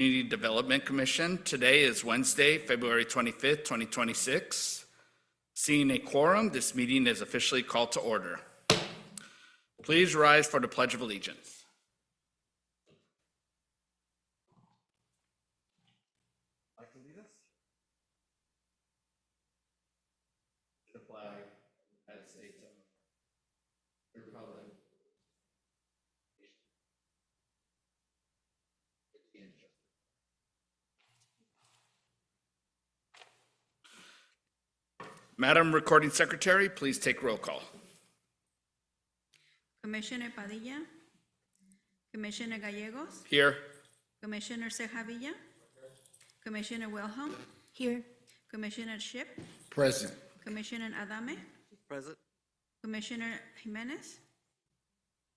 Community Development Commission. Today is Wednesday, February 25th, 2026. Seeing a quorum, this meeting is officially called to order. Please rise for the Pledge of Allegiance. Like to lead us? The flag of the United States of the Republic. Madam Recording Secretary, please take roll call. Commissioner Padilla, Commissioner Gallegos, Here. Commissioner Cejavilla, Commissioner Wilhelm, Here. Commissioner Ship, Present. Commissioner Adame, Present. Commissioner Jimenez.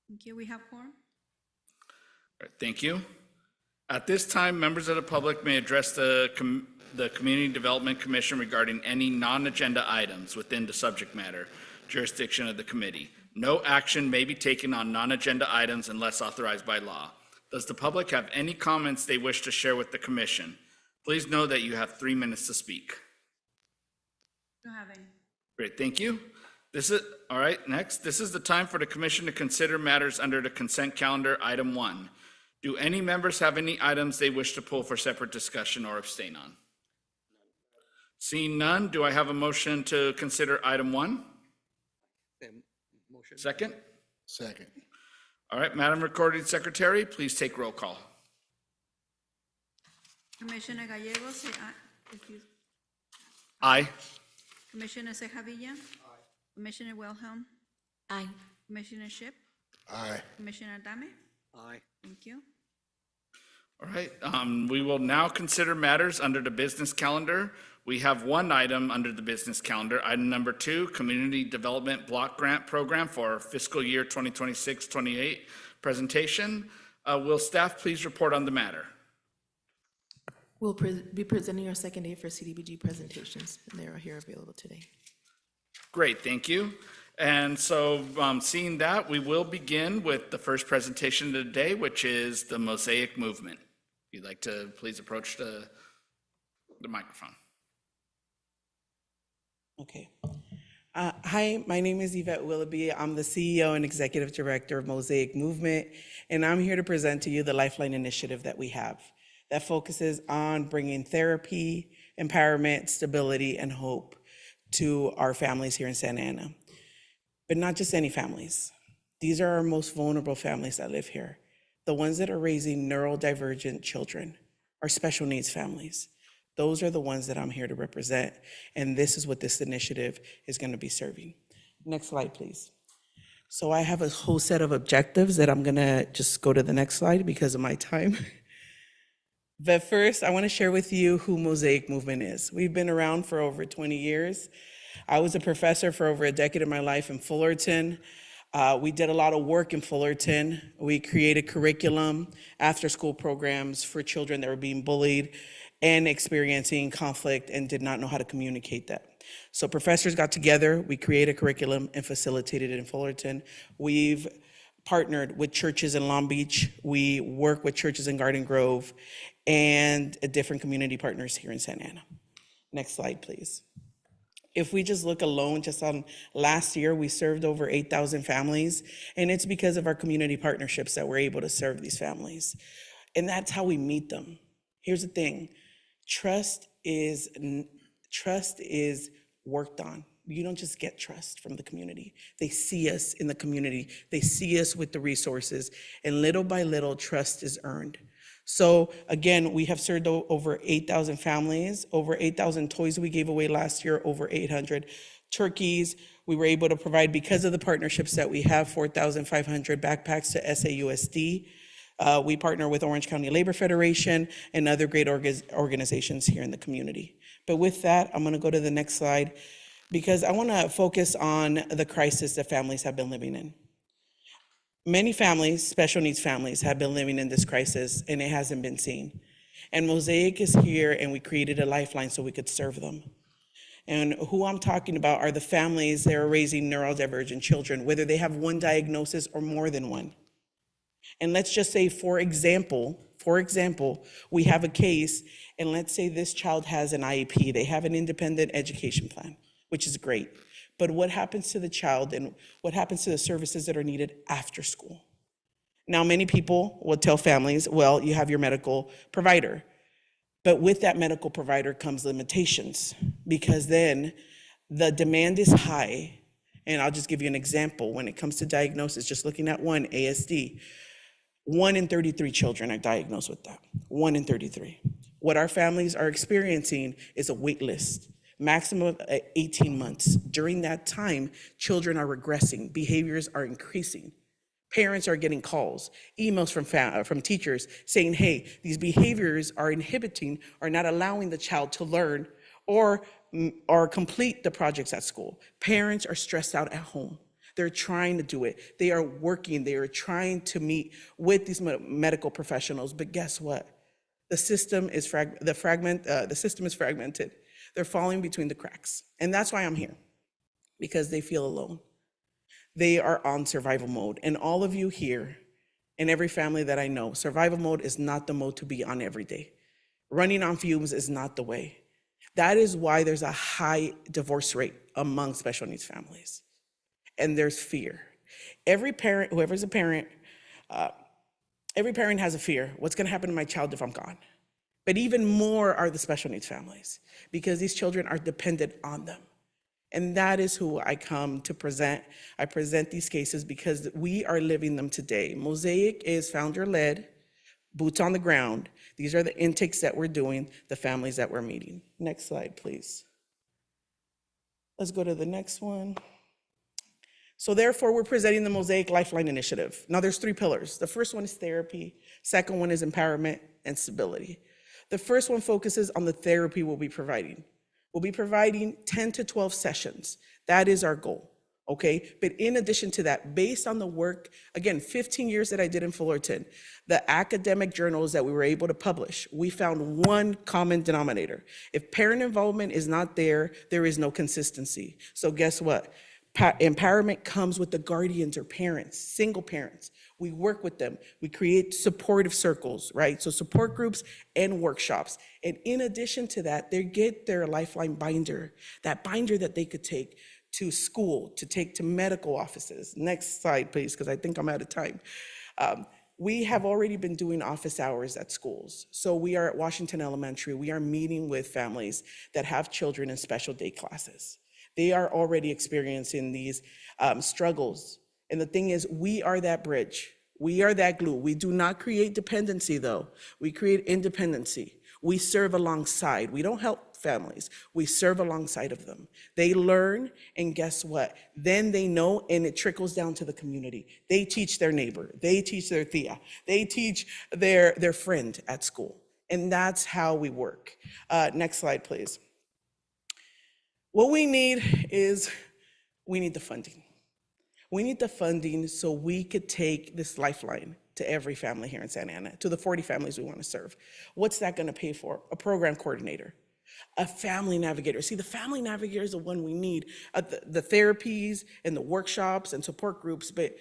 Thank you, we have quorum. All right, thank you. At this time, members of the public may address the Community Development Commission regarding any non-agenda items within the subject matter jurisdiction of the committee. No action may be taken on non-agenda items unless authorized by law. Does the public have any comments they wish to share with the commission? Please know that you have 3 minutes to speak. Don't have any. Great, thank you. All right, next. This is the time for the commission to consider matters under the consent calendar, item 1. Do any members have any items they wish to pull for separate discussion or abstain on? Seeing none, do I have a motion to consider item 1? Motion. Second? Second. All right, Madam Recording Secretary, please take roll call. Commissioner Gallegos, say aye. Excuse- Aye. Commissioner Cejavilla, Commissioner Wilhelm, Aye. Commissioner Ship, Aye. Commissioner Adame. Aye. Thank you. All right, we will now consider matters under the business calendar. We have one item under the business calendar, item number 2, Community Development Block Grant Program for fiscal year 2026-28 presentation. Will staff please report on the matter? We'll be presenting our second day for CDBG presentations, and they are here available today. Great, thank you. And so seeing that, we will begin with the first presentation of the day, which is the Mosaic Movement. If you'd like to please approach the microphone. Okay. Hi, my name is Yvette Willoughby. I'm the CEO and Executive Director of Mosaic Movement, and I'm here to present to you the Lifeline Initiative that we have that focuses on bringing therapy, empowerment, stability, and hope to our families here in Santa Ana. But not just any families. These are our most vulnerable families that live here, the ones that are raising neurodivergent children, our special needs families. Those are the ones that I'm here to represent, and this is what this initiative is going to be serving. Next slide, please. So I have a whole set of objectives that I'm going to just go to the next slide because of my time. But first, I want to share with you who Mosaic Movement is. We've been around for over 20 years. I was a professor for over a decade of my life in Fullerton. We did a lot of work in Fullerton. We created curriculum, after-school programs for children that were being bullied and experiencing conflict and did not know how to communicate that. So professors got together, we created curriculum and facilitated it in Fullerton. We've partnered with churches in Long Beach. We work with churches in Garden Grove and different community partners here in Santa Ana. Next slide, please. If we just look alone, just on last year, we served over 8,000 families, and it's because of our community partnerships that we're able to serve these families. And that's how we meet them. Here's the thing, trust is worked on. You don't just get trust from the community. They see us in the community. They see us with the resources, and little by little, trust is earned. So again, we have served over 8,000 families, over 8,000 toys we gave away last year, over 800 turkeys. We were able to provide, because of the partnerships that we have, 4,500 backpacks to SAUSD. We partner with Orange County Labor Federation and other great organizations here in the community. But with that, I'm gonna go to the next slide because I wanna focus on the crisis that families have been living in. Many families, special needs families, have been living in this crisis and it hasn't been seen. And Mosaic is here and we created a lifeline so we could serve them. And who I'm talking about are the families that are raising neurodivergent children, whether they have one diagnosis or more than one. And let's just say, for example, For example, we have a case, and let's say this child has an IEP, they have an independent education plan, which is great. But what happens to the child and what happens to the services that are needed after school? Now, many people will tell families, well, you have your medical provider. But with that medical provider comes limitations, because then the demand is high. And I'll just give you an example. When it comes to diagnosis, just looking at one, ASD, 1 in 33 children are diagnosed with that. 1 in 33. What our families are experiencing is a wait list, maximum of 18 months. During that time, children are regressing, behaviors are increasing. Parents are getting calls, emails from teachers saying, hey, these behaviors are inhibiting or not allowing the child to learn or complete the projects at school. Parents are stressed out at home. They're trying to do it. They are working. They are trying to meet with these medical professionals. But guess what? The system is fragmented. They're falling between the cracks. And that's why I'm here, because they feel alone. They are on survival mode. And all of you here, and every family that I know, survival mode is not the mode to be on every day. Running on fumes is not the way. That is why there's a high divorce rate among special needs families. And there's fear. Every parent, whoever's a parent, every parent has a fear. What's gonna happen to my child if I'm gone? But even more are the special needs families, because these children are dependent on them. And that is who I come to present. I present these cases because we are living them today. Mosaic is founder-led, boots on the ground. These are the intakes that we're doing, the families that we're meeting. Next slide, please. Let's go to the next one. So therefore, we're presenting the Mosaic Lifeline Initiative. Now there's 3 pillars. The first one is therapy. Second one is empowerment and stability. The first one focuses on the therapy we'll be providing. We'll be providing 10 to 12 sessions. That is our goal, okay? But in addition to that, based on the work, again, 15 years that I did in Fullerton, the academic journals that we were able to publish, we found one common denominator. If parent involvement is not there, there is no consistency. So guess what? Empowerment comes with the guardians or parents, single parents. We work with them. We create supportive circles, right? So support groups and workshops. And in addition to that, they get their Lifeline binder, that binder that they could take to school, to take to medical offices. Next slide, please, because I think I'm out of time. We have already been doing office hours at schools. So we are at Washington Elementary. We are meeting with families that have children in special day classes. They are already experiencing these struggles. And the thing is, we are that bridge. We are that glue. We do not create dependency, though. We create independency. We serve alongside. We don't help families. We serve alongside of them. They learn, and guess what? Then they know, and it trickles down to the community. They teach their neighbor. They teach their tia. They teach their friend at school. And that's how we work. Next slide, please. What we need is, we need the funding. We need the funding so we could take this Lifeline to every family here in Santa Ana, to the 40 families we want to serve. What's that going to pay for? A program coordinator, a family navigator. See, the family navigator is the one we need, the therapies and the workshops and support groups, but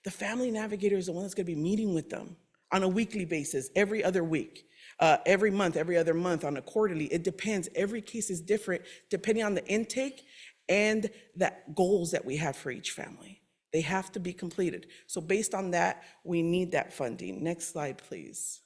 the family navigator is the one that's going to be meeting with them on a weekly basis, every other week. Every month, every other month, on a quarterly. It depends. Every case is different depending on the intake and the goals that we have for each family. They have to be completed. So based on that, we need that funding. Next slide, please.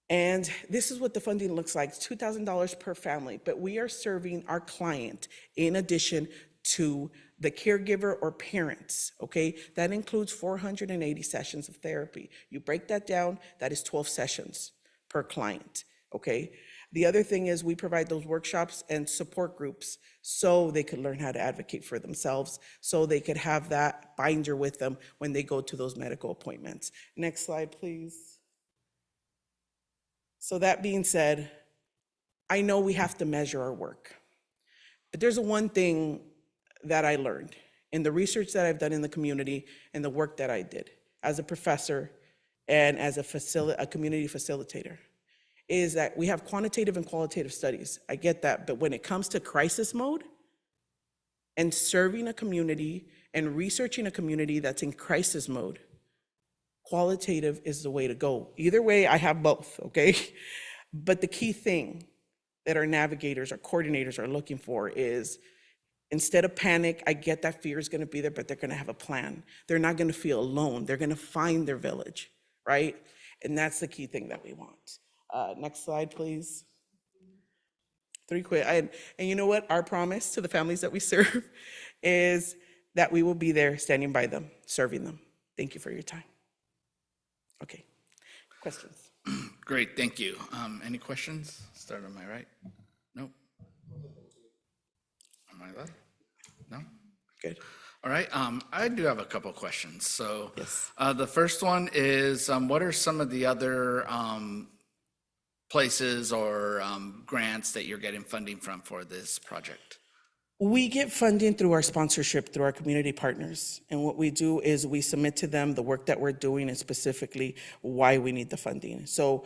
And this is what the funding looks like. It's $2,000 per family, but we are serving our client in addition to the caregiver or parents, okay? That includes 480 sessions of therapy. You break that down, that is 12 sessions per client, okay? The other thing is we provide those workshops and support groups so they could learn how to advocate for themselves, so they could have that binder with them when they go to those medical appointments. Next slide, please. So that being said, I know we have to measure our work, but there's one thing that I learned in the research that I've done in the community and the work that I did as a professor and as a community facilitator, is that we have quantitative and qualitative studies. I get that, but when it comes to crisis mode and serving a community and researching a community that's in crisis mode, Qualitative is the way to go. Either way, I have both, okay? But the key thing that our navigators, our coordinators are looking for is, instead of panic, I get that fear is gonna be there, but they're gonna have a plan. They're not gonna feel alone. They're gonna find their village, right? And that's the key thing that we want. Next slide, please. 3 quick, and you know what? Our promise to the families that we serve is that we will be there standing by them, serving them. Thank you for your time. Okay, questions? Great, thank you. Any questions? Start on my right? Nope. On my left? No? Good. All right, I do have a couple questions. So Yes. the first one is, what are some of the other places or grants that you're getting funding from for this project? We get funding through our sponsorship, through our community partners. And what we do is we submit to them the work that we're doing and specifically why we need the funding. So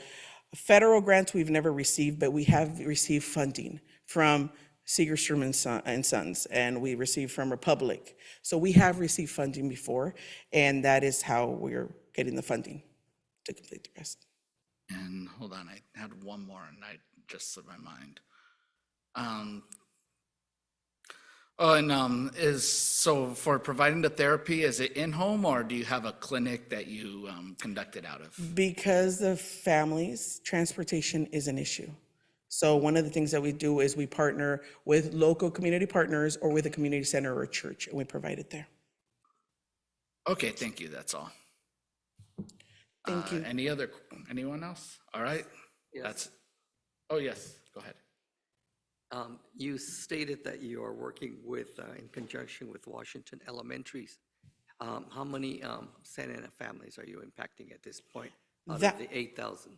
federal grants we've never received, but we have received funding from Segerstrom and Sons, and we received from Republic. So we have received funding before, and that is how we're getting the funding to complete the rest. And hold on, I had one more and I just slipped my mind. So for providing the therapy, is it in-home or do you have a clinic that you conduct it out of? Because of families, transportation is an issue. So one of the things that we do is we partner with local community partners or with a community center or a church, and we provide it there. Okay, thank you, that's all. Thank you. Anyone else? All right. Yes. Oh, yes, go ahead. You stated that you are working with, in conjunction with Washington Elementaries. How many Santa Ana families are you impacting at this point out That- of the 8,000?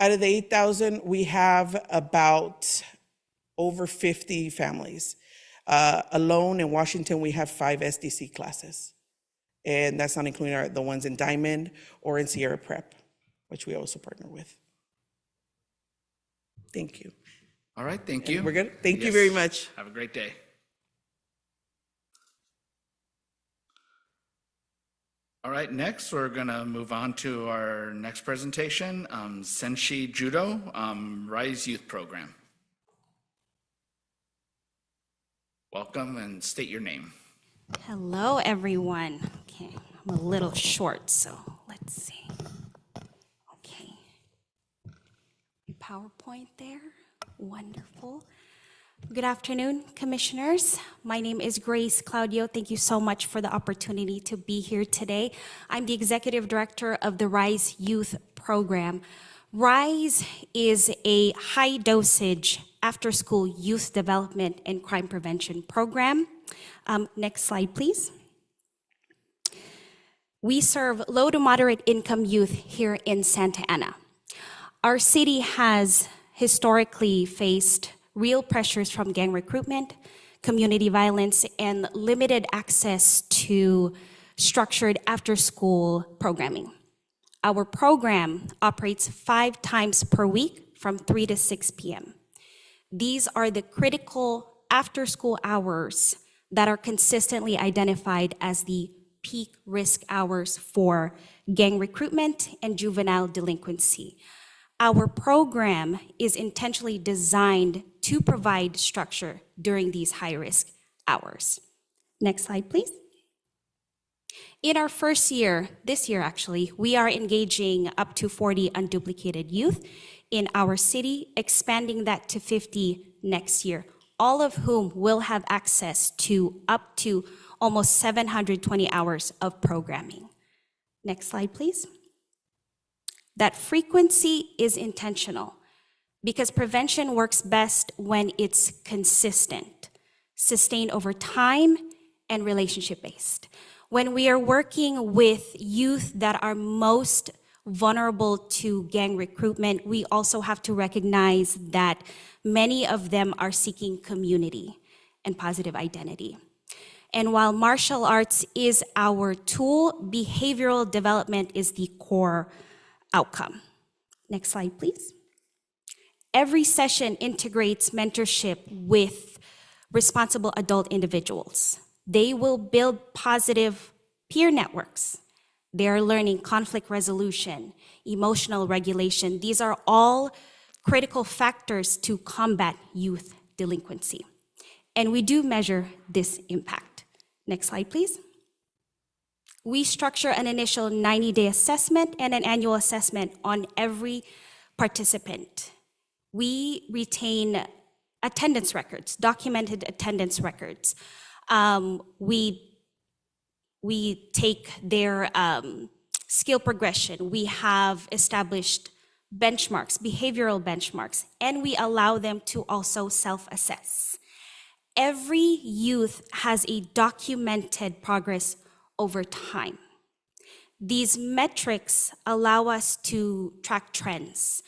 Out of the 8,000, we have about over 50 families. Alone in Washington, we have 5 SDC classes. And that's not including the ones in Diamond or in Sierra Prep, which we also partner with. Thank you. All right, thank you. We're good? Thank you Yes. very much. Have a great day. All right, next, we're gonna move on to our next presentation, Senshi Judo, Rise Youth Program. Welcome and state your name. Hello, everyone. Okay, I'm a little short, so let's see. Okay. PowerPoint there. Wonderful. Good afternoon, commissioners. My name is Grace Claudio. Thank you so much for the opportunity to be here today. I'm the executive director of the RISE Youth Program. RISE is a high-dosage after-school youth development and crime prevention program. Next slide, please. We serve low to moderate income youth here in Santa Ana. Our city has historically faced real pressures from gang recruitment, community violence, and limited access to structured after-school programming. Our program operates 5 times per week from 3 to 6 p.m. These are the critical after-school hours that are consistently identified as the peak risk hours for gang recruitment and juvenile delinquency. Our program is intentionally designed to provide structure during these high-risk hours. Next slide, please. In our first year, this year actually, we are engaging up to 40 unduplicated youth in our city, expanding that to 50 next year, all of whom will have access to up to almost 720 hours of programming. Next slide, please. That frequency is intentional because prevention works best when it's consistent, sustained over time, and relationship-based. When we are working with youth that are most vulnerable to gang recruitment, we also have to recognize that many of them are seeking community and positive identity. And while martial arts is our tool, behavioral development is the core outcome. Next slide, please. Every session integrates mentorship with responsible adult individuals. They will build positive peer networks, They're learning conflict resolution, emotional regulation. These are all critical factors to combat youth delinquency. And we do measure this impact. Next slide, please. We structure an initial 90-day assessment and an annual assessment on every participant. We retain attendance records, documented attendance records. We take their skill progression. We have established benchmarks, behavioral benchmarks, and we allow them to also self-assess. Every youth has a documented progress over time. These metrics allow us to track trends,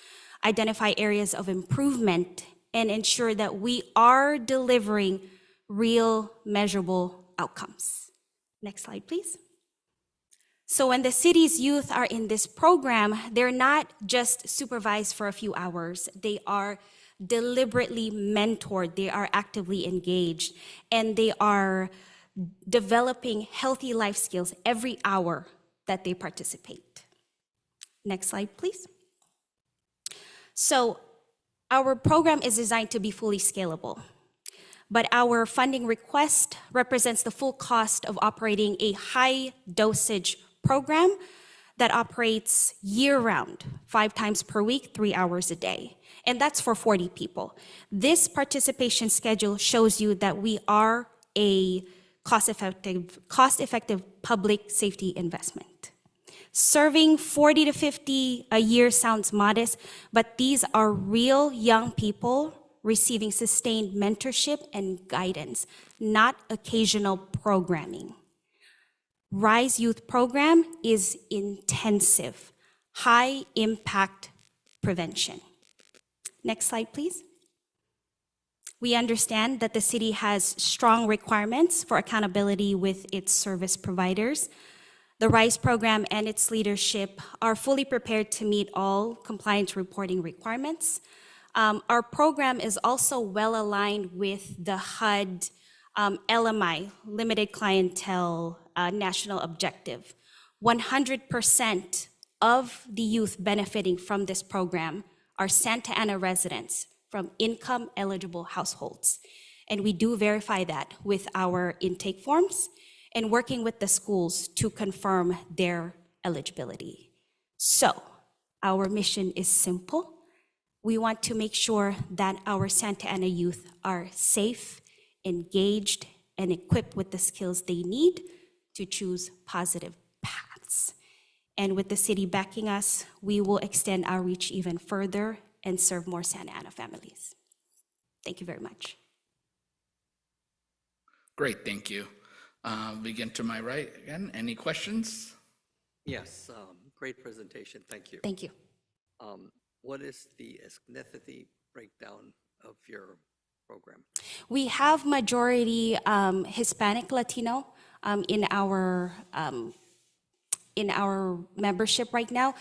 identify areas of improvement, and ensure that we are delivering real measurable outcomes. Next slide, please. So when the city's youth are in this program, they're not just supervised for a few hours. They are deliberately mentored, they are actively engaged, and they are developing healthy life skills every hour that they participate. Next slide, please. So our program is designed to be fully scalable, but our funding request represents the full cost of operating a high dosage program that operates year-round, 5 times per week, 3 hours a day. And that's for 40 people. This participation schedule shows you that we are a cost-effective public safety investment. Serving 40 to 50 a year sounds modest, but these are real young people receiving sustained mentorship and guidance, not occasional programming. RISE Youth Program is intensive, high-impact prevention. Next slide, please. We understand that the city has strong requirements for accountability with its service providers. The RISE program and its leadership are fully prepared to meet all compliance reporting requirements. Our program is also well aligned with the HUD LMI, Limited Clientele National Objective. 100% of the youth benefiting from this program are Santa Ana residents from income-eligible households. And we do verify that with our intake forms and working with the schools to confirm their eligibility. So our mission is simple. We want to make sure that our Santa Ana youth are safe, engaged, and equipped with the skills they need to choose positive paths. And with the city backing us, we will extend our reach even further and serve more Santa Ana families. Thank you very much. Great, thank you. Begin to my right again. Any questions? Yes, great presentation, thank you. Thank you. What is the ethnicity breakdown of your program? We have majority Hispanic Latino in our membership right now.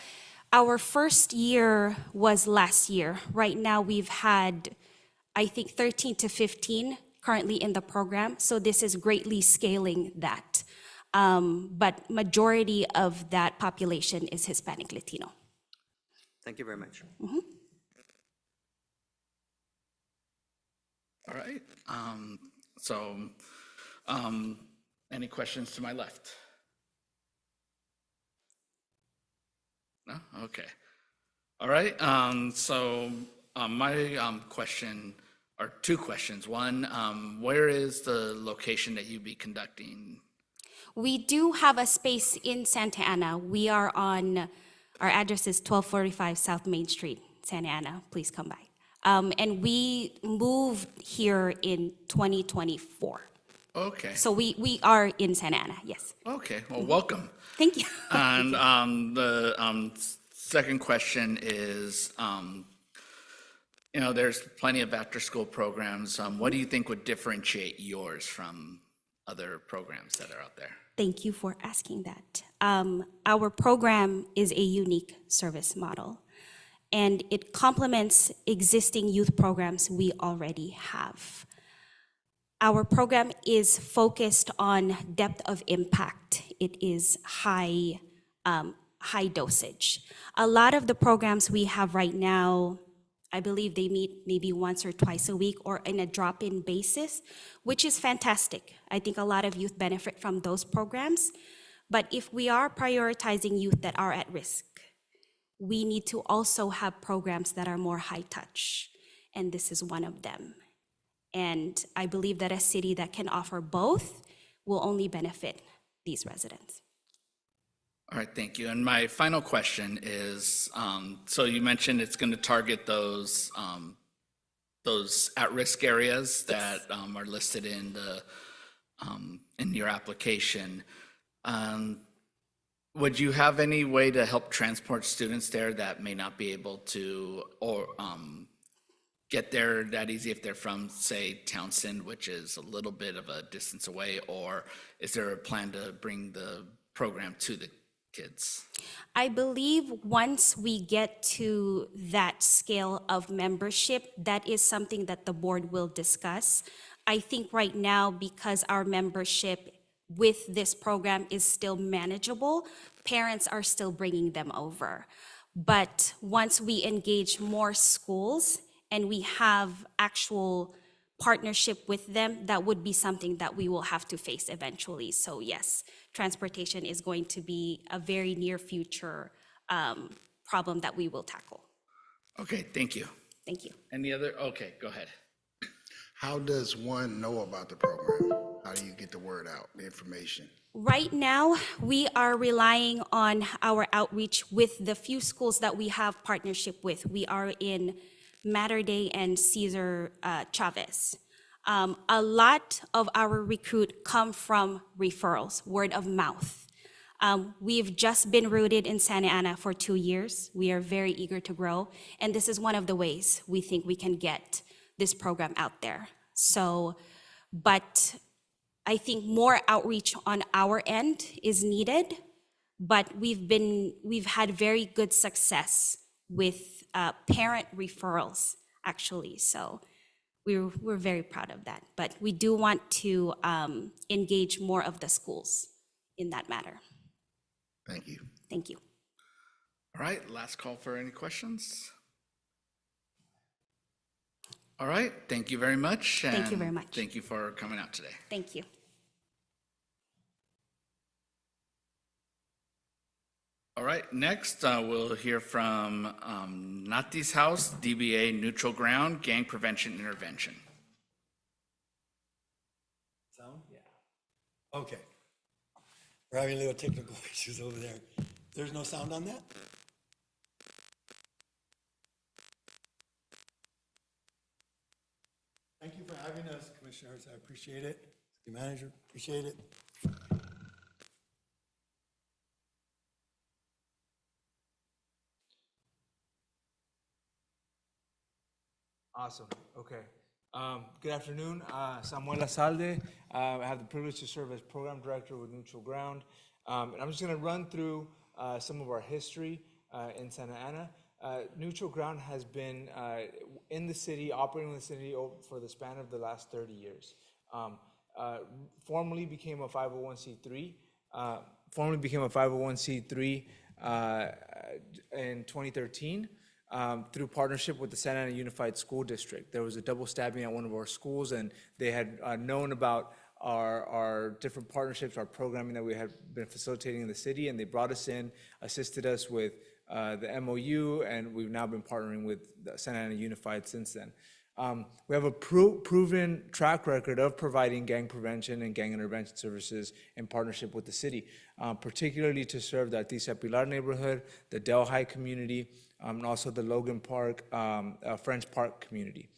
Our first year was last year. Right now we've had, I think, 13 to 15 currently in the program. So this is greatly scaling that. But majority of that population is Hispanic Latino. Thank you very much. All right. Any questions to my left? No? Okay. All right. My question, or two questions. One, where is the location that you'd be conducting? We do have a space in Santa Ana. We are on, our address is 1245 South Main Street, Santa Ana. Please come by. And we moved here in 2024. Okay. So we are in Santa Ana, yes. Okay. Well, welcome. Thank you. And the second question is, there's plenty of after-school programs. What do you think would differentiate yours from other programs that are out there? Thank you for asking that. Our program is a unique service model, and it complements existing youth programs we already have. Our program is focused on depth of impact. It is high high dosage. A lot of the programs we have right now, I believe they meet maybe once or twice a week or in a drop-in basis, which is fantastic. I think a lot of youth benefit from those programs. But if we are prioritizing youth that are at risk, we need to also have programs that are more high touch, and this is one of them. And I believe that a city that can offer both will only benefit these residents. All right, thank you. And my final question is, so you mentioned it's going to target those at-risk areas that are listed in your application. Would you have any way to help transport students there that may not be able to, or get there that easy if they're from, say, Townsend, which is a little bit of a distance away, or is there a plan to bring the program to the kids? I believe once we get to that scale of membership, that is something that the board will discuss. I think right now, because our membership with this program is still manageable, parents are still bringing them over. But once we engage more schools and we have actual partnership with them, that would be something that we will have to face eventually. So yes, transportation is going to be a very near future problem that we will tackle. Okay, thank you. Thank you. Any other, okay, go ahead. How does one know about the program? How do you get the word out, the information? Right now, we are relying on our outreach with the few schools that we have partnership with. We are in Mater Dei and Cesar Chavez. A lot of our recruit come from referrals, word of mouth. We've just been rooted in Santa Ana for 2 years. We are very eager to grow, and this is one of the ways we think we can get this program out there. So, but I think more outreach on our end is needed, but we've had very good success with parent referrals, actually. So we're very proud of that. But we do want to engage more of the schools in that matter. Thank you. Thank you. All right, last call for any questions. All right, thank you very much. Thank you very and much. Thank you for coming out today. Thank you. All right, next we'll hear from Nati's House, DBA Neutral Ground, Gang Prevention Intervention. Sound? Yeah. Okay. We're having a little technical issues over there. There's no sound on that? Thank you for having us, Commissioners. I appreciate it. City Manager, appreciate it. Awesome. Okay. Good afternoon. Samuel Lasalde. I have the privilege to serve as program director with Neutral Ground. And I'm just going to run through some of our history in Santa Ana. Neutral Ground has been in the city, operating in the city for the span of the last 30 years. Formerly became a 501c3. In 2013. Through partnership with the Santa Ana Unified School District. There was a double stabbing at one of our schools, and they had known about our different partnerships, our programming that we had been facilitating in the city, and they brought us in, assisted us with the MOU, and we've now been partnering with the Santa Ana Unified since then. We have a proven track record of providing gang prevention and gang intervention services in partnership with the city, particularly to serve the Artesia Pilar neighborhood, the Delhi community, and also the Logan Park, French Park community.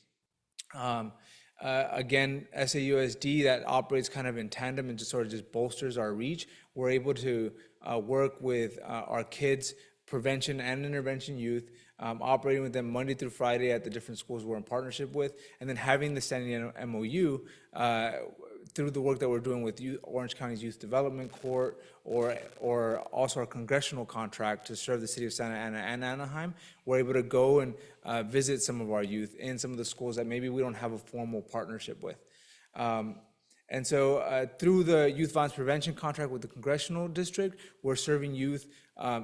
Again, SAUSD that operates kind of in tandem and just sort of just bolsters our reach. We're able to work with our kids, prevention and intervention youth, operating with them Monday through Friday at the different schools we're in partnership with, and then having the Santa Ana MOU through the work that we're doing with Orange County's Youth Development Court, or also our congressional contract to serve the city of Santa Ana and Anaheim. We're able to go and visit some of our youth in some of the schools that maybe we don't have a formal partnership with. And so through the Youth Violence Prevention contract with the Congressional District, we're serving youth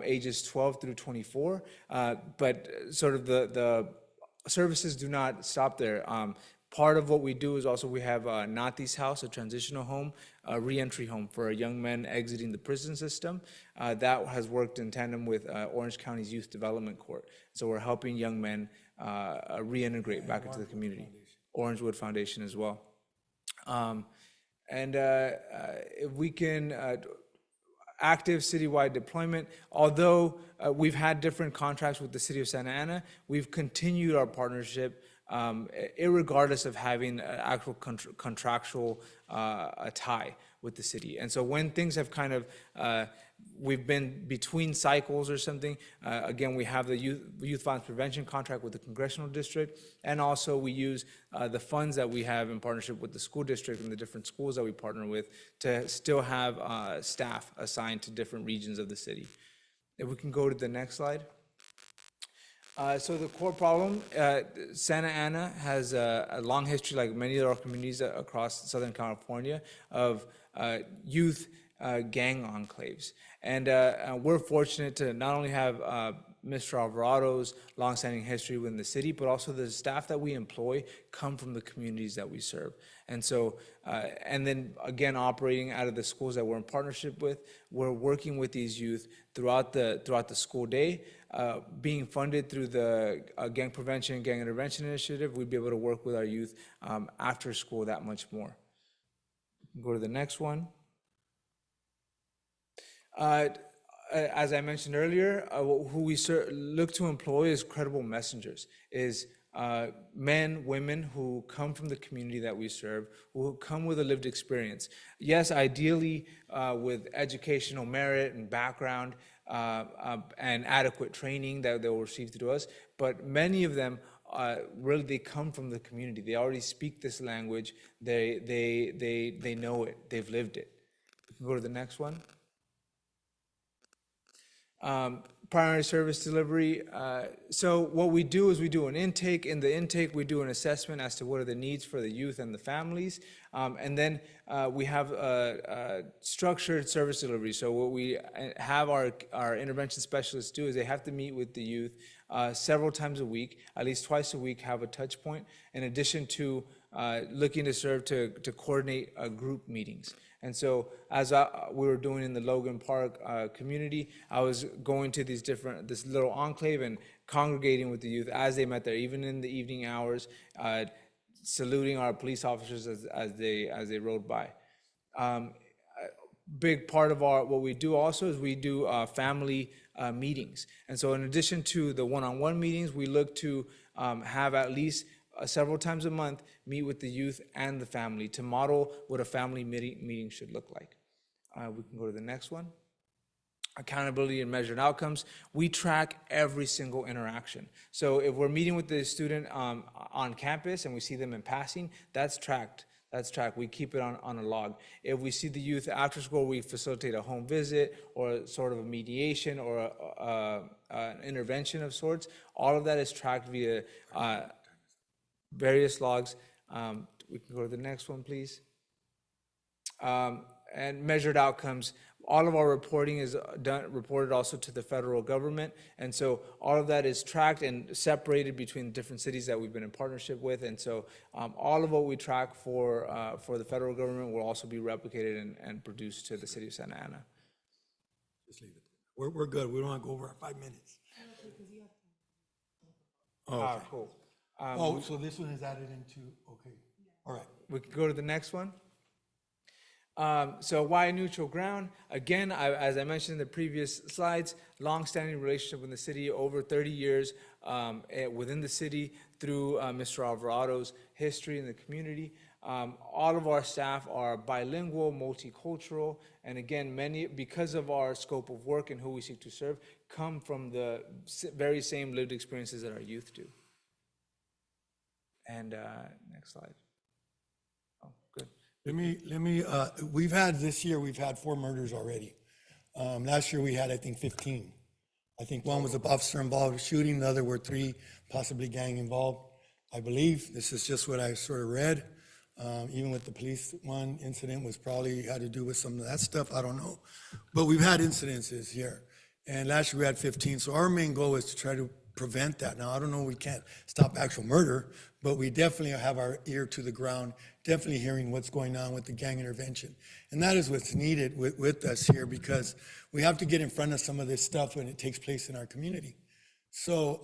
ages 12 through 24. But sort of the services do not stop there. Part of what we do is also we have Nati's House, a transitional home, a reentry home for young men exiting the prison system. That has worked in tandem with Orange County's Youth Development Court. So we're helping young men reintegrate back into the community. Orangewood Foundation as well. If we can, active citywide deployment, although we've had different contracts with the city of Santa Ana, we've continued our partnership irregardless of having an actual contractual tie with the city. And so when things have kind of, we've been between cycles or something, again, we have the youth violence prevention contract with the Congressional District, and also we use the funds that we have in partnership with the school district and the different schools that we partner with to still have staff assigned to different regions of the city. If we can go to the next slide. So the core problem, Santa Ana has a long history, like many of our communities across Southern California, of youth gang enclaves. And we're fortunate to not only have Mr. Alvarado's longstanding history within the city, but also the staff that we employ come from the communities that we serve. And so, and then again, operating out of the schools that we're in partnership with, we're working with these youth throughout the school day, being funded through the Gang Prevention and Gang Intervention Initiative. We'd be able to work with our youth after school that much more. Go to the next one. As I mentioned earlier, who we look to employ as credible messengers, is men, women who come from the community that we serve, who come with a lived experience. Yes, ideally with educational merit and background and adequate training that they will receive through us, but many of them really, they come from the community. They already speak this language. They know it. They've lived it. We can go to the next one. Primary service delivery. So what we do is we do an intake. In the intake, we do an assessment as to what are the needs for the youth and the families. And then we have structured service delivery. So what we have our intervention specialists do is they have to meet with the youth several times a week, at least twice a week, have a touch point, in addition to looking to serve to coordinate group meetings. And so as we were doing in the Logan Park community, I was going to this little enclave and congregating with the youth as they met there, even in the evening hours, saluting our police officers as they rode by. Big part of what we do also is we do family meetings. And so in addition to the one-on-one meetings, we look to have at least several times a month, meet with the youth and the family to model what a family meeting should look like. We can go to the next one. Accountability and measured outcomes. We track every single interaction. So if we're meeting with the student on campus and we see them in passing, that's tracked. That's tracked. We keep it on a log. If we see the youth after school, we facilitate a home visit or sort of a mediation or an intervention of sorts. All of that is tracked via various logs. We can go to the next one, please. And measured outcomes. All of our reporting is reported also to the federal government. And so all of that is tracked and separated between different cities that we've been in partnership with. And so all of what we track for the federal government will also be replicated and produced to the city of Santa Ana. Just leave it. We're good. We don't want to go over our 5 minutes. Oh, okay. Cool. So this one is added into, okay. All right. We can go to the next one. So why neutral ground? Again, as I mentioned in the previous slides, long-standing relationship with the city, over 30 years within the city through Mr. Alvarado's history in the community. All of our staff are bilingual, multicultural, and again, many, because of our scope of work and who we seek to serve, come from the very same lived experiences that our youth do. And next slide. Oh, good. Let me, we've had this year, we've had 4 murders already. Last year we had, I think, 15. I think one was an officer involved shooting, the other were 3 possibly gang involved. I believe, this is just what I sort of read. Even with the police one incident was probably had to do with some of that stuff, I don't know. But we've had incidences here. And last year we had 15, so our main goal is to try to prevent that. Now, I don't know, we can't stop actual murder, but we definitely have our ear to the ground, definitely hearing what's going on with the gang intervention. And that is what's needed with us here, because we have to get in front of some of this stuff when it takes place in our community. So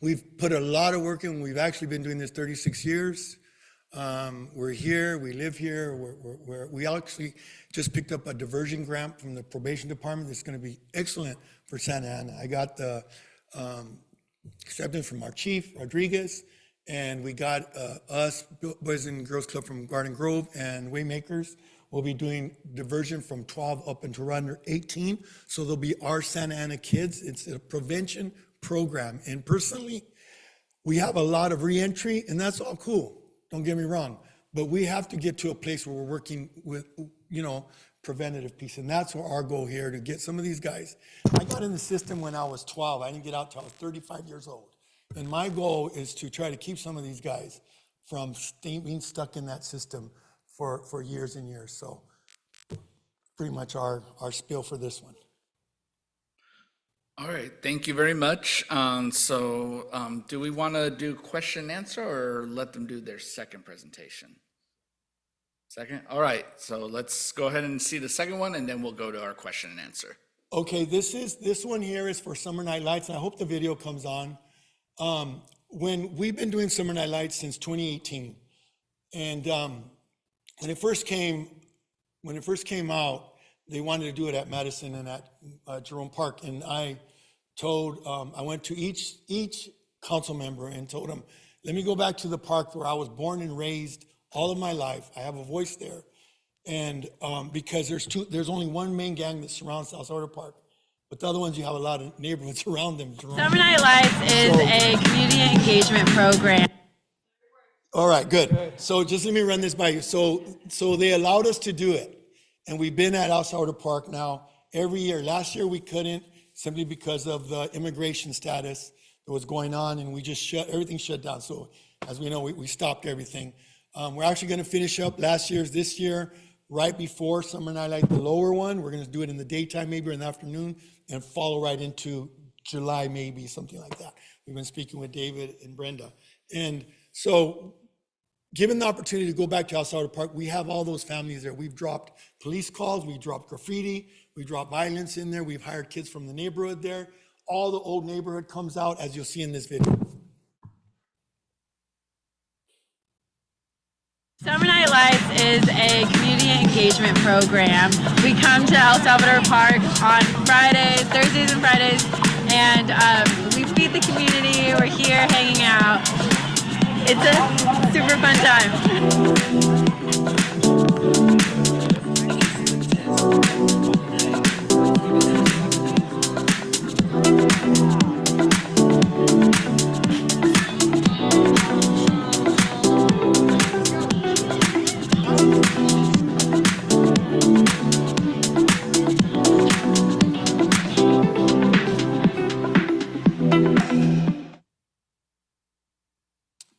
we've put a lot of work in. We've actually been doing this 36 years. We're here, we live here, we actually just picked up a diversion grant from the probation department that's gonna be excellent for Santa Ana. I got the acceptance from our chief, Rodriguez, and we got us, Boys and Girls Club from Garden Grove and Waymakers. We'll be doing diversion from 12 up until around 18, so they'll be our Santa Ana kids. It's a prevention program, and personally, we have a lot of reentry, and that's all cool. Don't get me wrong, but we have to get to a place where we're working with, preventative piece, and that's our goal here, to get some of these guys. I got in the system when I was 12. I didn't get out till I was 35 years old. And my goal is to try to keep some of these guys from being stuck in that system for years and years. So pretty much our spiel for this one. All right, thank you very much. Do we want to do question and answer or let them do their second presentation? Second? All right, so let's go ahead and see the second one, and then we'll go to our question and answer. Okay, this one here is for Summer Night Lights, and I hope the video comes on. When we've been doing Summer Night Lights since 2018, and when it first came out, they wanted to do it at Madison and at Jerome Park, and I went to each council member and told them, let me go back to the park where I was born and raised all of my life. I have a voice there. And because there's only one main gang that surrounds South Florida Park, but the other ones, you have a lot of neighborhoods around them. Summer Night Lights is a community engagement program. All right, good. So just let me run this by you. So they allowed us to do it. And we've been at South Florida Park now every year. Last year we couldn't, simply because of the immigration status that was going on, and we just everything shut down. So as we know, we stopped everything. We're actually going to finish up this year, right before Summer Night Light, the lower one. We're going to do it in the daytime, maybe, or in the afternoon, and follow right into July, maybe, something like that. We've been speaking with David and Brenda. And so, given the opportunity to go back to El Salvador Park, we have all those families there. We've dropped police calls, we dropped graffiti, we dropped violence in there, we've hired kids from the neighborhood there. All the old neighborhood comes out, as you'll see in this video. Summer Night Lights is a community engagement program. We come to El Salvador Park on Fridays, Thursdays and Fridays, and we feed the community. We're here hanging out. It's a super fun time.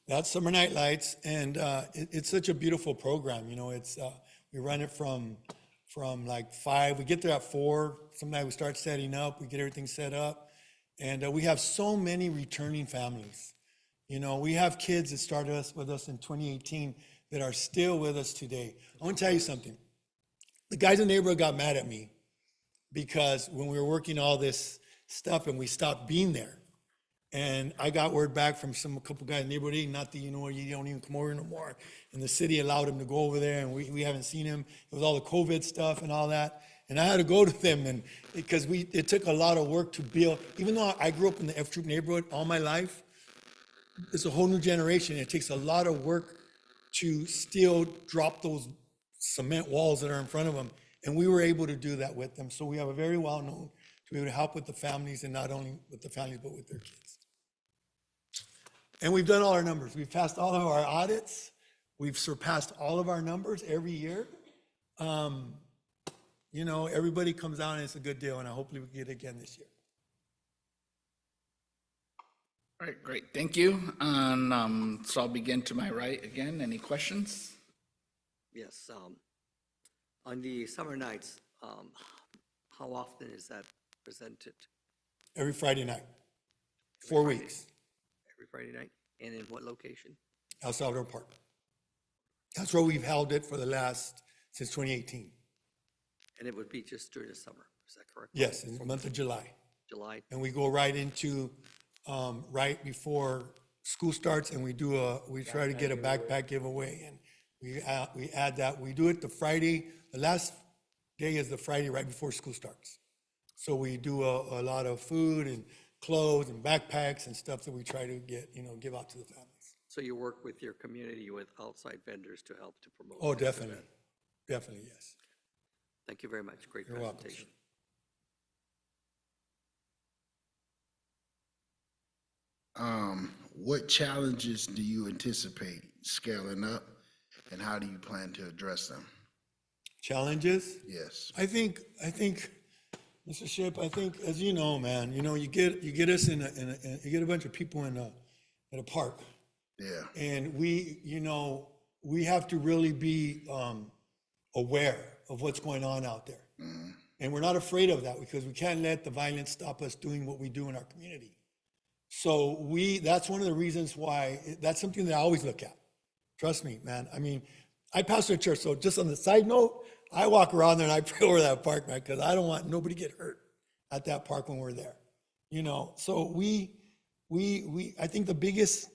That's Summer Night Lights, and it's such a beautiful program. It's we run it from like 5. We get there at 4. Sometimes we start setting up. We get everything set up, and we have so many returning families. We have kids that started with us in 2018 that are still with us today. I want to tell you something. The guys in the neighborhood got mad at me because when we were working all this stuff and we stopped being there. And I got word back from a couple guys in the neighborhood, not that, you don't even come over no more. And the city allowed him to go over there, and we haven't seen him. It was all the COVID stuff and all that. And I had to go to them, and because it took a lot of work to build. Even though I grew up in the F Troop neighborhood all my life, it's a whole new generation. It takes a lot of work to still drop those cement walls that are in front of them. And we were able to do that with them. So we have a very well-known to be able to help with the families, and not only with the families, but with their kids. And we've done all our numbers. We've passed all of our audits. We've surpassed all of our numbers every year. Everybody comes out and it's a good deal, and hopefully we get it again this year. All right, great, thank you. And so I'll begin to my right again. Any questions? Yes, on the summer nights, how often is that presented? Every Friday night, 4 weeks, Every Friday night? And in what location? El Salvador Park. That's where we've held it for since 2018. And it would be just during the summer, is that correct? Yes, in the month of July. July? And we go right into, right before school starts, and we try to get a backpack giveaway, and we add that. We do it the last day is the Friday right before school starts. So we do a lot of food and clothes and backpacks and stuff that we try to give out to the families. So you work with your community, with outside vendors to help to promote? Oh, this definitely, event? definitely, yes. Thank you very much. Great You're welcome, presentation. What challenges do you anticipate scaling up, and how do you plan to address them? Challenges? Yes. I think, Mr. Ship, I think, as you know, man, you get us you get a bunch of people in a park, Yeah. and we have to really be aware of what's going on out there. And we're not afraid of that, because we can't let the violence stop us doing what we do in our community. So that's one of the reasons why, that's something that I always look at. Trust me, man. I mean, I pastor a church, so just on the side note, I walk around there and I pray over that park, man, because I don't want nobody to get hurt at that park when we're there. So I think the biggest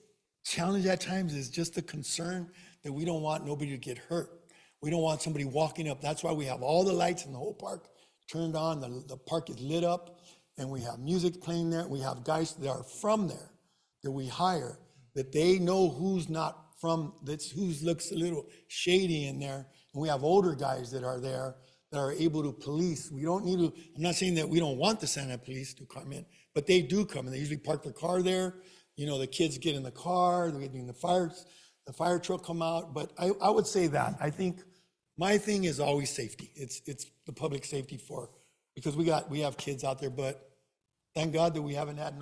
challenge at times is just the concern that we don't want nobody to get hurt. We don't want somebody walking up. That's why we have all the lights in the whole park turned on. The park is lit up, and we have music playing there. We have guys that are from there that we hire, that they know who's not from, who looks a little shady in there. And we have older guys that are there that are able to police. We don't need to, I'm not saying that we don't want the Santa Ana police to come in, but they do come, and they usually park their car there. The kids get in the car, they get in the fire truck come out. But I would say that. I think my thing is always safety. It's the public safety because we have kids out there, but thank God that we haven't had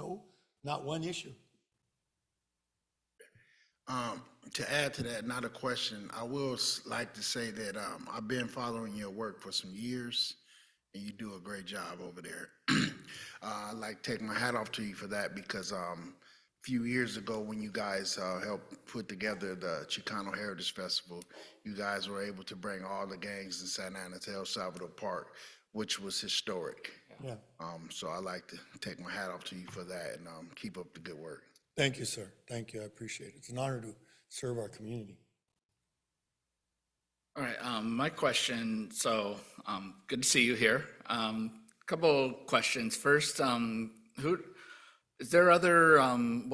not one issue. To add to that, not a question, I will like to say that I've been following your work for some years, and you do a great job over there. I'd like to take my hat off to you for that, because a few years ago, when you guys helped put together the Chicano Heritage Festival, you guys were able to bring all the gangs in Santa Ana to El Salvador Park, which was historic. Yeah. So I'd like to take my hat off to you for that, and keep up the good work. Thank you, sir. Thank you. I appreciate it. It's an honor to serve our community. All right, my question, so good to see you here. Couple questions. First, what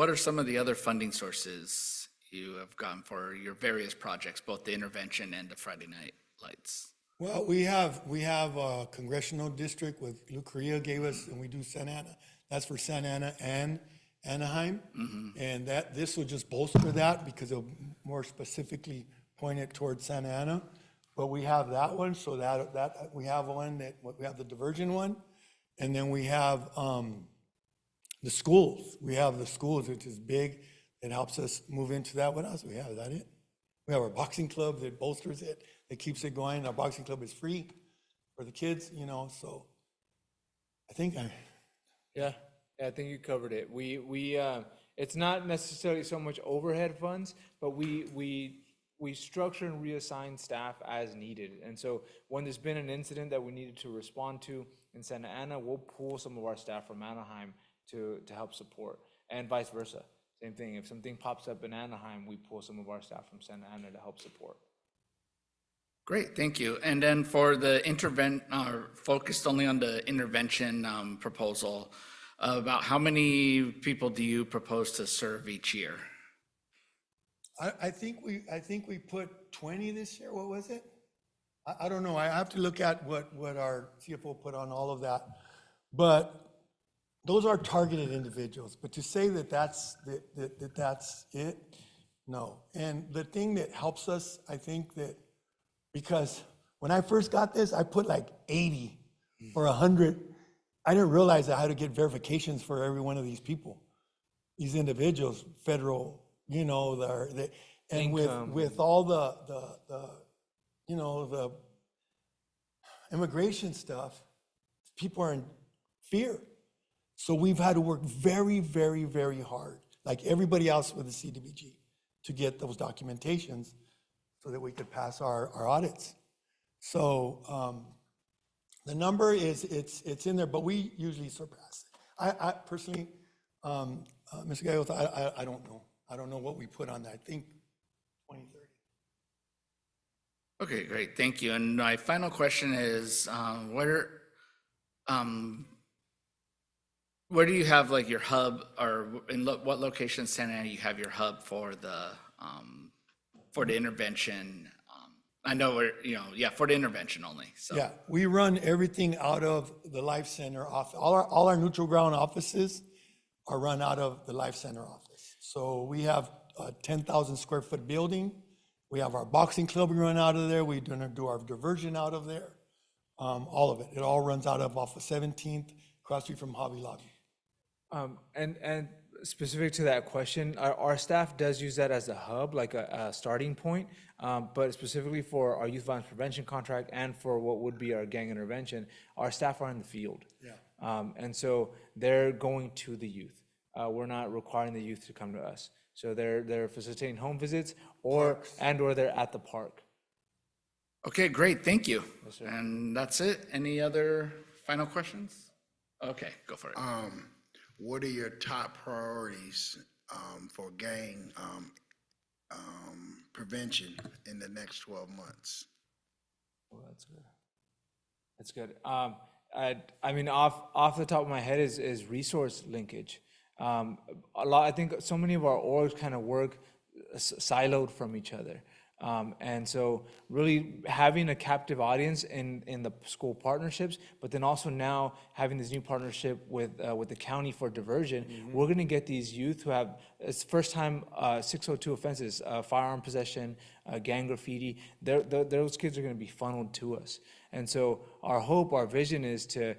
are some of the other funding sources you have gotten for your various projects, both the intervention and the Friday night lights? Well, we have a congressional district with Lou Correa gave us, and we do Santa Ana. That's for Santa Ana and Anaheim. And this will just bolster that, because it'll more specifically point it towards Santa Ana. But we have that one, so that we have one we have the diversion one, and then we have the schools. We have the schools, which is big. It helps us move into that. What else do we have? Is that it? We have our boxing club that bolsters it. It keeps it going. Our boxing club is free for the kids, so I think Yeah, I think you covered it. It's not necessarily so much overhead funds, but we structure and reassign staff as needed. And so when there's been an incident that we needed to respond to in Santa Ana, we'll pull some of our staff from Anaheim to help support, and vice versa. Same thing. If something pops up in Anaheim, we pull some of our staff from Santa Ana to help support. Great, thank you. And then for the focused only on the intervention proposal, about how many people do you propose to serve each year? I think we put 20 this year. What was it? I don't know. I have to look at what our CFO put on all of that. But those are targeted individuals. But to say that's it, no. And the thing that helps us, I think that, because when I first got this, I put like 80 or 100. I didn't realize I had to get verifications for every one of these people. these individuals, federal, you know, and Income. with all the, you know, the immigration stuff, people are in fear. So we've had to work very, very, very hard, like everybody else with the CDBG, to get those documentations so that we could pass our audits. So the number is, it's in there, but we usually surpass it. I personally, Mr. Gallegos, I don't know. I don't know what we put on that. I think 20, 30. Okay, great, thank you. And my final question is, where do you have like your hub, or in what location in Santa Ana you have your hub for the intervention? I know we're, you know, yeah, for the intervention only, so. Yeah, we run everything out of the Life Center office. All our neutral ground offices are run out of the Life Center office. So we have a 10,000 square foot building. We have our boxing club we run out of there. We do our diversion out of there. All of it. It all runs out of off of 17th, across the street from Hobby Lobby. And specific to that question, our staff does use that as a hub, like a starting point. But specifically for our youth violence prevention contract and for what would be our gang intervention, our staff are in the field. Yeah. And so they're going to the youth. We're not requiring the youth to come to us. So they're facilitating home visits or they're at the park. Okay, great, thank you. Yes, sir. And that's it. Any other final questions? Okay, go for it. What are your top priorities for gang prevention in the next 12 months? Well, that's good. That's good. I mean, off the top of my head is resource linkage. I think so many of our orgs kind of work siloed from each other. And so really having a captive audience in the school partnerships, but then also now having this new partnership with the county for diversion, we're gonna get these youth who have, it's first time 602 offenses, firearm possession, gang graffiti, those kids are gonna be funneled to us. And so our hope, our vision is to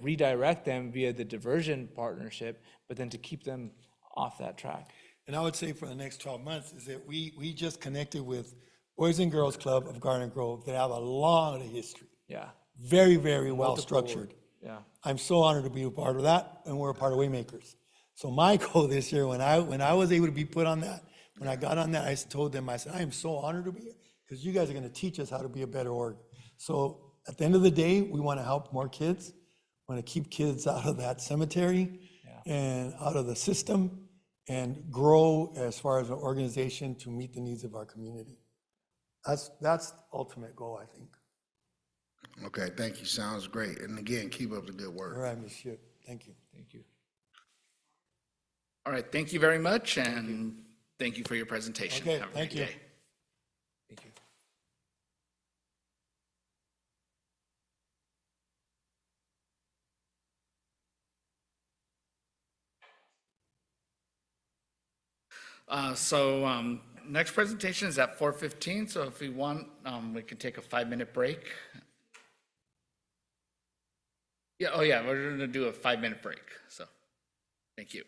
redirect them via the diversion partnership, but then to keep them off that track. And I would say for the next 12 months is that we just connected with Boys and Girls Club of Garden Grove that have a long history. Yeah. Very, very well Multiple- structured. Yeah. I'm so honored to be a part of that, and we're a part of Waymakers. So my goal this year, when I was able to be put on that, when I got on that, I told them, I said, I am so honored to be here, because you guys are gonna teach us how to be a better org. So at the end of the day, we wanna help more kids, wanna keep kids out of that cemetery and out of the system, and grow as far as an organization to meet the needs of our community. That's the ultimate goal, I think. Okay, thank you. Sounds great. And again, keep up the good All work. right, monsieur. Thank you. Thank you. All right, thank you very much, and thank you for your presentation. Okay, Have a thank great you. day. Thank you. Next presentation is at 4:15, so if we want, we can take a 5-minute break. Yeah, oh yeah, we're gonna do a 5-minute break, so, thank you.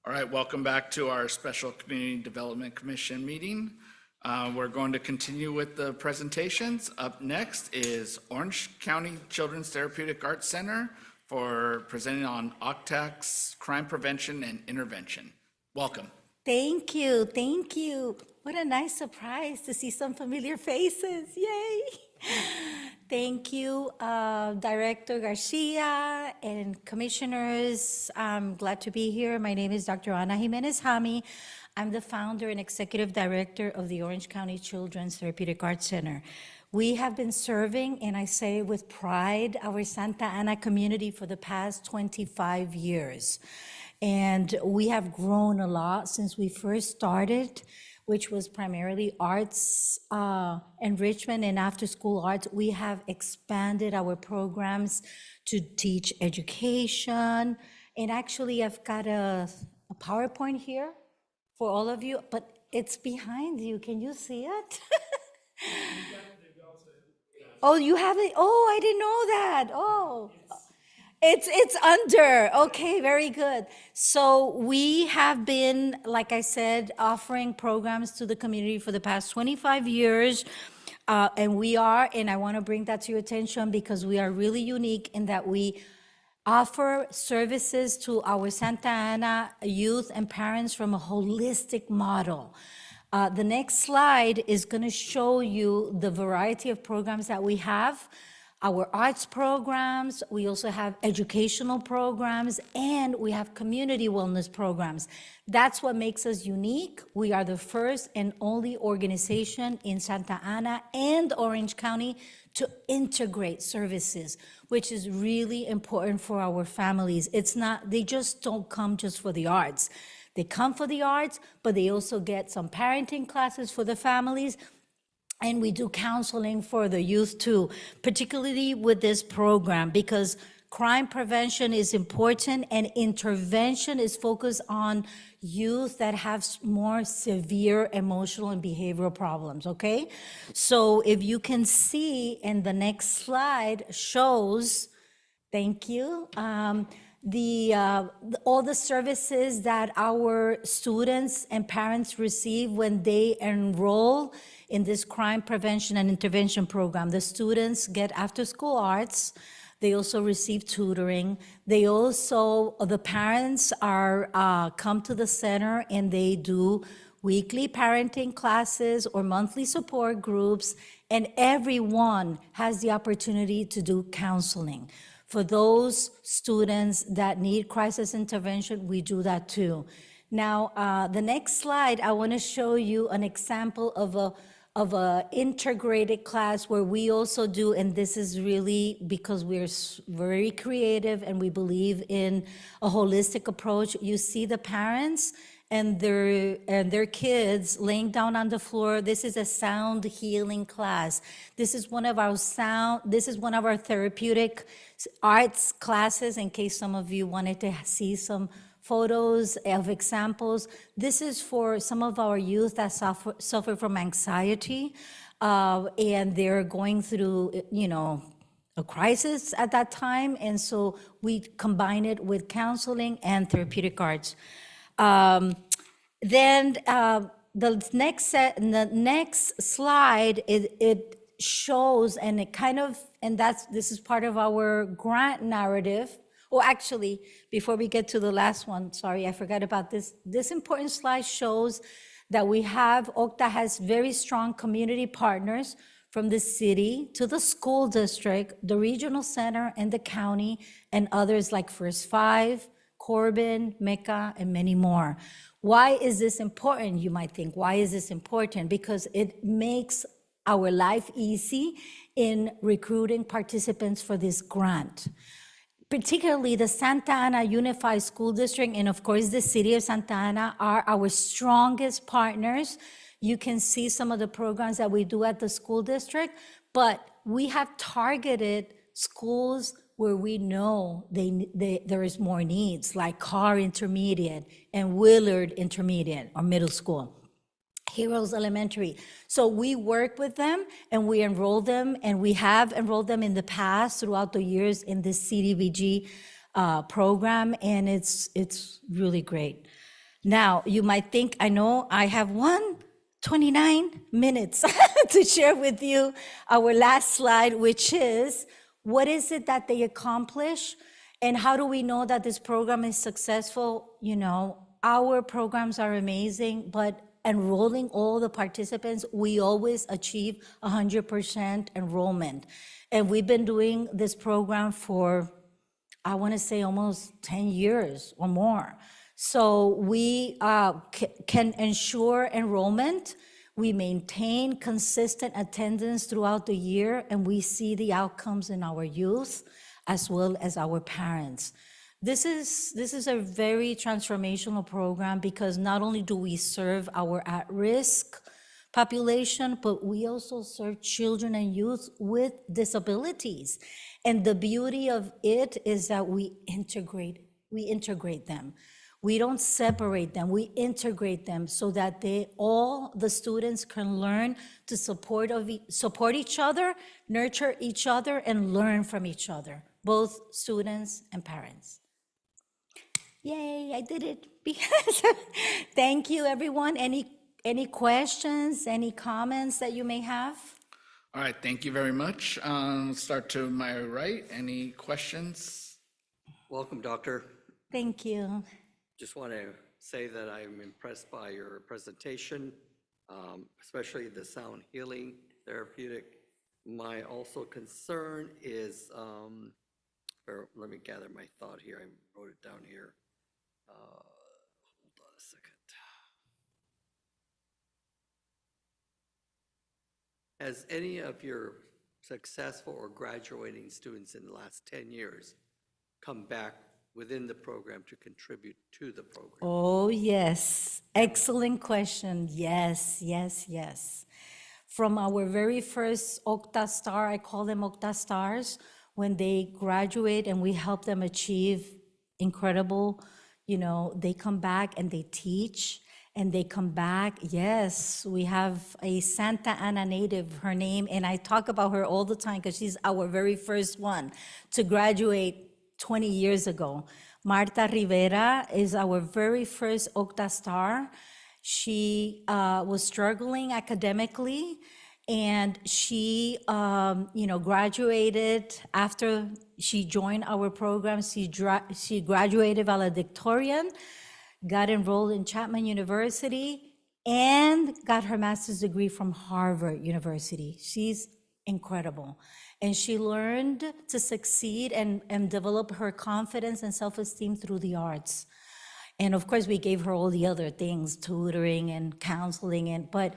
All right, welcome back to our special Community Development Commission meeting. We're going to continue with the presentations. Up next is Orange County Children's Therapeutic Arts Center for presenting on OCTAC's crime prevention and intervention. Welcome. Thank you, thank you. What a nice surprise to see some familiar faces, yay. Thank you, Director Garcia and commissioners. I'm glad to be here. My name is Dr. Ana Jimenez Jami. I'm the founder and executive director of the Orange County Children's Therapeutic Arts Center. We have been serving, and I say with pride, our Santa Ana community for the past 25 years. And we have grown a lot since we first started, which was primarily arts enrichment and after-school arts. We have expanded our programs to teach education. And actually, I've got a PowerPoint here for all of you, but it's behind you. Can you see it? Oh, you have it? Oh, I didn't know that. Oh. It's under. Okay, very good. So we have been, like I said, offering programs to the community for the past 25 years. And we are, and I want to bring that to your attention because we are really unique in that we offer services to our Santa Ana youth and parents from a holistic model. The next slide is going to show you the variety of programs that we have. Our arts programs, we also have educational programs, and we have community wellness programs. That's what makes us unique. We are the first and only organization in Santa Ana and Orange County to integrate services, which is really important for our families. It's not, they just don't come just for the arts. They come for the arts, but they also get some parenting classes for the families. And we do counseling for the youth too, particularly with this program, because crime prevention is important and intervention is focused on youth that have more severe emotional and behavioral problems, okay? So if you can see, and the next slide shows, thank you, all the services that our students and parents receive when they enroll in this crime prevention and intervention program. The students get after-school arts. They also receive tutoring. They also, the parents are come to the center and they do weekly parenting classes or monthly support groups, and everyone has the opportunity to do counseling. For those students that need crisis intervention, we do that too. Now, the next slide, I want to show you an example of a integrated class where we also do, and this is really because we're very creative and we believe in a holistic approach. You see the parents and their kids laying down on the floor. This is a sound healing class. This is one of our therapeutic arts classes, in case some of you wanted to see some photos of examples. This is for some of our youth that suffer from anxiety, and they're going through, a crisis at that time. And so we combine it with counseling and therapeutic arts. Then the next slide, it shows, and it kind of, and this is part of our grant narrative. Oh, actually, before we get to the last one, sorry, I forgot about this. This important slide shows that OCTA has very strong community partners from the city to the school district, the regional center, and the county, and others like First Five, Corbin, Mecca, and many more. Why is this important, you might think? Why is this important? Because it makes our life easy in recruiting participants for this grant. Particularly the Santa Ana Unified School District and of course the City of Santa Ana are our strongest partners. You can see some of the programs that we do at the school district, but we have targeted schools where we know there is more needs, like Carr Intermediate and Willard Intermediate or middle school. Heroes Elementary. So we work with them and we enroll them, and we have enrolled them in the past throughout the years in this CDBG program, and it's really great. Now, you might think, I know I have 29 minutes to share with you our last slide, which is what is it that they accomplish and how do we know that this program is successful? You know, our programs are amazing, but enrolling all the participants, we always achieve 100% enrollment. And we've been doing this program for, I want to say, almost 10 years or more. So we can ensure enrollment. We maintain consistent attendance throughout the year, and we see the outcomes in our youth as well as our parents. This is a very transformational program because not only do we serve our at-risk population, but we also serve children and youth with disabilities. And the beauty of it is that we integrate them. We don't separate them, we integrate them so that all the students can learn to support each other, nurture each other, and learn from each other, both students and parents. Yay, I did it. Thank you, everyone. Any questions, any comments that you may have? All right, thank you very much. Let's start to my right. Any questions? Welcome, Doctor. Thank you. Just want to say that I'm impressed by your presentation, especially the sound healing therapeutic. My also concern is, or let me gather my thought here. I wrote it down here. Hold on a second. Has any of your successful or graduating students in the last 10 years come back within the program to contribute to the program? Oh, yes. Excellent question. Yes, yes, yes. From our very first Octa Star, I call them Octa Stars, when they graduate and we help them achieve incredible, they come back and they teach and they come back. Yes, we have a Santa Ana native, her name, and I talk about her all the time because she's our very first one to graduate 20 years ago. Marta Rivera is our very first Octa Star. She was struggling academically, and she, graduated after she joined our program. She graduated valedictorian, got enrolled in Chapman University, and got her master's degree from Harvard University. She's incredible. And she learned to succeed and develop her confidence and self-esteem through the arts. And of course, we gave her all the other things, tutoring and counseling, but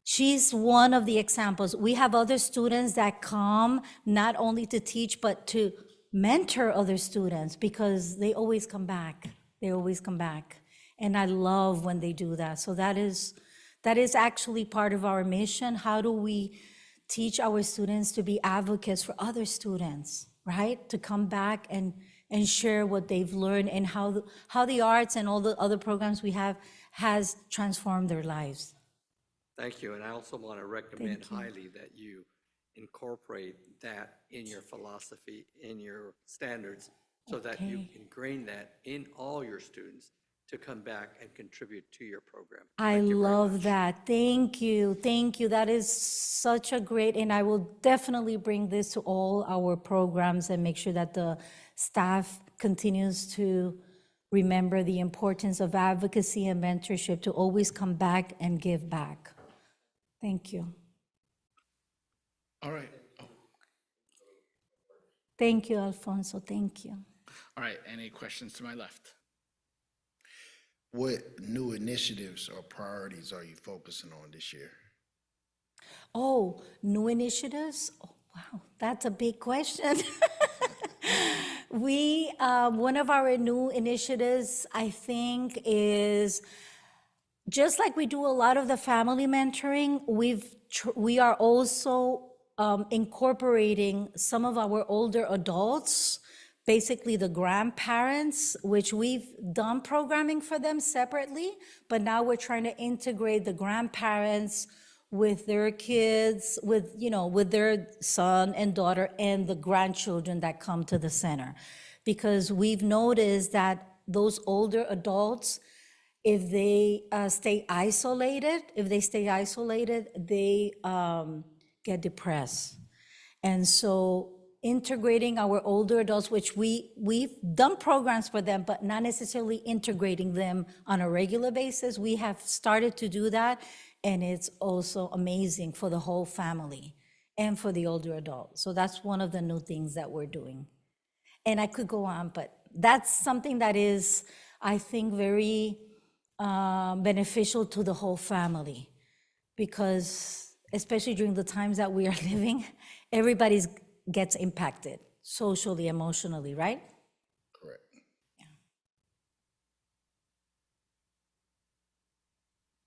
she's one of the examples. We have other students that come not only to teach, but to mentor other students because they always come back. They always come back. And I love when they do that. So that is actually part of our mission. How do we teach our students to be advocates for other students, right? To come back and share what they've learned and how the arts and all the other programs we have has transformed their lives. Thank you, and I also want to recommend highly that you incorporate that in your philosophy, in your standards, so that you ingrain that in all your students to come back and contribute to your program. I love that. Thank you. Thank you. That is such a great, and I will definitely bring this to all our programs and make sure that the staff continues to remember the importance of advocacy and mentorship to always come back and give back. Thank you. All right. Thank you, Alfonso. Thank you. All right, any questions to my left? What new initiatives or priorities are you focusing on this year? Oh, new initiatives? Oh, wow, that's a big question. One of our new initiatives, I think, is just like we do a lot of the family mentoring, we are also incorporating some of our older adults, basically the grandparents, which we've done programming for them separately, but now we're trying to integrate the grandparents with their kids, with their son and daughter and the grandchildren that come to the center. Because we've noticed that those older adults If they stay isolated, they get depressed. And so integrating our older adults, which we've done programs for them, but not necessarily integrating them on a regular basis. We have started to do that, and it's also amazing for the whole family and for the older adult. So that's one of the new things that we're doing. And I could go on, but that's something that is, I think, very beneficial to the whole family, because especially during the times that we are living, everybody gets impacted socially, emotionally, right? Correct.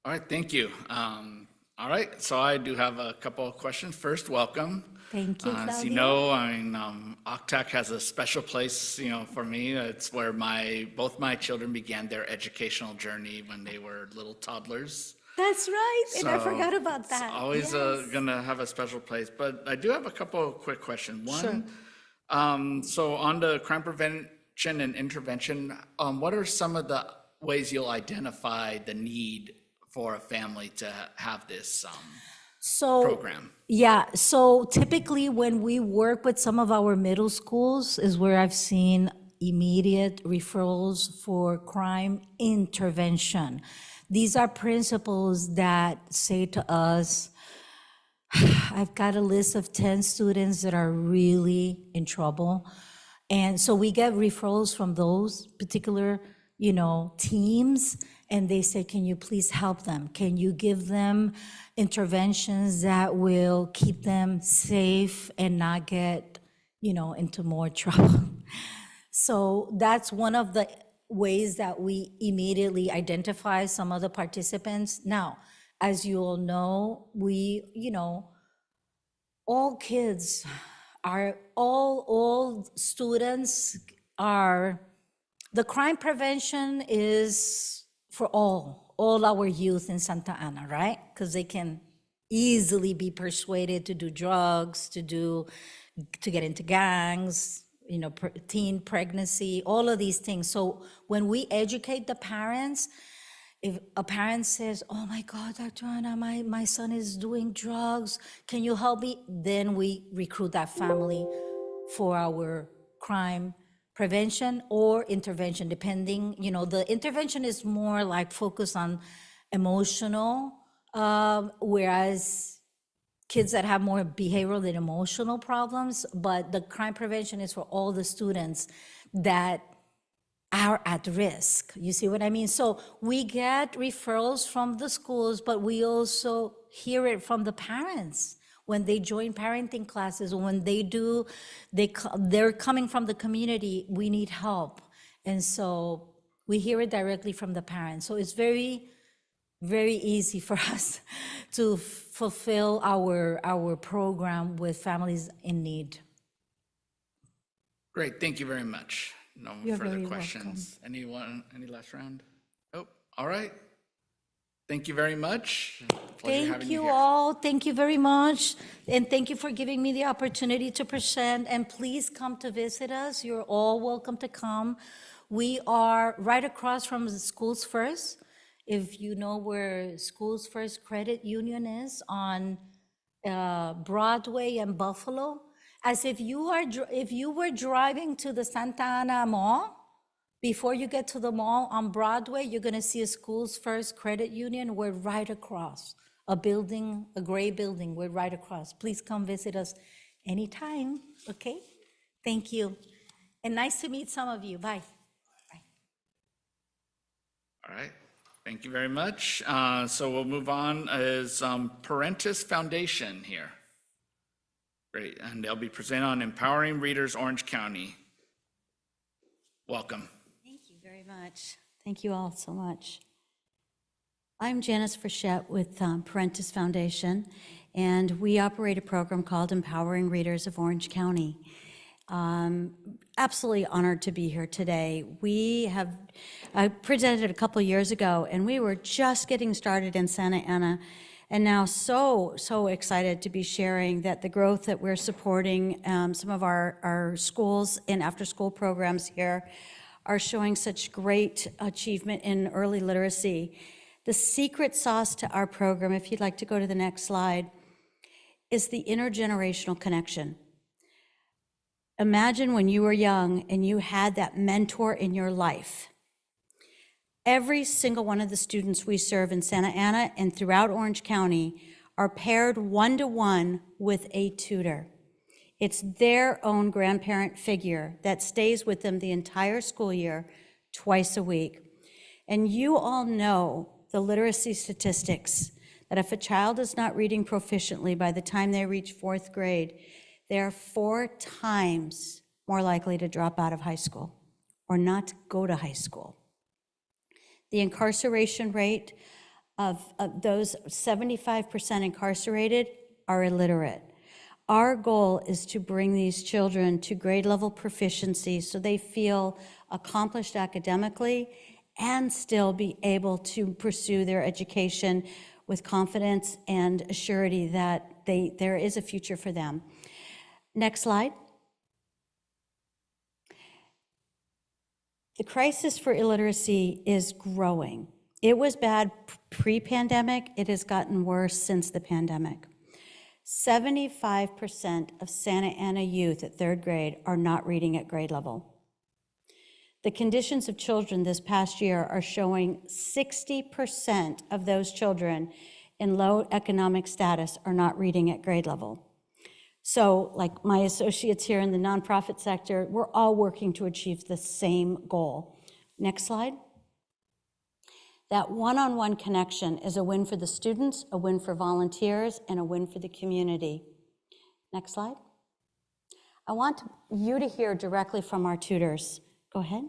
All right, thank you. All right, so I do have a couple of questions. First, welcome. Thank you, As you Claudia. know, I mean, Octac has a special place, for me. It's where both my children began their educational journey when they were little toddlers. That's right, and I So forgot about it's that. always Yes. gonna have a special place, but I do have a couple of quick questions. One, so on the crime prevention and intervention, what are some of the ways you'll identify the need for a family to have this So, program? yeah, so typically when we work with some of our middle schools is where I've seen immediate referrals for crime intervention. These are principals that say to us, I've got a list of 10 students that are really in trouble. And so we get referrals from those particular, teams, and they say, can you please help them? Can you give them interventions that will keep them safe and not get, into more trouble? So that's one of the ways that we immediately identify some of the participants. Now, as you all know, all kids are, all students are, the crime prevention is for all our youth in Santa Ana, right? Because they can easily be persuaded to do drugs, to get into gangs, teen pregnancy, all of these things. So when we educate the parents, if a parent says, oh my God, Dr. Ana, my son is doing drugs, can you help me? Then we recruit that family for our crime prevention or intervention, depending, the intervention is more like focused on emotional, whereas kids that have more behavioral than emotional problems, but the crime prevention is for all the students that are at risk. You see what I mean? So we get referrals from the schools, but we also hear it from the parents when they join parenting classes, when they're coming from the community, we need help. And so we hear it directly from the parents. So it's very, very easy for us to fulfill our program with families in need. Great, thank you very much. No You're further very questions. Anyone, any last round? Oh, all right. Thank you very much. Pleasure having Thank you here. all, thank you very much, and thank you for giving me the opportunity to present, and please come to visit us, you're all welcome to come. We are right across from the Schools First. If you know where Schools First Credit Union is on Broadway and Buffalo, as if you were driving to the Santa Ana Mall, before you get to the mall on Broadway, you're gonna see a Schools First Credit Union. We're right across, a building, a gray building, we're right across. Please come visit us anytime, okay? Thank you. And nice to meet some of you, bye. All right, thank you very much. So we'll move on is Parentis Foundation here. Great, and they'll be presenting on Empowering Readers Orange County. Welcome. Thank you very much. Thank you all so much. I'm Janice Frechette with Parentis Foundation, and we operate a program called Empowering Readers of Orange County. Absolutely honored to be here today. I presented a couple years ago, and we were just getting started in Santa Ana, and now so excited to be sharing that the growth that we're supporting, some of our schools and after-school programs here are showing such great achievement in early literacy. The secret sauce to our program, if you'd like to go to the next slide, is the intergenerational connection. Imagine when you were young and you had that mentor in your life. Every single one of the students we serve in Santa Ana and throughout Orange County are paired one-to-one with a tutor. It's their own grandparent figure that stays with them the entire school year, twice a week. And you all know the literacy statistics, that if a child is not reading proficiently by the time they reach 4th grade, they are 4 times more likely to drop out of high school or not go to high school. The incarceration rate of those 75% incarcerated are illiterate. Our goal is to bring these children to grade level proficiency so they feel accomplished academically and still be able to pursue their education with confidence and assurity that there is a future for them. Next slide. The crisis for illiteracy is growing. It was bad pre-pandemic. It has gotten worse since the pandemic. 75% of Santa Ana youth at 3rd grade are not reading at grade level. The conditions of children this past year are showing 60% of those children in low economic status are not reading at grade level. So, like my associates here in the nonprofit sector, we're all working to achieve the same goal. Next slide. That one-on-one connection is a win for the students, a win for volunteers, and a win for the community. Next slide. I want you to hear directly from our tutors. Go ahead.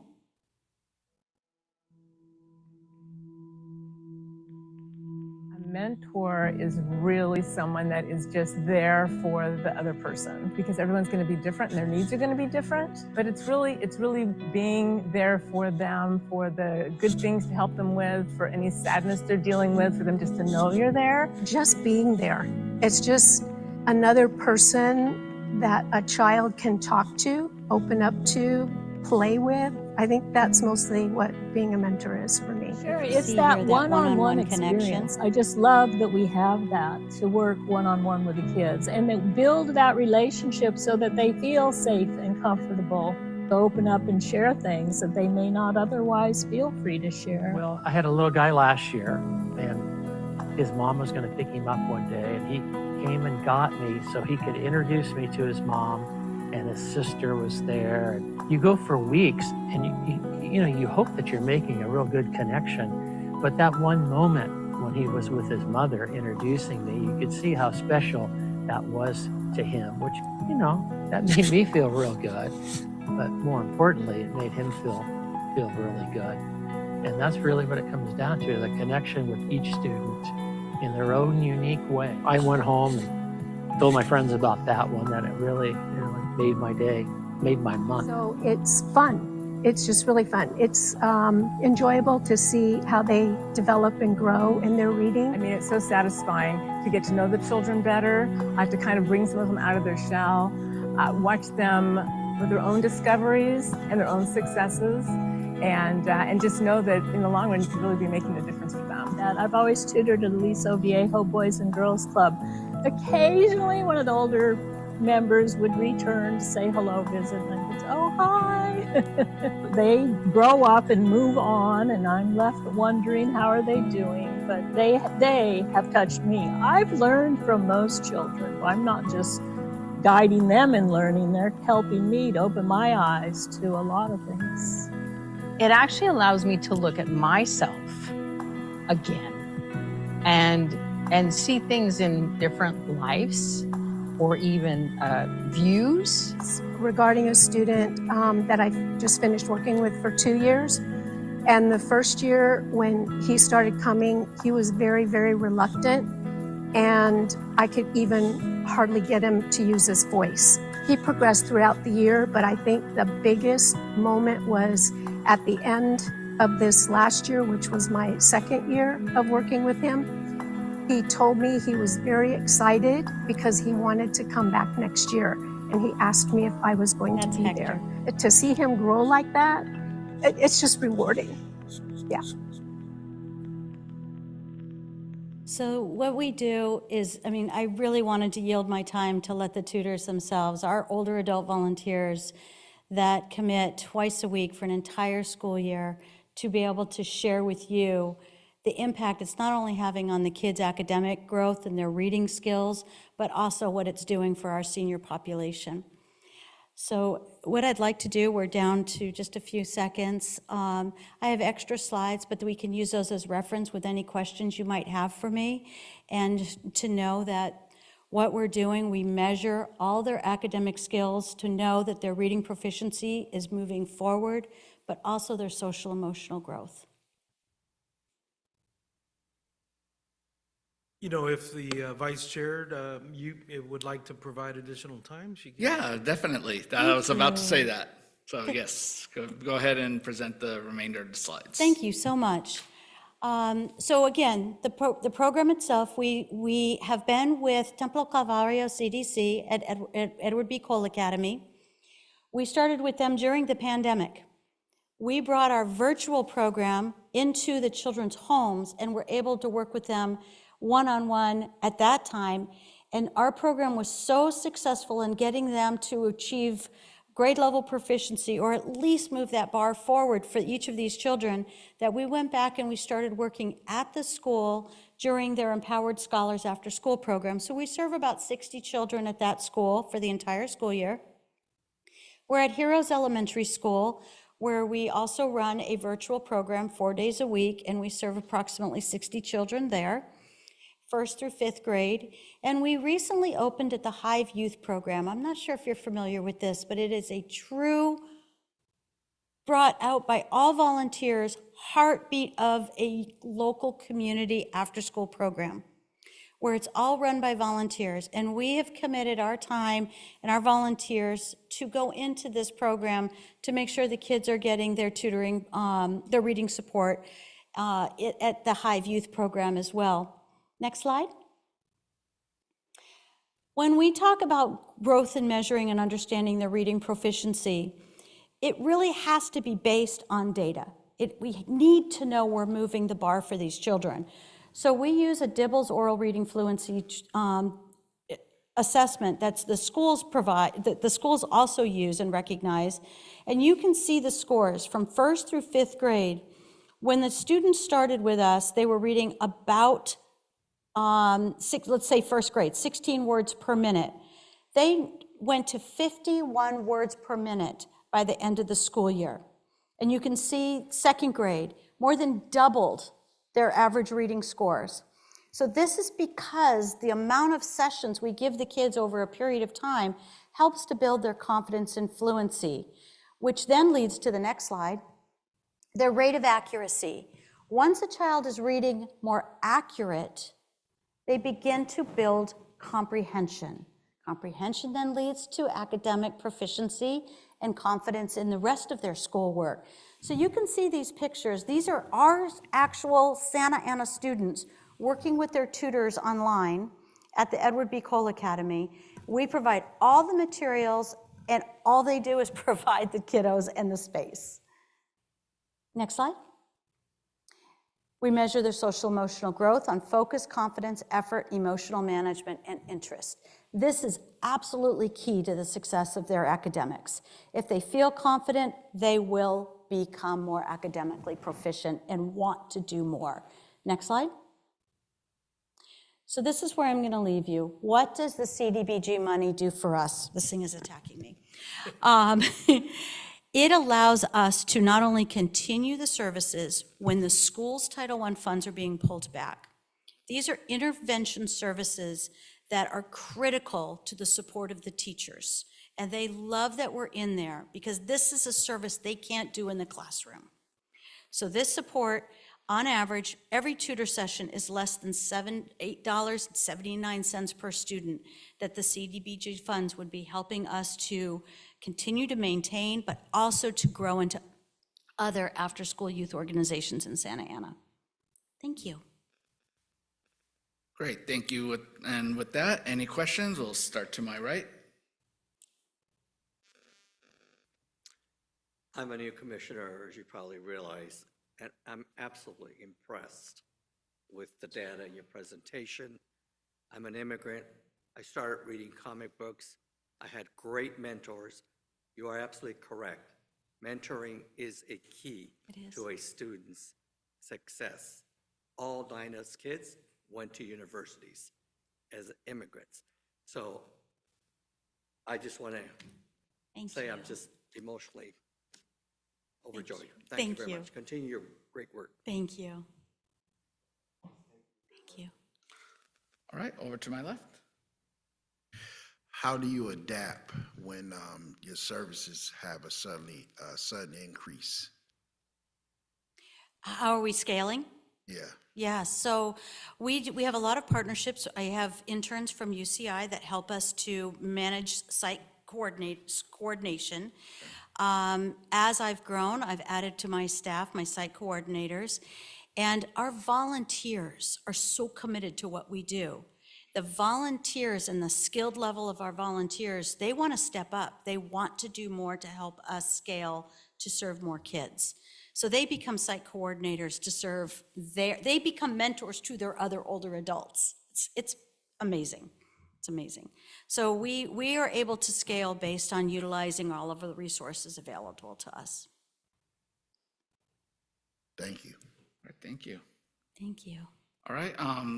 A mentor is really someone that is just there for the other person, because everyone's going to be different and their needs are going to be different. But it's really being there for them, for the good things to help them with, for any sadness they're dealing with, for them just to know you're there. Just being there. It's just another person that a child can talk to, open up to, play with. I think that's mostly what being a mentor is for me. Sure, it's that one-on-one experience. I just love that we have that, to work one-on-one with the kids and that build that relationship so that they feel safe and comfortable to open up and share things that they may not otherwise feel free to share. Well, I had a little guy last year, and his mom was going to pick him up one day, and he came and got me so he could introduce me to his mom, and his sister was there. And you go for weeks, and you hope that you're making a real good connection. But that one moment when he was with his mother introducing me, you could see how special that was to him, which, that made me feel real good. But more importantly, it made him feel really good. And that's really what it comes down to, the connection with each student in their own unique way. I went home and told my friends about that one, that it really made my day, made my month. So it's fun. It's just really fun. It's enjoyable to see how they develop and grow in their reading. I mean, it's so satisfying to get to know the children better. I have to kind of bring some of them out of their shell, watch them with their own discoveries and their own successes, and just know that in the long run you can really be making a difference for them. And I've always tutored at Aliso Viejo Boys and Girls Club. Occasionally one of the older members would return to say hello, visit, and I would say, oh, hi. They grow up and move on, and I'm left wondering how are they doing, but they have touched me. I've learned from those children. I'm not just guiding them in learning, they're helping me to open my eyes to a lot of things. It actually allows me to look at myself again and see things in different lives or even views. Regarding a student that I just finished working with for 2 years, and the first year when he started coming, he was very, very reluctant, and I could even hardly get him to use his voice. He progressed throughout the year, but I think the biggest moment was at the end of this last year, which was my 2nd year of working with him. He told me he was very excited because he wanted to come back next year, and he asked me if I was going to be there. To see him grow like that it's just rewarding. Yeah. So what we do is, I mean, I really wanted to yield my time to let the tutors themselves, our older adult volunteers that commit twice a week for an entire school year, to be able to share with you the impact it's not only having on the kids' academic growth and their reading skills, but also what it's doing for our senior population. So what I'd like to do, we're down to just a few seconds. I have extra slides, but we can use those as reference with any questions you might have for me. And to know that what we're doing, we measure all their academic skills to know that their reading proficiency is moving forward, but also their social emotional growth. You know, if the vice chair, would like to provide additional time, she can. Yeah, definitely. I was about to say that. So yes, go ahead and present the remainder of the slides. Thank you so much. So again, the program itself, we have been with Templo Calvario CDC at Edward B. Cole Academy. We started with them during the pandemic. We brought our virtual program into the children's homes and were able to work with them one-on-one at that time. And our program was so successful in getting them to achieve grade level proficiency, or at least move that bar forward for each of these children, that we went back and we started working at the school during their Empowered Scholars After School program. So we serve about 60 children at that school for the entire school year. We're at Heroes Elementary School, where we also run a virtual program 4 days a week, and we serve approximately 60 children there, 1st through 5th grade. And we recently opened at the Hive Youth Program. I'm not sure if you're familiar with this, but it is a true, brought out by all volunteers, heartbeat of a local community after-school program, where it's all run by volunteers. And we have committed our time and our volunteers to go into this program to make sure the kids are getting their tutoring, their reading support at the Hive Youth Program as well. Next slide. When we talk about growth and measuring and understanding the reading proficiency, it really has to be based on data. We need to know we're moving the bar for these children. So we use a DIBELS oral reading fluency assessment that's the schools provide, that the schools also use and recognize. And you can see the scores from 1st through 5th grade. When the students started with us, they were reading about let's say 1st grade, 16 words per minute. They went to 51 words per minute by the end of the school year. And you can see 2nd grade, more than doubled their average reading scores. So this is because the amount of sessions we give the kids over a period of time helps to build their confidence and fluency, which then leads to the next slide, their rate of accuracy. Once a child is reading more accurate, they begin to build comprehension. Comprehension then leads to academic proficiency and confidence in the rest of their schoolwork. So you can see these pictures. These are our actual Santa Ana students working with their tutors online at the Edward B. Cole Academy. We provide all the materials, and all they do is provide the kiddos and the space. Next slide. We measure their social emotional growth on focus, confidence, effort, emotional management, and interest. This is absolutely key to the success of their academics. If they feel confident, they will become more academically proficient and want to do more. Next slide. So this is where I'm going to leave you. What does the CDBG money do for us? This thing is attacking me. It allows us to not only continue the services when the school's Title I funds are being pulled back. These are intervention services that are critical to the support of the teachers. And they love that we're in there because this is a service they can't do in the classroom. So this support, on average, every tutor session is less than $8.79 per student that the CDBG funds would be helping us to continue to maintain, but also to grow into other after-school youth organizations in Santa Ana. Thank you. Great, thank you. And with that, any questions? We'll start to my right. I'm a new commissioner, as you probably realize, and I'm absolutely impressed with the data in your presentation. I'm an immigrant. I started reading comic books. I had great mentors. You are absolutely correct. Mentoring is a key to a student's success. All Dinah's kids went to universities as immigrants. So I just want to say I'm just emotionally overjoyed. Thank you very much. Continue your great work. Thank you. Thank you. All right, over to my left. How do you adapt when your services have a sudden increase? How are we scaling? Yeah. Yeah, so we have a lot of partnerships. I have interns from UCI that help us to manage site coordination. As I've grown, I've added to my staff, my site coordinators, and our volunteers are so committed to what we do. The volunteers and the skilled level of our volunteers, they want to step up. They want to do more to help us scale to serve more kids. So they become site coordinators to serve they become mentors to their other older adults. It's amazing. It's amazing. So we are able to scale based on utilizing all of the resources available to us. Thank you. All right, thank you. Thank you. All right,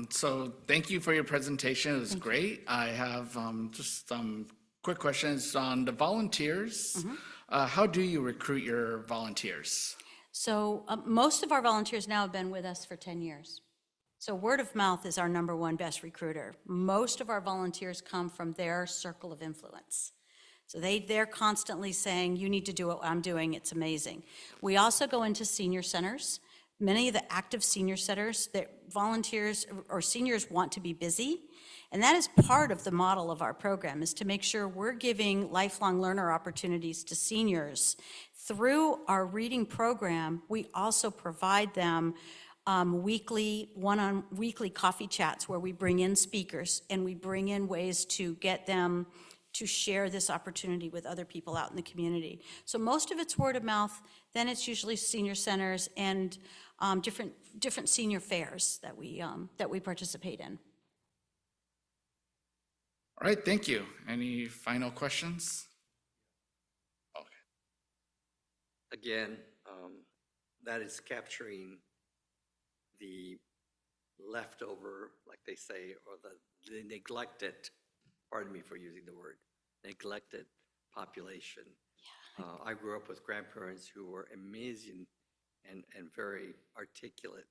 so thank you for your presentation. It was great. I have just some quick questions on the volunteers. How do you recruit your volunteers? So most of our volunteers now have been with us for 10 years. So word of mouth is our #1 best recruiter. Most of our volunteers come from their circle of influence. So they're constantly saying, you need to do what I'm doing, it's amazing. We also go into senior centers. Many of the active senior centers, that volunteers or seniors want to be busy. And that is part of the model of our program, is to make sure we're giving lifelong learner opportunities to seniors. Through our reading program, we also provide them weekly coffee chats where we bring in speakers and we bring in ways to get them to share this opportunity with other people out in the community. So most of it's word of mouth, then it's usually senior centers and different senior fairs that we participate in. All right, thank you. Any final questions? Okay. Again, that is capturing the leftover, like they say, or the neglected, pardon me for using the word, neglected population. I grew up with grandparents who were amazing and very articulate.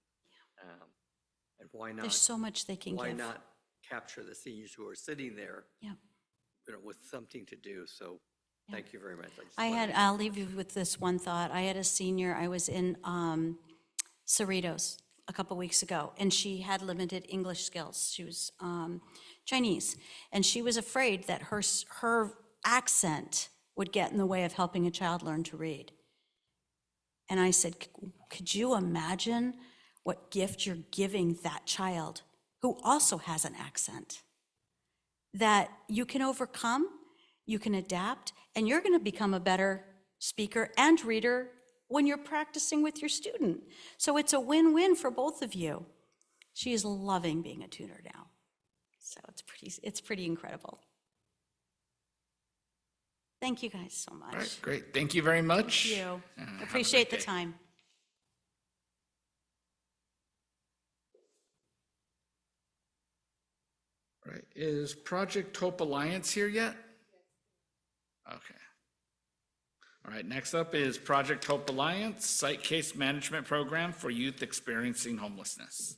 And why not? There's so much they can give. Why not capture the seniors who are sitting there, Yeah. with something to do? So thank you very much. I'll leave you with this one thought. I had a senior, I was in Cerritos a couple weeks ago, and she had limited English skills. She was Chinese, and she was afraid that her accent would get in the way of helping a child learn to read. And I said, could you imagine what gift you're giving that child who also has an accent? That you can overcome, you can adapt, and you're going to become a better speaker and reader when you're practicing with your student. So it's a win-win for both of you. She is loving being a tutor now. So it's pretty incredible. Thank you guys so much. All right, great. Thank you very much. Thank you. Have a Appreciate great the day. time. All right, is Project Hope Alliance here yet? Okay. All right, next up is Project Hope Alliance, Site Case Management Program for Youth Experiencing Homelessness.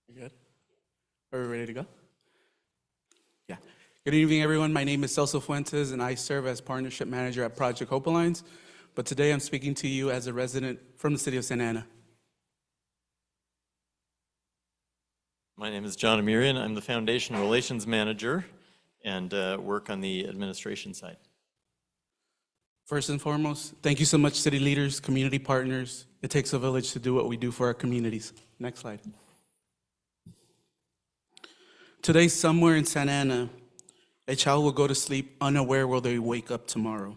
You good? Are we ready to go? Yeah. Good evening, everyone. My name is Celso Fuentes, and I serve as Partnership Manager at Project Hope Alliance. But today I'm speaking to you as a resident from the city of Santa Ana. My name is John Amirian. I'm the Foundation Relations Manager and work on the administration side. First and foremost, thank you so much, city leaders, community partners. It takes a village to do what we do for our communities. Next slide. Today, somewhere in Santa Ana, a child will go to sleep unaware will they wake up tomorrow.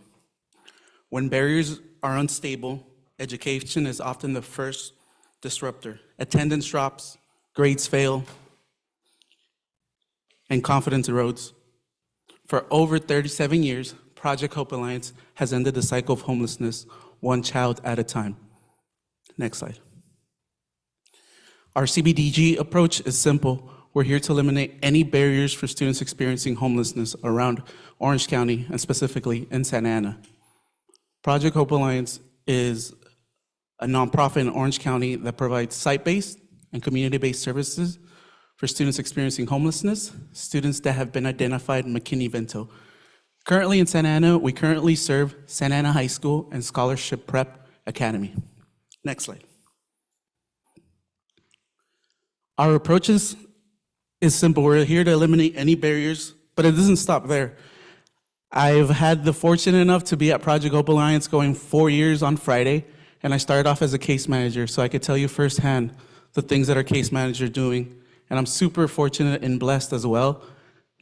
When barriers are unstable, education is often the first disruptor. Attendance drops, grades fail, and confidence erodes. For over 37 years, Project Hope Alliance has ended the cycle of homelessness one child at a time. Next slide. Our CBDG approach is simple. We're here to eliminate any barriers for students experiencing homelessness around Orange County and specifically in Santa Ana. Project Hope Alliance is a nonprofit in Orange County that provides site-based and community-based services for students experiencing homelessness, students that have been identified in McKinney-Vento. Currently in Santa Ana, we currently serve Santa Ana High School and Scholarship Prep Academy. Next slide. Our approach is simple. We're here to eliminate any barriers, but it doesn't stop there. I've had the fortune enough to be at Project Hope Alliance going 4 years on Friday, and I started off as a case manager, so I could tell you firsthand the things that our case manager is doing. And I'm super fortunate and blessed as well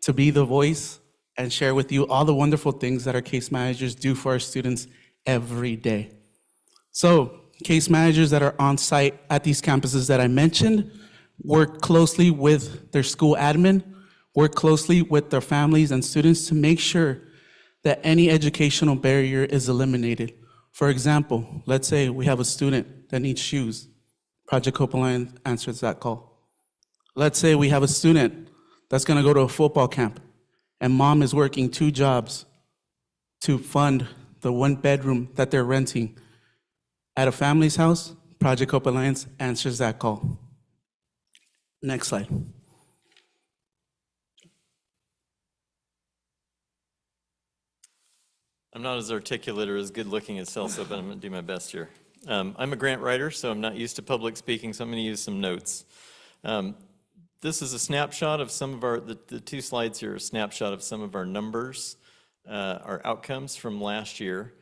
to be the voice and share with you all the wonderful things that our case managers do for our students every day. So, case managers that are on site at these campuses that I mentioned work closely with their school admin, work closely with their families and students to make sure that any educational barrier is eliminated. For example, let's say we have a student that needs shoes. Project Hope Alliance answers that call. Let's say we have a student that's gonna go to a football camp and mom is working 2 jobs to fund the 1 bedroom that they're renting. At a family's house, Project Hope Alliance answers that call. Next slide. I'm not as articulate or as good looking as Celso, but I'm going to do my best here. I'm a grant writer, so I'm not used to public speaking, so I'm going to use some notes. This is a snapshot of some of our, the 2 slides here are a snapshot of some of our numbers, our outcomes from last year.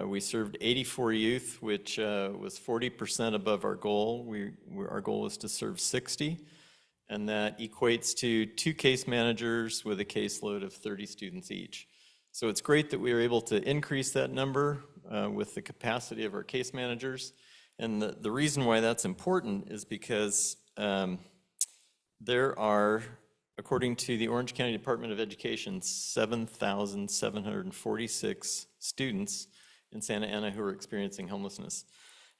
We served 84 youth, which was 40% above our goal. Our goal was to serve 60, and that equates to 2 case managers with a caseload of 30 students each. So it's great that we were able to increase that number with the capacity of our case managers. And the reason why that's important is because there are, according to the Orange County Department of Education, 7,746 students in Santa Ana who are experiencing homelessness.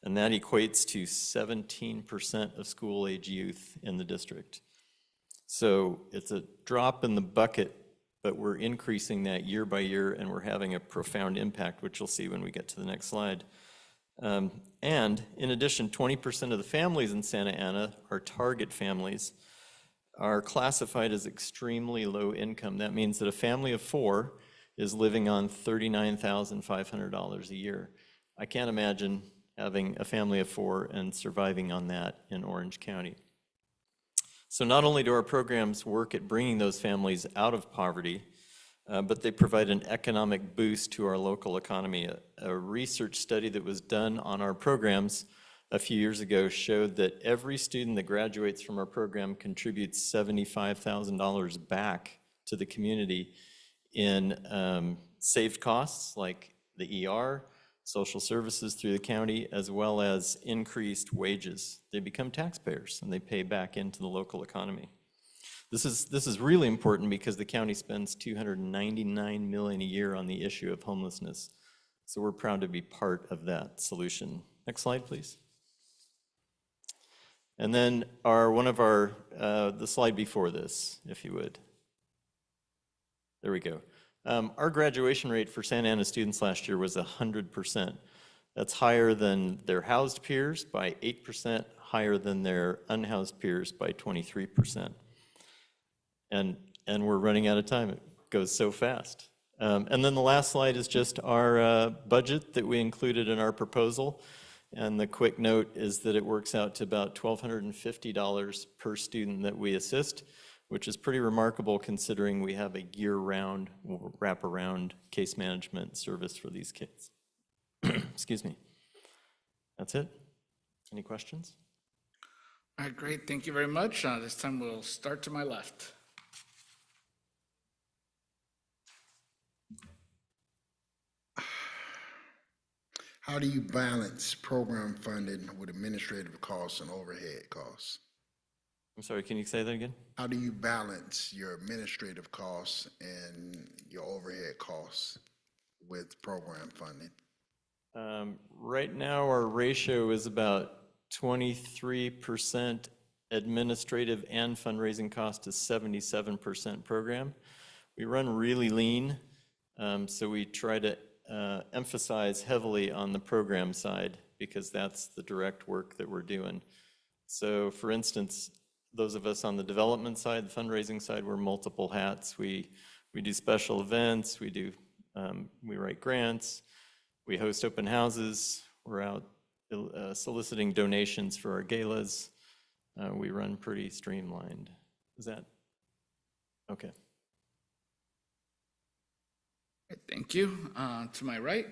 And that equates to 17% of school-age youth in the district. So it's a drop in the bucket, but we're increasing that year by year, and we're having a profound impact, which you'll see when we get to the next slide. And in addition, 20% of the families in Santa Ana, our target families, are classified as extremely low income. That means that a family of 4 is living on $39,500 a year. I can't imagine having a family of 4 and surviving on that in Orange County. So not only do our programs work at bringing those families out of poverty, but they provide an economic boost to our local economy. A research study that was done on our programs a few years ago showed that every student that graduates from our program contributes $75,000 back to the community in saved costs like the ER, social services through the county, as well as increased wages. They become taxpayers and they pay back into the local economy. This is really important because the county spends $299 million a year on the issue of homelessness. So we're proud to be part of that solution. Next slide, please. And then the slide before this, if you would. There we go. Our graduation rate for Santa Ana students last year was 100%. That's higher than their housed peers by 8%, higher than their unhoused peers by 23%. And we're running out of time. goes so fast. And then the last slide is just our budget that we included in our proposal. And the quick note is that it works out to about $1,250 per student that we assist, which is pretty remarkable considering we have a year-round wraparound case management service for these kids. Excuse me. That's it. Any questions? All right, great. Thank you very much. This time we'll start to my left. How do you balance program funding with administrative costs and overhead costs? I'm sorry, can you say that again? How do you balance your administrative costs and your overhead costs with program funding? Right now, our ratio is about 23% administrative and fundraising cost to 77% program. We run really lean, so we try to emphasize heavily on the program side because that's the direct work that we're doing. So for instance, those of us on the development side, the fundraising side, wear multiple hats. We do special events, we write grants, we host open houses, we're out soliciting donations for our galas. We run pretty streamlined. Is that okay? Thank you. To my right.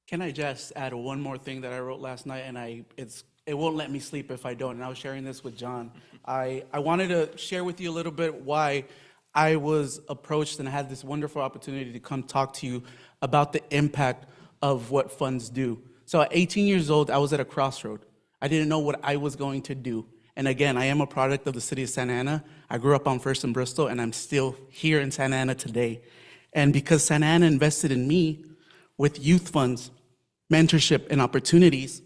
Can I just add one more thing that I wrote last night, and it won't let me sleep if I don't, and I was sharing this with John. I wanted to share with you a little bit why I was approached and I had this wonderful opportunity to come talk to you about the impact of what funds do. So at 18 years old, I was at a crossroad. I didn't know what I was going to do. And again, I am a product of the city of Santa Ana. I grew up on First and Bristol, and I'm still here in Santa Ana today. And because Santa Ana invested in me with youth funds, mentorship, and opportunities,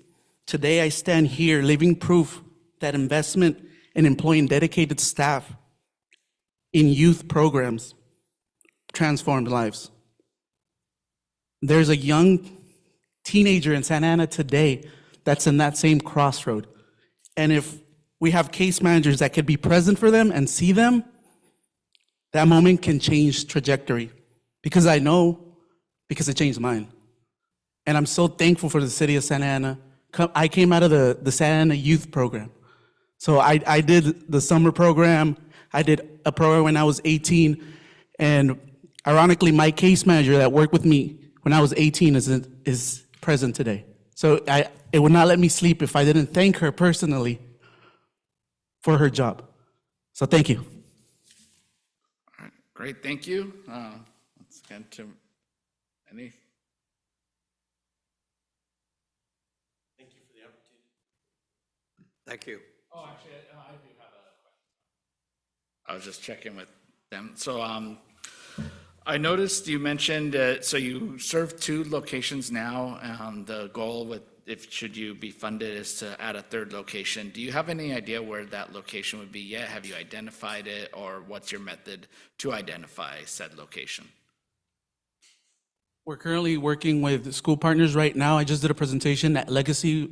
today I stand here living proof that investment in employing dedicated staff in youth programs transformed lives. There's a young teenager in Santa Ana today that's in that same crossroad. And if we have case managers that could be present for them and see them, that moment can change trajectory. Because I know, because it changed mine. And I'm so thankful for the city of Santa Ana. I came out of the Santa Ana youth program. So I did the summer program. I did a program when I was 18. And ironically, my case manager that worked with me when I was 18 is present today. So it would not let me sleep if I didn't thank her personally for her job. So thank you. All right, great, thank you. Let's get to any. Thank you for the opportunity. Thank you. Oh, actually, I do have a question. I was just checking with them. So I noticed you mentioned, so you serve 2 locations now. The goal with, should you be funded, is to add a 3rd location. Do you have any idea where that location would be yet? Have you identified it, or what's your method to identify said location? We're currently working with school partners right now. I just did a presentation at Legacy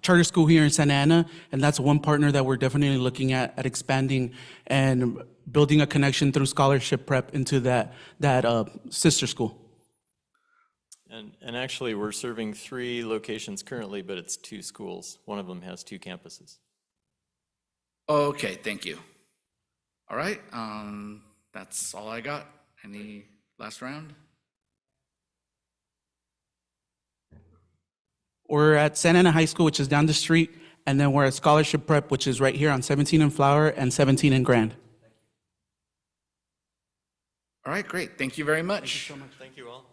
Charter School here in Santa Ana, and that's one partner that we're definitely looking at expanding and building a connection through scholarship prep into that sister school. And actually, we're serving 3 locations currently, but it's 2 schools. One of them has 2 campuses. Okay, thank you. All right, that's all I got. Any last round? We're at Santa Ana High School, which is down the street, and then we're at Scholarship Prep, which is right here on 17 and Flower and 17 and Grand. All right, great. Thank you very much. Thank you so much. Thank you all.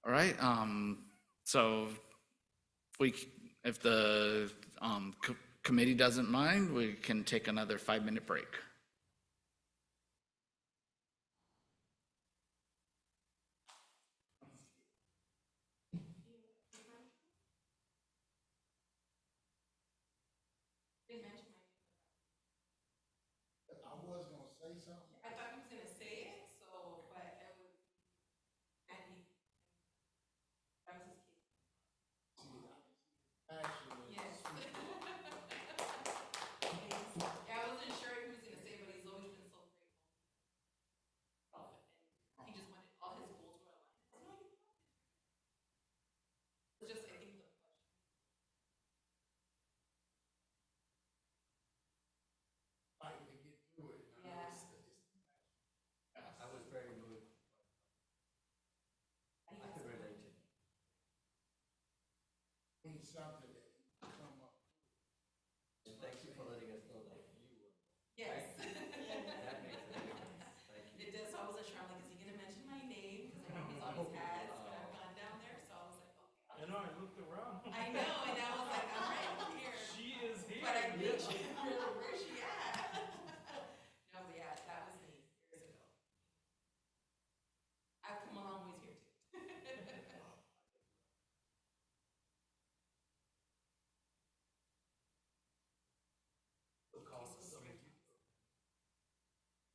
All right. So if the committee doesn't mind, we can take another 5-minute break.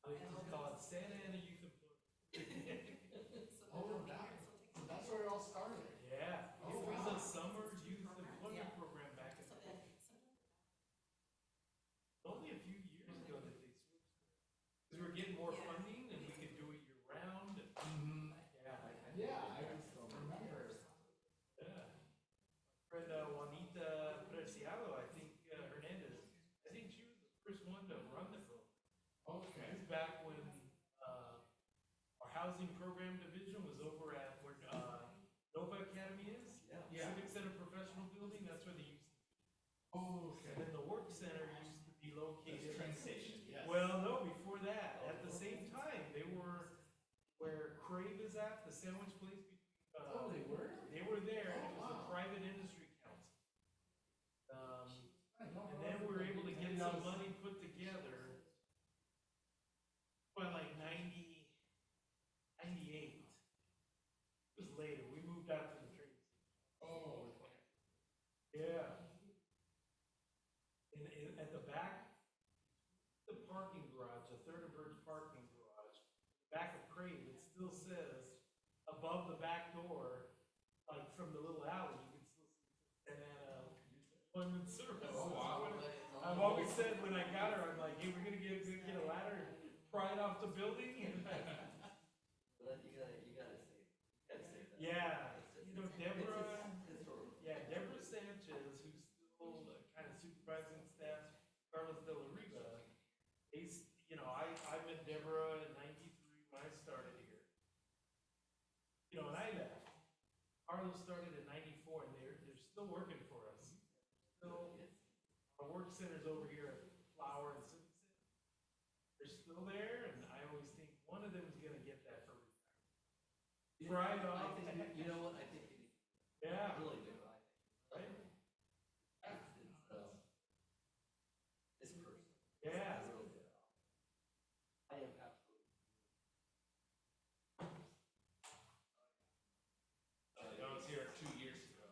They just call it Santa Ana Youth Employment. That's where it all started. Yeah, it was a summer youth employment program back in the day. Only a few years ago that they switched. Because we were getting more funding and we could do it year round. Yeah. I just don't remember. Yeah. Friend Juanita Preciado, I think, Hernandez, I think she was the first one to run the program. Okay. This is back when, our housing program division was over at where, Nova Academy is. Yeah. Civic Center Professional Building, that's where they used to be. Oh, And then the work center used to be located. Train station, yes. Well, no, before that, at the same time, they were where Crave is at, the sandwich place. Oh, they were? They were there, and it was the private industry council. And then we were able to get some money put together. Well, like 98. It was later, we moved out to the train. Oh, Yeah. At the back, the parking garage, the Thunderbird parking garage, back of Crave, it still says, above the back door, like from the little alley, you can still see Santa Ana Employment Service. Oh, wow. I've always said when I got her, I'm like, hey, we're gonna get a ladder and pry it off the building. Yeah, you know, Deborah Sanchez, who's still kind of supervising staff, Carlos De La Riva, I met Deborah in '93 when I started here. And I left. Carlos started in '94, and they're still working for us. Still, our work centers over here at Flower and Civic Center. They're still there, and I always think one of them is gonna get that for retirement. Right off. You know what, I think you Yeah. really do, Right? this person. Yeah. I am absolutely. I was here 2 years ago.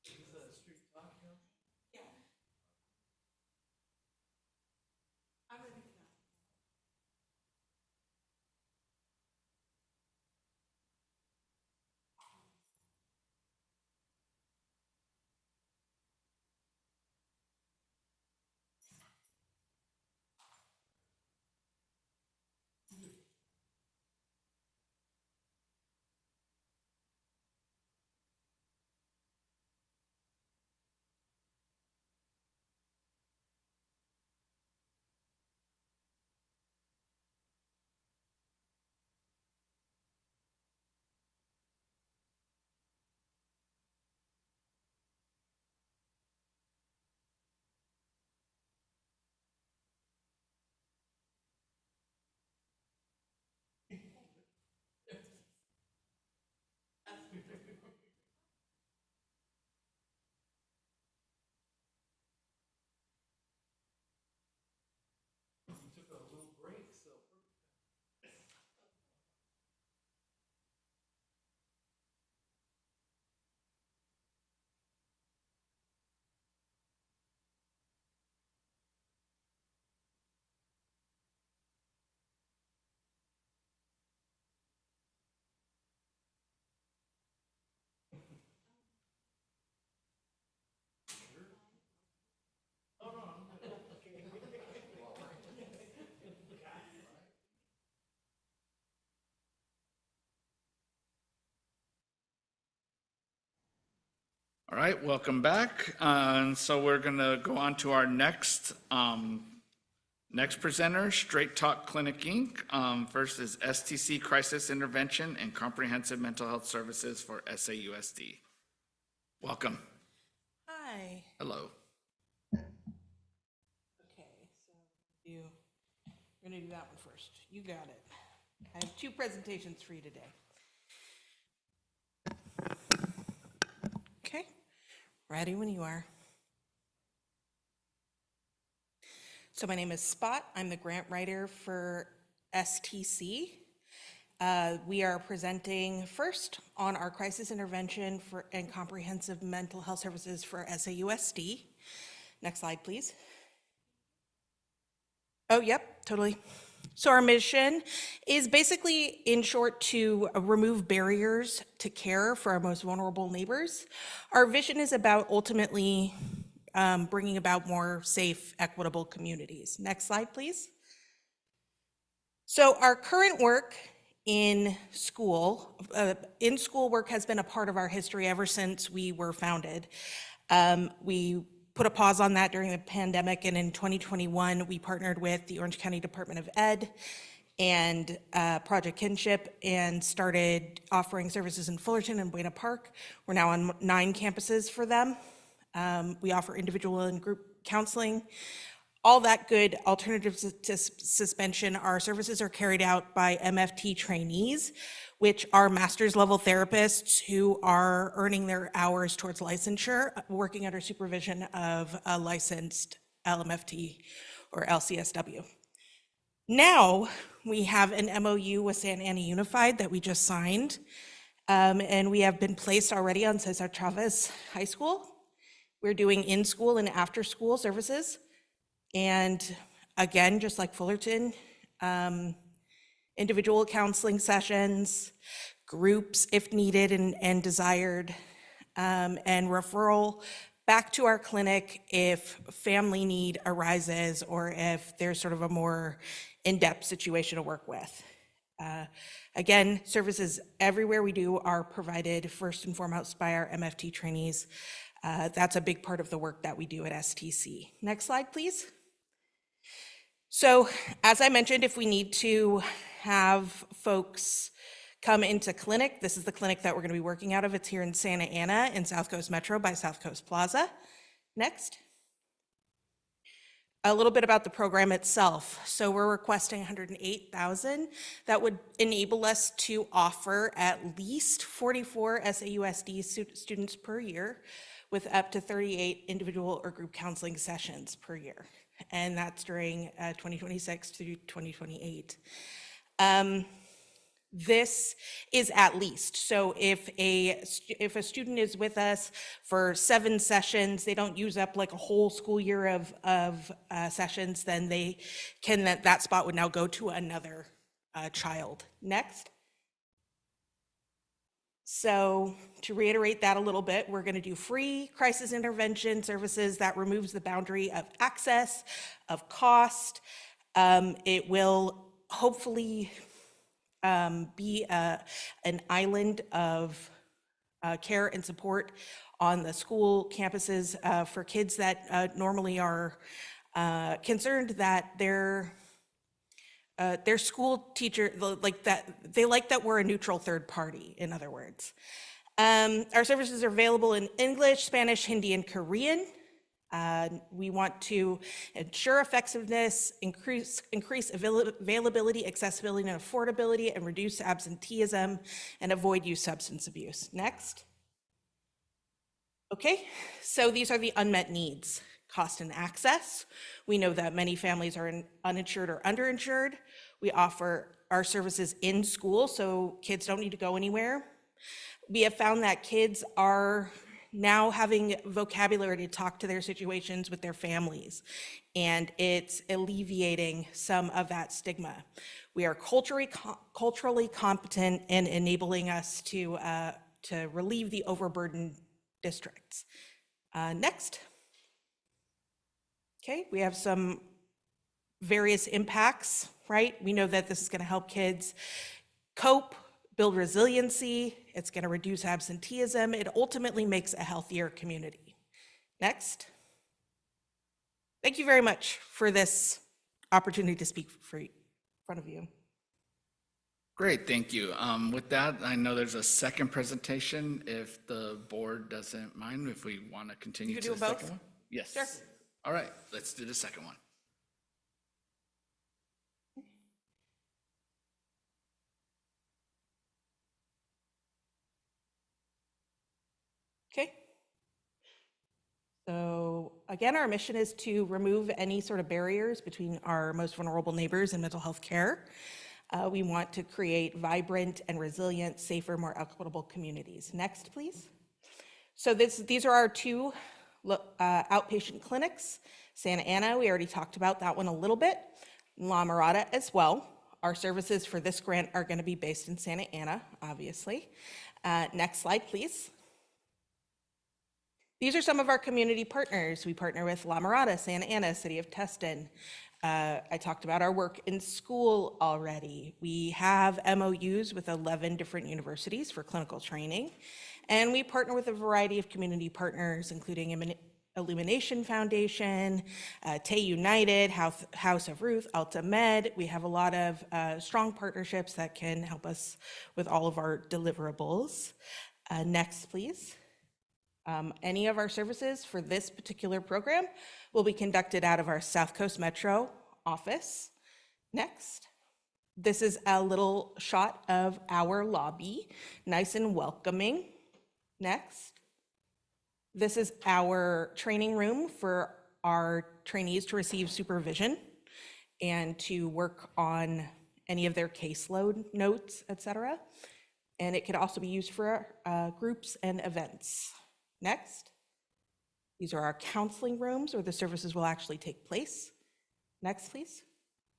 Is this a street talk now? I'm ready to go. You took a little break, so. All right, welcome back. And so we're going to go on to our next presenter, Straight Talk Clinic, Inc. First is STC Crisis Intervention and Comprehensive Mental Health Services for SAUSD. Welcome. Hi. Hello. Okay, so we're gonna do that one first. You got it. I have 2 presentations for you today. Okay, ready when you are. So my name is Spot. I'm the grant writer for STC. We are presenting first on our crisis intervention and comprehensive mental health services for SAUSD. Next slide, please. Oh, yep, totally. So our mission is basically, in short, to remove barriers to care for our most vulnerable neighbors. Our vision is about ultimately bringing about more safe, equitable communities. Next slide, please. So our current work in school work has been a part of our history ever since we were founded. We put a pause on that during the pandemic, and in 2021, we partnered with the Orange County Department of Ed and Project Kinship and started offering services in Fullerton and Buena Park. We're now on 9 campuses for them. We offer individual and group counseling. All that good alternatives to suspension. Our services are carried out by MFT trainees, which are master's level therapists who are earning their hours towards licensure, working under supervision of a licensed LMFT or LCSW. Now we have an MOU with Santa Ana Unified that we just signed, and we have been placed already on Cesar Chavez High School. We're doing in-school and after-school services. And again, just like Fullerton, individual counseling sessions, groups if needed and desired, and referral back to our clinic if family need arises or if there's sort of a more in-depth situation to work with. Again, services everywhere we do are provided first and foremost by our MFT trainees. That's a big part of the work that we do at STC. Next slide, please. So, as I mentioned, if we need to have folks come into clinic, this is the clinic that we're going to be working out of. It's here in Santa Ana in South Coast Metro by South Coast Plaza. Next. A little bit about the program itself. So we're requesting $108,000. That would enable us to offer at least 44 SAUSD students per year with up to 38 individual or group counseling sessions per year. And that's during 2026 through 2028. This is at least. So if a student is with us for 7 sessions, they don't use up like a whole school year of sessions, then that spot would now go to another child. Next. So to reiterate that a little bit, we're going to do free crisis intervention services that removes the boundary of access, of cost. It will hopefully be an island of care and support on the school campuses for kids that normally are concerned that their school teacher, they like that we're a neutral third party, in other words. Our services are available in English, Spanish, Hindi, and Korean. We want to ensure effectiveness, increase availability, accessibility, and affordability, and reduce absenteeism, and avoid youth substance abuse. Next. Okay, so these are the unmet needs. Cost and access. We know that many families are uninsured or underinsured. We offer our services in school, so kids don't need to go anywhere. We have found that kids are now having vocabulary to talk to their situations with their families, and it's alleviating some of that stigma. We are culturally competent in enabling us to relieve the overburdened districts. Next. Okay, we have some various impacts, right? We know that this is going to help kids cope, build resiliency, it's going to reduce absenteeism, it ultimately makes a healthier community. Next. Thank you very much for this opportunity to speak in front of you. Great, thank you. With that, I know there's a second presentation. If the board doesn't mind, if we want to continue You to do the both? second one? Yes. Sure. All right, let's do the second one. Okay. So again, our mission is to remove any sort of barriers between our most vulnerable neighbors and mental health care. We want to create vibrant and resilient, safer, more equitable communities. Next, please. So these are our two outpatient clinics. Santa Ana, we already talked about that one a little bit. La Mirada as well. Our services for this grant are going to be based in Santa Ana, obviously. Next slide, please. These are some of our community partners. We partner with La Mirada, Santa Ana, City of Tustin. I talked about our work in school already. We have MOUs with 11 different universities for clinical training, and we partner with a variety of community partners, including Illumination Foundation, Tay United, House of Ruth, Alta Med. We have a lot of strong partnerships that can help us with all of our deliverables. Next, please. Any of our services for this particular program will be conducted out of our South Coast Metro office. Next. This is a little shot of our lobby, nice and welcoming. Next. This is our training room for our trainees to receive supervision and to work on any of their caseload notes, etc. And it could also be used for groups and events. Next. These are our counseling rooms where the services will actually take place. Next, please.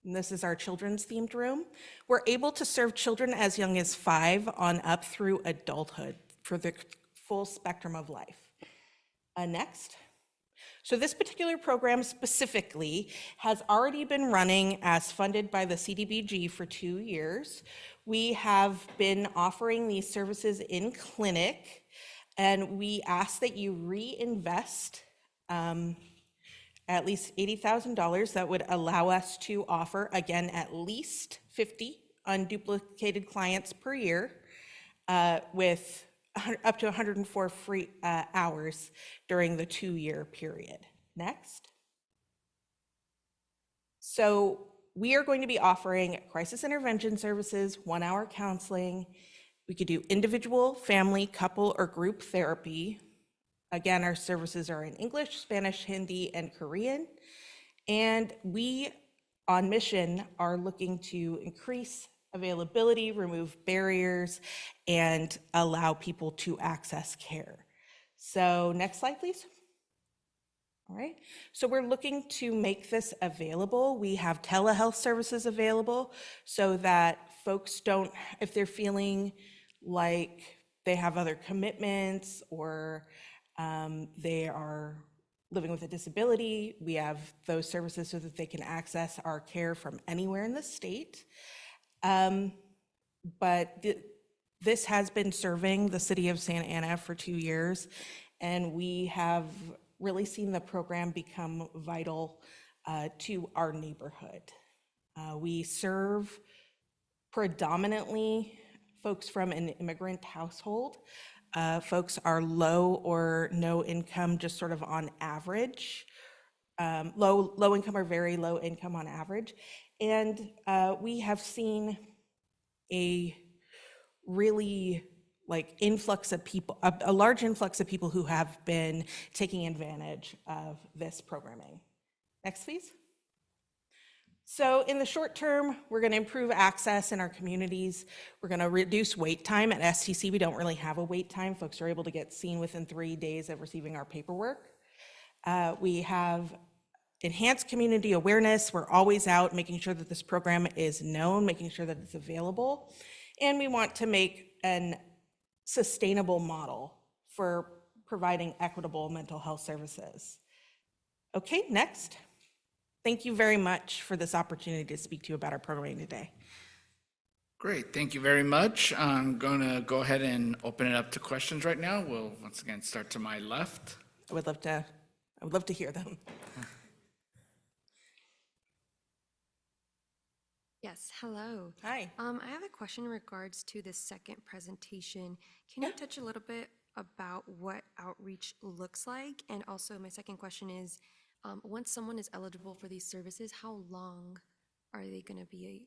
And this is our children's themed room. We're able to serve children as young as 5 on up through adulthood for the full spectrum of life. Next. So this particular program specifically has already been running as funded by the CDBG for 2 years. We have been offering these services in clinic, and we ask that you reinvest at least $80,000. That would allow us to offer, again, at least 50 unduplicated clients per year with up to 104 free hours during the 2-year period. Next. So we are going to be offering crisis intervention services, 1-hour counseling. We could do individual, family, couple, or group therapy. Again, our services are in English, Spanish, Hindi, and Korean. And we, on mission, are looking to increase availability, remove barriers, and allow people to access care. So next slide, please. All right, so we're looking to make this available. We have telehealth services available so that folks don't, if they're feeling like they have other commitments or they are living with a disability, we have those services so that they can access our care from anywhere in the state. But this has been serving the city of Santa Ana for 2 years, and we have really seen the program become vital to our neighborhood. We serve predominantly folks from an immigrant household. Folks are low or no income, just sort of on average. Low income or very low income on average. And we have seen a really influx of people, a large influx of people who have been taking advantage of this programming. Next, please. So in the short term, we're going to improve access in our communities. We're going to reduce wait time. At STC, we don't really have a wait time. Folks are able to get seen within 3 days of receiving our paperwork. We have enhanced community awareness. We're always out making sure that this program is known, making sure that it's available. And we want to make an sustainable model for providing equitable mental health services. Okay, next. Thank you very much for this opportunity to speak to you about our programming today. Great, thank you very much. I'm going to go ahead and open it up to questions right now. We'll once again start to my left. I would love to hear them. Yes, hello. Hi. I have a question in regards to the second presentation. Can you touch a little bit about what outreach looks like? And also my second question is, once someone is eligible for these services, how long are they going to be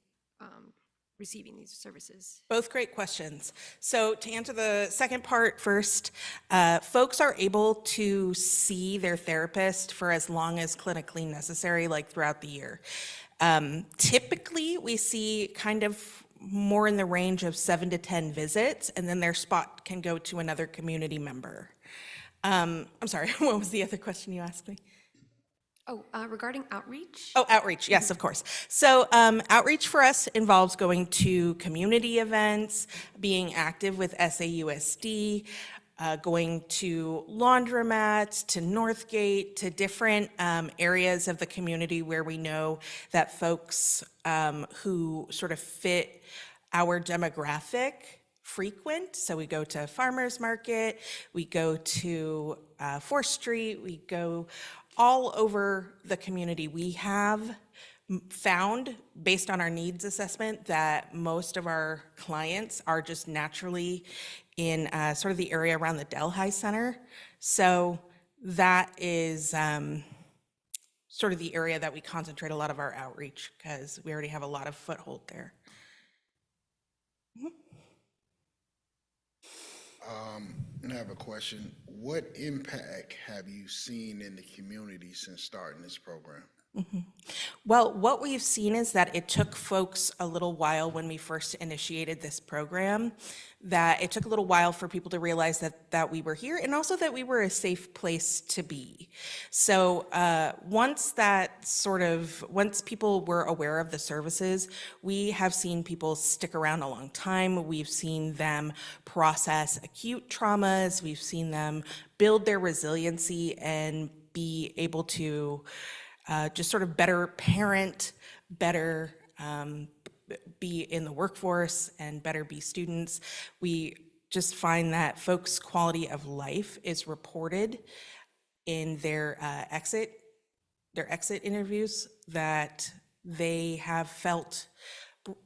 receiving these services? Both great questions. So to answer the second part first, folks are able to see their therapist for as long as clinically necessary, like throughout the year. Typically, we see kind of more in the range of 7 to 10 visits, and then their spot can go to another community member. I'm sorry, what was the other question you asked me? Oh, regarding outreach? Oh, outreach, yes, of course. So outreach for us involves going to community events, being active with SAUSD, going to laundromats, to Northgate, to different areas of the community where we know that folks who sort of fit our demographic frequent. So we go to Farmers Market, we go to 4th Street, we go all over the community. We have found, based on our needs assessment, that most of our clients are just naturally in sort of the area around the Delhi Center. So that is sort of the area that we concentrate a lot of our outreach, because we already have a lot of foothold there. I have a question. What impact have you seen in the community since starting this program? Well, what we've seen is that it took folks a little while when we first initiated this program, that it took a little while for people to realize that we were here, and also that we were a safe place to be. So once people were aware of the services, we have seen people stick around a long time. We've seen them process acute traumas. We've seen them build their resiliency and be able to just sort of better parent, better be in the workforce, and better be students. We just find that folks' quality of life is reported in their exit interviews, that they have felt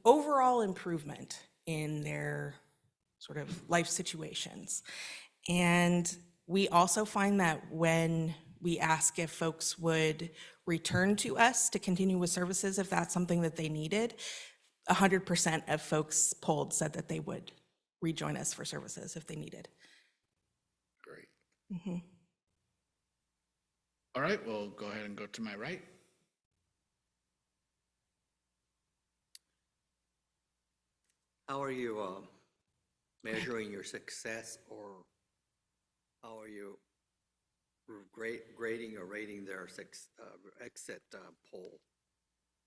overall improvement in their sort of life situations. And we also find that when we ask if folks would return to us to continue with services, if that's something that they needed, 100% of folks polled said that they would rejoin us for services if they needed. Great. All right, we'll go ahead and go to my right. How are you measuring your success, or how are you grading or rating their exit poll?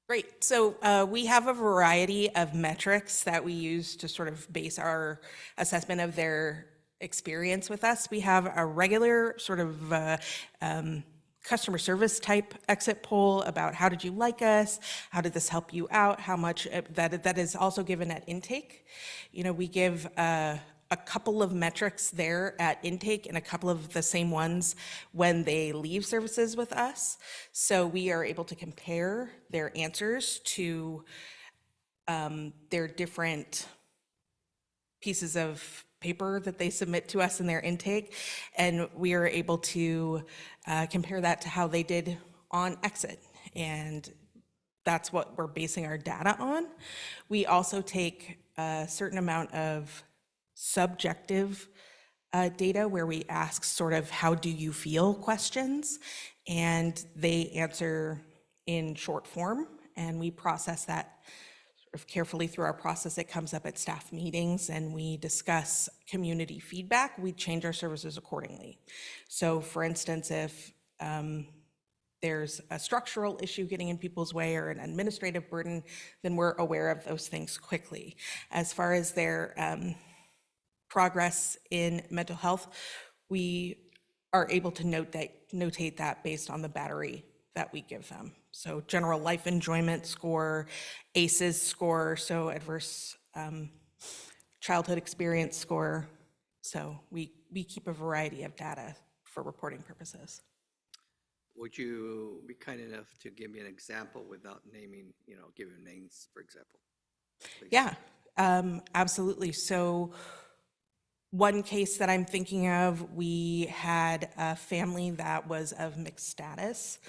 Great. So we have a variety of metrics that we use to sort of base our assessment of their experience with us. We have a regular sort of customer service type exit poll about how did you like us, how did this help you out, how much that is also given at intake. You know, we give a couple of metrics there at intake and a couple of the same ones when they leave services with us. So we are able to compare their answers to their different pieces of paper that they submit to us in their intake, and we are able to compare that to how they did on exit, and that's what we're basing our data on. We also take a certain amount of subjective data where we ask sort of how do you feel questions, and they answer in short form, and we process that sort of carefully through our process. It comes up at staff meetings and we discuss community feedback. We change our services accordingly. So for instance, if there's a structural issue getting in people's way or an administrative burden, then we're aware of those things quickly. As far as their progress in mental health, we are able to notate that based on the battery that we give them. So general life enjoyment score, ACEs score, so adverse childhood experience score. So we keep a variety of data for reporting purposes. Would you be kind enough to give me an example without naming, giving names, for example? Please. Yeah, absolutely. So one case that I'm thinking of, we had a family that was of mixed status,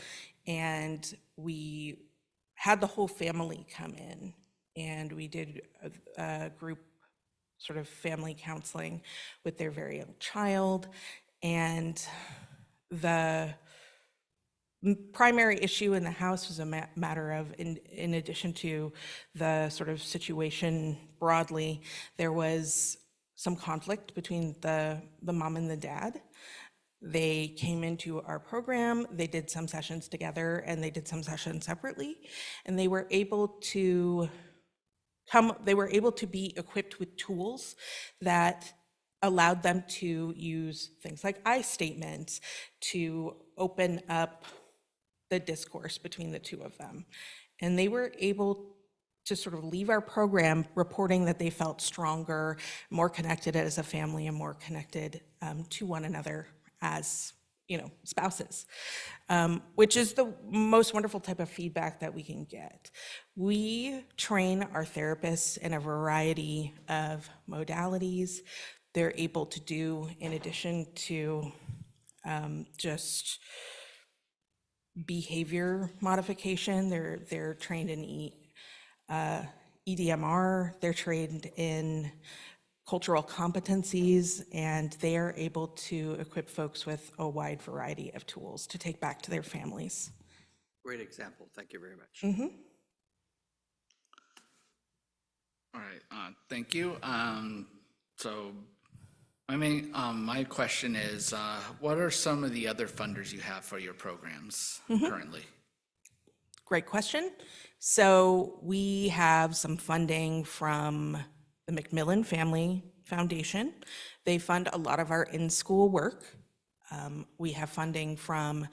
and we had the whole family come in, and we did a group sort of family counseling with their very young child, and the primary issue in the House was a matter of, in addition to the sort of situation broadly, there was some conflict between the mom and the dad. They came into our program, they did some sessions together, and they did some sessions separately, and they were able to be equipped with tools that allowed them to use things like I statements to open up the discourse between the two of them. And they were able to sort of leave our program reporting that they felt stronger, more connected as a family, and more connected to one another as, spouses, which is the most wonderful type of feedback that we can get. We train our therapists in a variety of modalities. They're able to do, in addition to just behavior modification, they're trained in EDMR, they're trained in cultural competencies, and they are able to equip folks with a wide variety of tools to take back to their families. Great example. Thank you very much. All right, thank you. My question is, what are some of the other funders you have for your programs currently? Great question. So we have some funding from the Macmillan Family Foundation. They fund a lot of our in-school work. We have funding from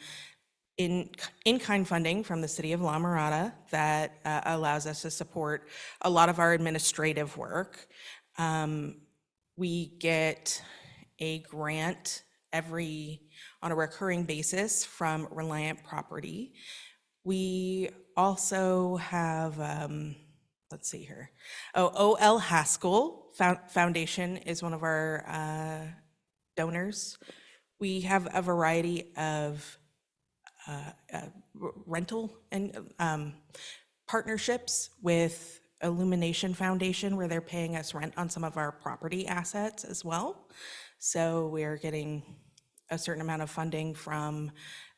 in-kind funding from the city of La Mirada that allows us to support a lot of our administrative work. We get a grant on a recurring basis from Reliant Property. We also have, let's see here. O.L. Haskell Foundation is one of our donors. We have a variety of rental and partnerships with Illumination Foundation, where they're paying us rent on some of our property assets as well. So we're getting a certain amount of funding from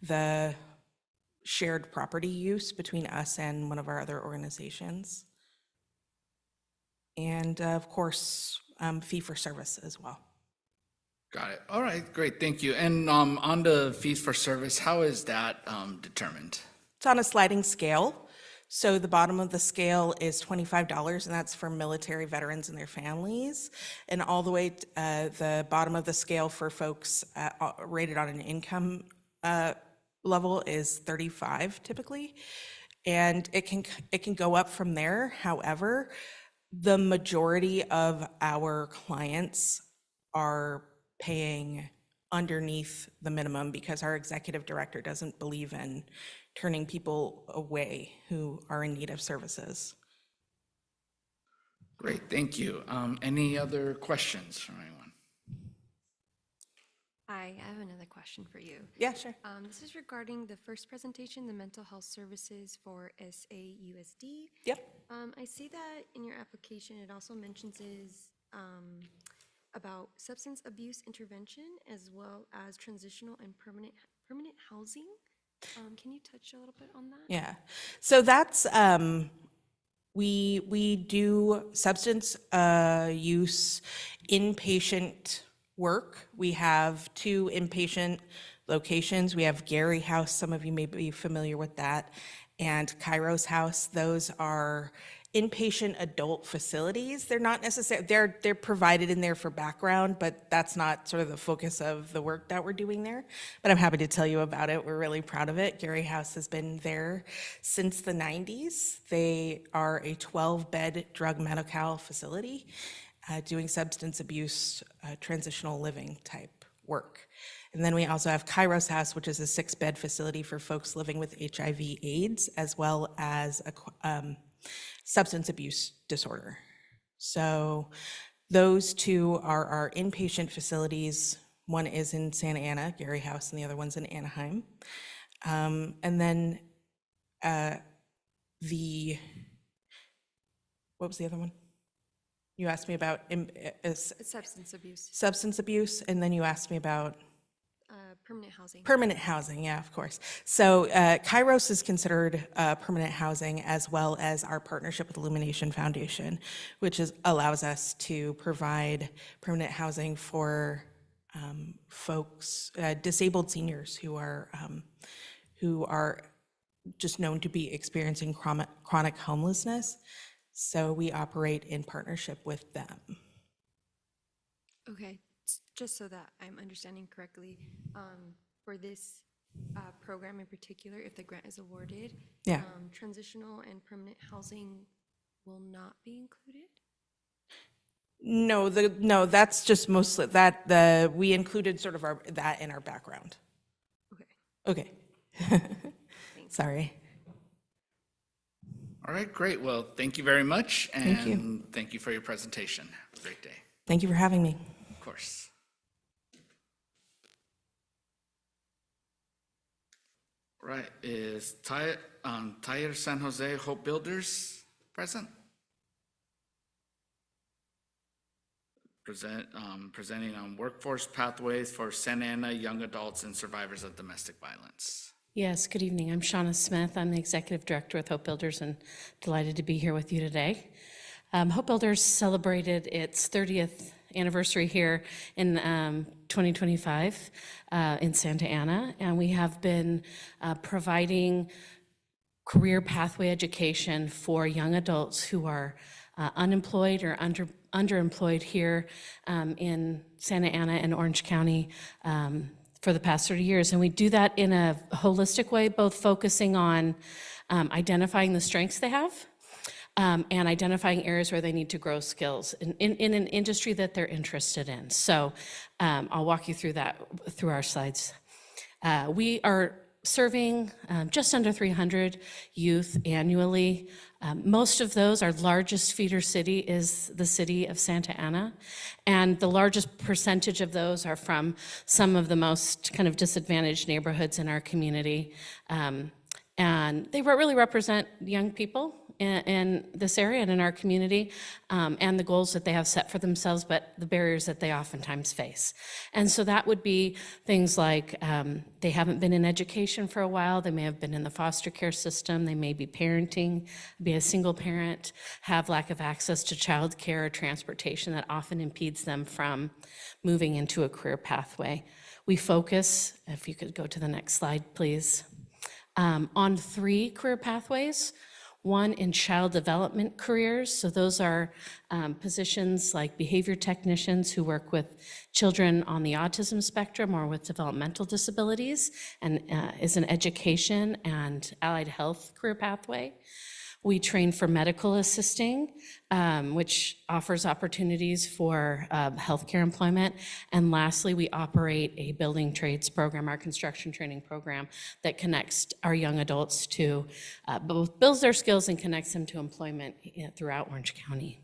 the shared property use between us and one of our other organizations. And of course, fee for service as well. Got it. All right, great, thank you. And on the fees for service, how is that determined? It's on a sliding scale. So the bottom of the scale is $25, and that's for military veterans and their families. And all the way to the bottom of the scale for folks rated on an income level is $35 typically. And it can go up from there. However, the majority of our clients are paying underneath the minimum because our executive director doesn't believe in turning people away who are in need of services. Great, thank you. Any other questions from anyone? Hi, I have another question for you. Yeah, sure. This is regarding the first presentation, the mental health services for SAUSD. Yep. I see that in your application, it also mentions about substance abuse intervention as well as transitional and permanent housing. Can you touch a little bit on that? Yeah. So that's we do substance use inpatient work. We have 2 inpatient locations. We have Gary House, some of you may be familiar with that, and Kairos House. Those are inpatient adult facilities. They're not necessarily, they're provided in there for background, but that's not sort of the focus of the work that we're doing there. But I'm happy to tell you about it. We're really proud of it. Gary House has been there since the 90s. They are a 12-bed drug medical facility doing substance abuse, transitional living type work. And then we also have Kairos House, which is a 6-bed facility for folks living with HIV/AIDS, as well as a substance abuse disorder. So those 2 are our inpatient facilities. One is in Santa Ana, Gary House, and the other one's in Anaheim. And then what was the other one? You asked me about Substance abuse. substance abuse, and then you asked me about Permanent housing. Permanent housing, yeah, of course. So Kairos is considered permanent housing, as well as our partnership with Illumination Foundation, which allows us to provide permanent housing for folks, disabled seniors who are just known to be experiencing chronic homelessness. So we operate in partnership with them. Okay, just so that I'm understanding correctly, for this program in particular, if the grant is awarded, Yeah. Transitional and permanent housing will not be included? No, that's just mostly we included sort of that in our background. Okay. Sorry. All right, great. Well, thank you very much. Thank you. And thank you for your presentation. Have a great day. Thank you for having me. Of course. Right, is Tyre San Jose Hope Builders present? Presenting on workforce pathways for Santa Ana young adults and survivors of domestic violence. Yes, good evening. I'm Shauna Smith. I'm the Executive Director with Hope Builders and delighted to be here with you today. Hope Builders celebrated its 30th anniversary here in 2025 in Santa Ana, and we have been providing career pathway education for young adults who are unemployed or underemployed here in Santa Ana and Orange County for the past 30 years. And we do that in a holistic way, both focusing on identifying the strengths they have and identifying areas where they need to grow skills in an industry that they're interested in. So I'll walk you through that through our slides. We are serving just under 300 youth annually. Most of those, our largest feeder city is the city of Santa Ana, and the largest percentage of those are from some of the most kind of disadvantaged neighborhoods in our community. And they really represent young people in this area and in our community, and the goals that they have set for themselves, but the barriers that they oftentimes face. And so that would be things like they haven't been in education for a while, they may have been in the foster care system, they may be parenting, be a single parent, have lack of access to childcare or transportation that often impedes them from moving into a career pathway. We focus, if you could go to the next slide, please, on 3 career pathways. One in child development careers, so those are positions like behavior technicians who work with children on the autism spectrum or with developmental disabilities, and is an education and allied health career pathway. We train for medical assisting, which offers opportunities for healthcare employment. And lastly, we operate a building trades program, our construction training program, that connects our young adults to both builds their skills and connects them to employment throughout Orange County.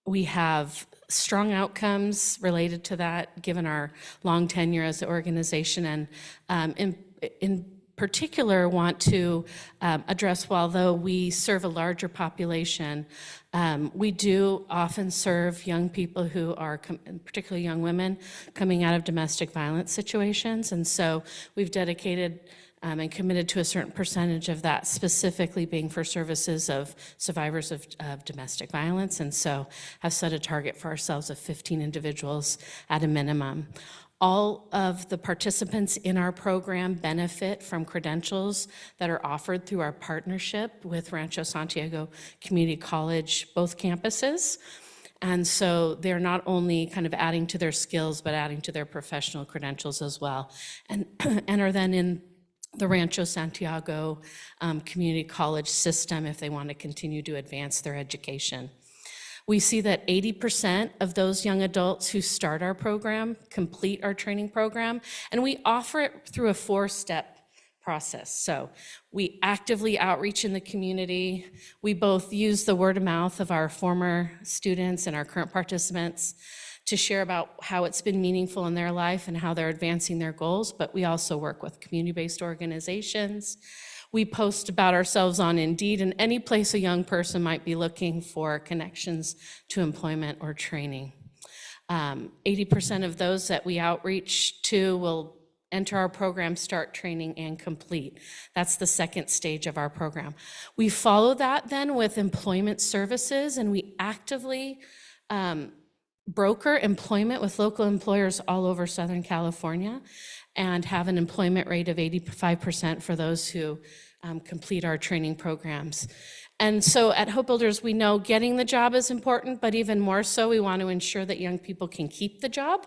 We have strong outcomes related to that, given our long tenure as an organization, and in particular want to address, although we serve a larger population, we do often serve young people who are, particularly young women, coming out of domestic violence situations. And so we've dedicated and committed to a certain percentage of that specifically being for services of survivors of domestic violence. And so have set a target for ourselves of 15 individuals at a minimum. All of the participants in our program benefit from credentials that are offered through our partnership with Rancho Santiago Community College, both campuses. And so they're not only kind of adding to their skills, but adding to their professional credentials as well. And are then in the Rancho Santiago Community College system if they want to continue to advance their education. We see that 80% of those young adults who start our program complete our training program, and we offer it through a 4-step process. So we actively outreach in the community. We both use the word of mouth of our former students and our current participants to share about how it's been meaningful in their life and how they're advancing their goals, but we also work with community-based organizations. We post about ourselves on Indeed and any place a young person might be looking for connections to employment or training. 80% of those that we outreach to will enter our program, start training, and complete. That's the second stage of our program. We follow that then with employment services, and we actively broker employment with local employers all over Southern California and have an employment rate of 85% for those who complete our training programs. And so at Hope Builders, we know getting the job is important, but even more so, we want to ensure that young people can keep the job.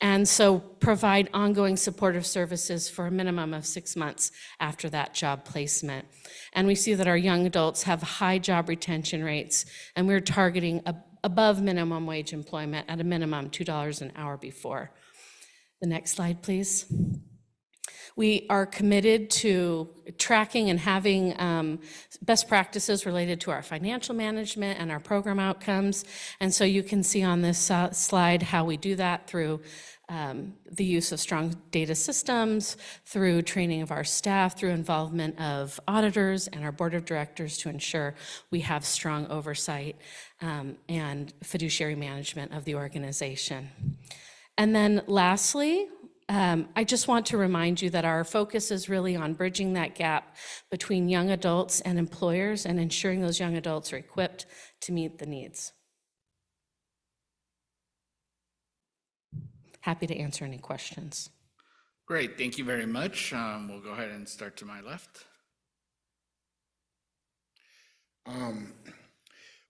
And so provide ongoing supportive services for a minimum of 6 months after that job placement. And we see that our young adults have high job retention rates, and we're targeting above minimum wage employment at a minimum $2 an hour before. The next slide, please. We are committed to tracking and having best practices related to our financial management and our program outcomes. And so you can see on this slide how we do that through the use of strong data systems, through training of our staff, through involvement of auditors and our board of directors to ensure we have strong oversight and fiduciary management of the organization. And then lastly, I just want to remind you that our focus is really on bridging that gap between young adults and employers and ensuring those young adults are equipped to meet the needs. Happy to answer any questions. Great, thank you very much. We'll go ahead and start to my left.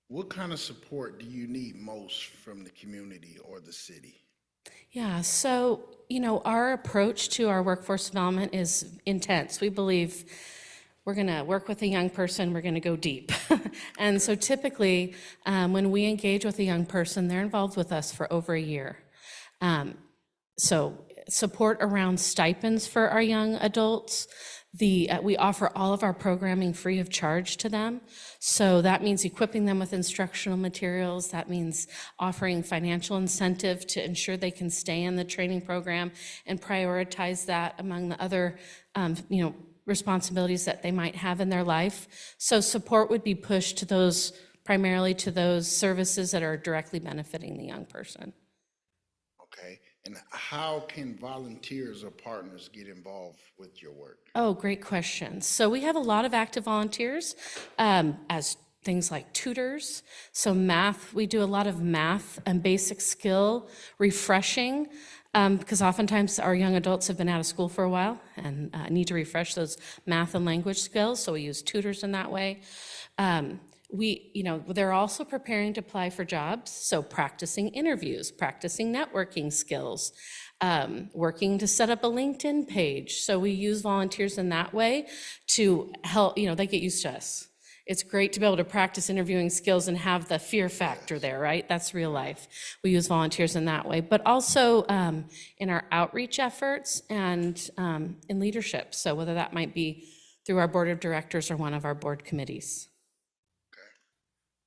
What kind of support do you need most from the community or the city? Yeah, so, our approach to our workforce development is intense. We believe we're going to work with a young person, we're going to go deep. And so typically, when we engage with a young person, they're involved with us for over a year. So support around stipends for our young adults. We offer all of our programming free of charge to them. So that means equipping them with instructional materials. That means offering financial incentive to ensure they can stay in the training program and prioritize that among the other, responsibilities that they might have in their life. So support would be pushed to those, primarily to those services that are directly benefiting the young person. Okay, and how can volunteers or partners get involved with your work? Oh, great question. So we have a lot of active volunteers as things like tutors. So math, we do a lot of math and basic skill refreshing because oftentimes our young adults have been out of school for a while and need to refresh those math and language skills. So we use tutors in that way. They're also preparing to apply for jobs, so practicing interviews, practicing networking skills, working to set up a LinkedIn page. So we use volunteers in that way to help, they get used to us. It's great to be able to practice interviewing skills and have the fear factor there, right? That's real life. We use volunteers in that way, but also in our outreach efforts and in leadership. So whether that might be through our board of directors or one of our board committees.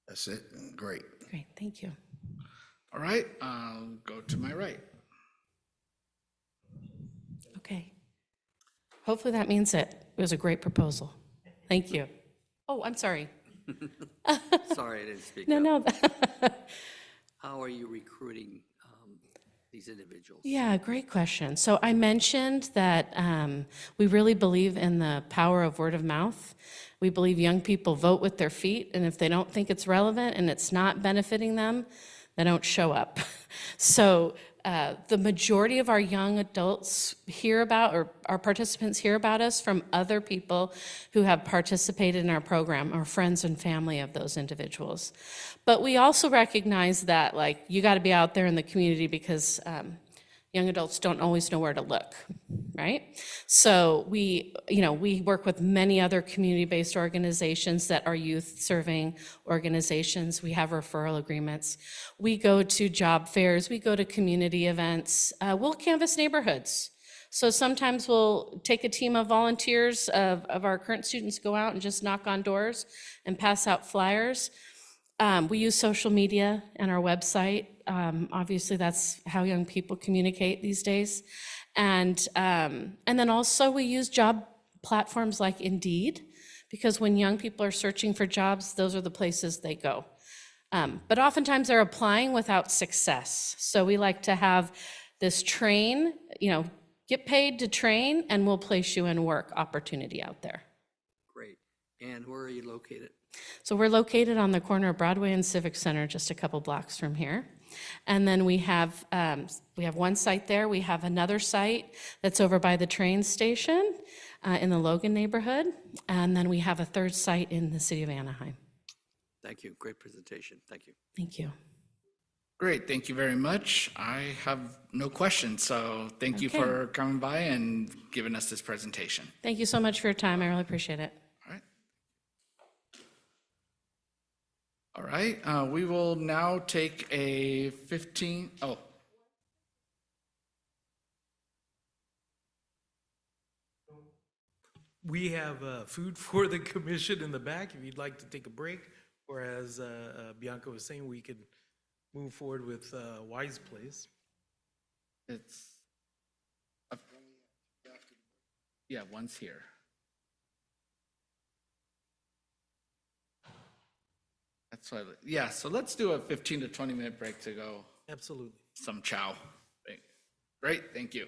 That's it. Great. Great, thank you. All right, I'll go to my right. Okay. Hopefully that means it was a great proposal. Thank you. Oh, I'm sorry. Sorry, I didn't speak No. up. How are you recruiting these individuals? Yeah, great question. So I mentioned that we really believe in the power of word of mouth. We believe young people vote with their feet, and if they don't think it's relevant and it's not benefiting them, they don't show up. So the majority of our young adults hear about, or our participants hear about us from other people who have participated in our program, or friends and family of those individuals. But we also recognize that, you got to be out there in the community because young adults don't always know where to look, right? So we work with many other community-based organizations that are youth-serving organizations. We have referral agreements. We go to job fairs. We go to community events. We'll canvass neighborhoods. So sometimes we'll take a team of volunteers of our current students, go out and just knock on doors and pass out flyers. We use social media and our website. Obviously, that's how young people communicate these days. And then also we use job platforms like Indeed, because when young people are searching for jobs, those are the places they go. But oftentimes they're applying without success. So we like to have this train, get paid to train, and we'll place you in work opportunity out there. Great. And where are you located? So we're located on the corner of Broadway and Civic Center, just a couple blocks from here. And then we have one site there. We have another site that's over by the train station in the Logan neighborhood. And then we have a third site in the city of Anaheim. Thank you. Great presentation. Thank you. Thank you. Great, thank you very much. I have no questions, so thank you Okay. for coming by and giving us this presentation. Thank you so much for your time. I really appreciate it. All right, we will now take a 15, We have food for the commission in the back if you'd like to take a break, or as Bianca was saying, we could move forward with Wise Place. it's, yeah, one's here. That's why, yeah, so let's do a 15 to 20-minute break to go Absolutely. some chow. Great, thank you.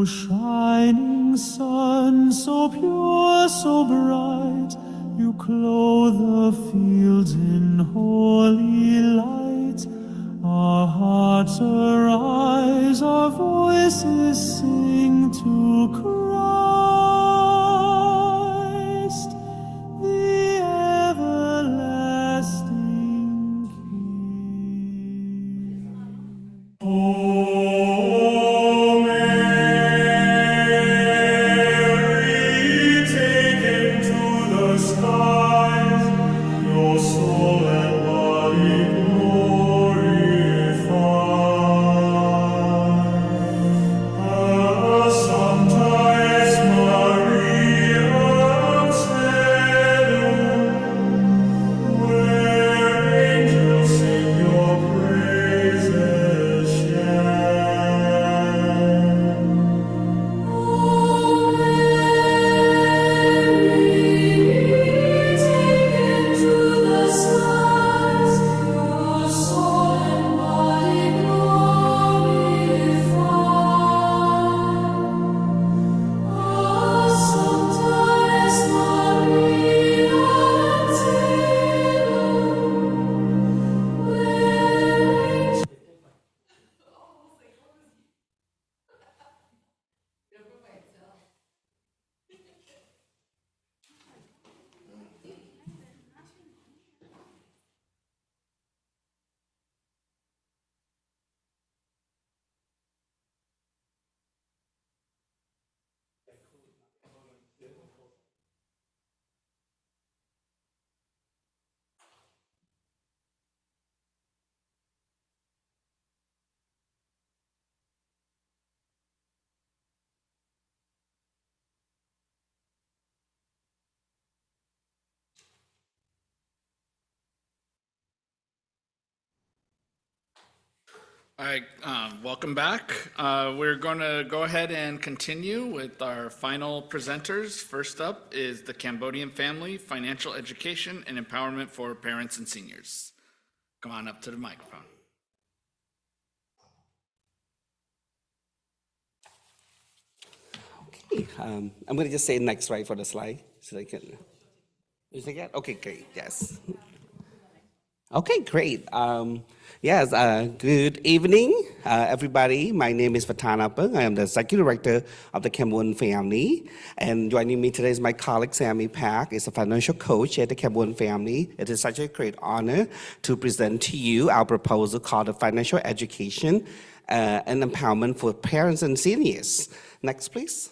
shining sun, so pure, so bright, you clothe the fields in holy light. Our hearts arise, our voices sing to Christ, the everlasting King. Oh, Mary, taken to the skies, your soul and body glorify. Sometimes Maria Auxilium, where angels sing your praises share. Oh, Mary, taken to the skies, your soul and body glorify. Sometimes Maria Auxilium, where All right, welcome back. We're going to go ahead and continue with our final presenters. First up is the Cambodian Family, Financial Education and Empowerment for Parents and Seniors. Come on up to the microphone. Okay, I'm going to just say next, right, for the slide, so I can. You think that? Okay, great. Yes. Okay, great. Yes, good evening, everybody. My name is Fatana Pung. I am the Executive Director of the Cambodian Family. And joining me today is my colleague, Sammy Park, is a financial coach at the Cambodian Family. It is such a great honor to present to you our proposal called the Financial Education and Empowerment for Parents and Seniors. Next, please.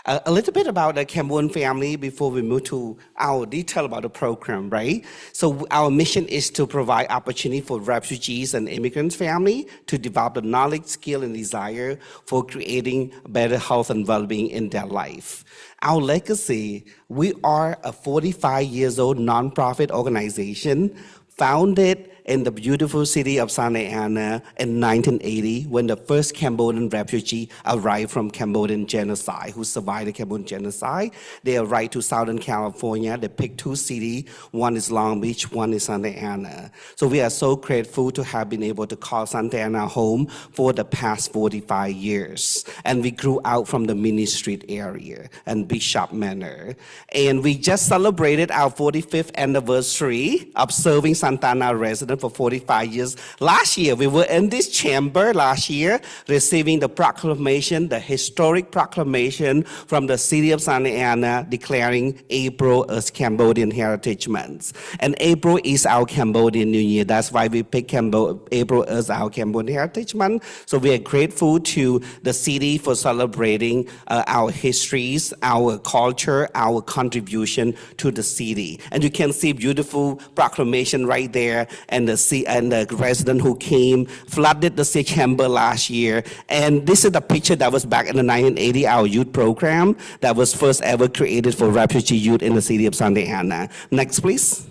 A little bit about the Cambodian Family before we move to our detail about the program, right? So our mission is to provide opportunity for refugees and immigrants family to develop the knowledge, skill, and desire for creating better health and well-being in their life. Our legacy, we are a 45 years old nonprofit organization founded in the beautiful city of Santa Ana in 1980 when the first Cambodian refugee arrived from Cambodian genocide, who survived the Cambodian genocide. They arrived to Southern California. They picked two cities. One is Long Beach, one is Santa Ana. So we are so grateful to have been able to call Santa Ana home for the past 45 years. And we grew out from the Mini Street area and Bishop Manor. And we just celebrated our 45th anniversary of serving Santa Ana residents for 45 years. Last year, we were in this chamber last year receiving the proclamation, the historic proclamation from the city of Santa Ana declaring April as Cambodian Heritage Month. And April is our Cambodian New Year. That's why we picked April as our Cambodian Heritage Month. So we are grateful to the city for celebrating our histories, our culture, our contribution to the city. And you can see beautiful proclamation right there, and the resident who came flooded the chamber last year. And this is the picture that was back in the 1980, our youth program that was first ever created for refugee youth in the city of Santa Ana. Next, please.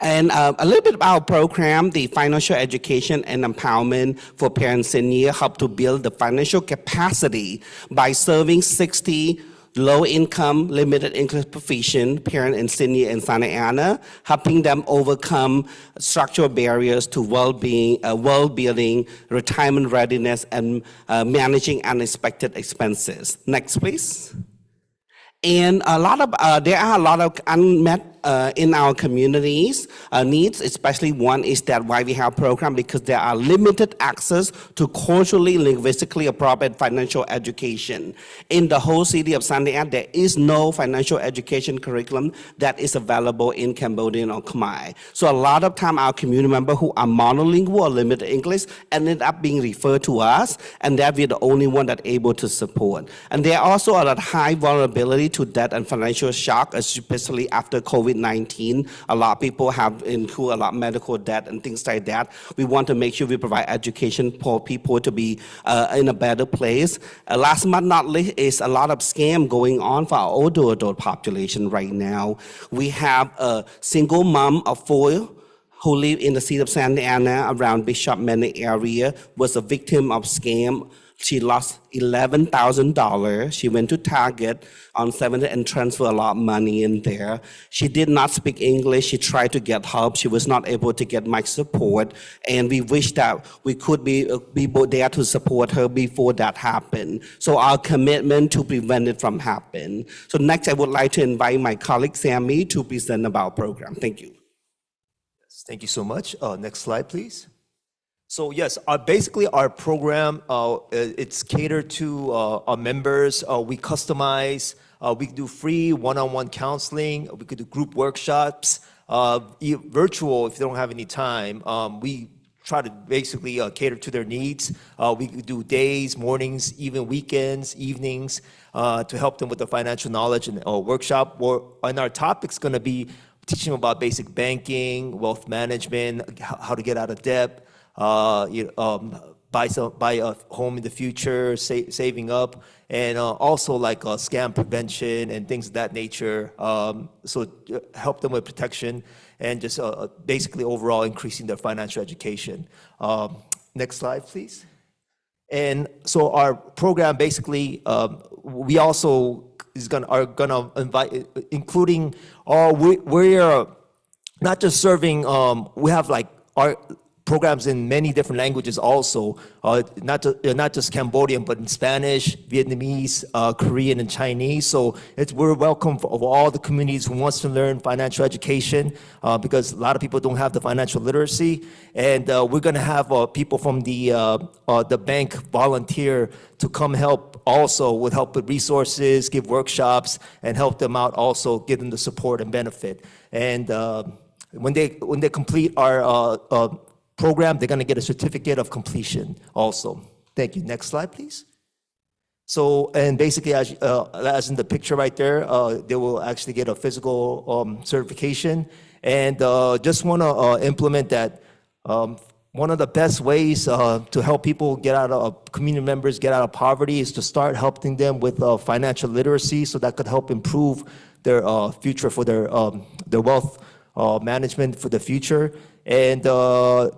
And a little bit about our program, the Financial Education and Empowerment for Parents and Seniors help to build the financial capacity by serving 60 low-income, limited English proficient parent and senior in Santa Ana, helping them overcome structural barriers to well-being, well-building, retirement readiness, and managing unexpected expenses. Next, please. And there are a lot of unmet in our communities needs, especially one is that why we have program, because there are limited access to culturally, linguistically appropriate financial education. In the whole city of Santa Ana, there is no financial education curriculum that is available in Cambodian or Khmer. So a lot of time our community members who are monolingual or limited English ended up being referred to us, and that we're the only one that able to support. And there are also a lot of high vulnerability to debt and financial shock, especially after COVID-19. A lot of people have incurred a lot of medical debt and things like that. We want to make sure we provide education for people to be in a better place. Last but not least is a lot of scam going on for our older adult population right now. We have a single mom of 4 who live in the city of Santa Ana around Bishop Manor area, was a victim of scam. She lost $11,000. She went to Target on 7th and transferred a lot of money in there. She did not speak English. She tried to get help. She was not able to get much support. And we wish that we could be there to support her before that happened. So our commitment to prevent it from happening. So next, I would like to invite my colleague Sammy to present about our program. Thank you. Thank you so much. Next slide, please. So yes, basically our program, it's catered to our members. We customize, we do free one-on-one counseling. We could do group workshops, virtual if they don't have any time. We try to basically cater to their needs. We could do days, mornings, even weekends, evenings, to help them with the financial knowledge and workshop. And our topic's gonna be teaching them about basic banking, wealth management, how to get out of debt, buy a home in the future, saving up, and also like scam prevention and things of that nature. So help them with protection and just basically overall increasing their financial education. Next slide, please. And so our program basically, we also are gonna invite, including we're not just serving. We have like our programs in many different languages also, not just Cambodian, but in Spanish, Vietnamese, Korean, and Chinese. So we're welcome for all the communities who wants to learn financial education, because a lot of people don't have the financial literacy. And we're gonna have people from the bank volunteer to come help also with help with resources, give workshops, and help them out also, give them the support and benefit. And when they complete our program, they're going to get a certificate of completion also. Thank you. Next slide, please. So, and basically, as in the picture right there, they will actually get a physical certification. And just want to implement that. One of the best ways to help people get out of, community members get out of poverty is to start helping them with financial literacy, so that could help improve their future for their wealth management for the future. And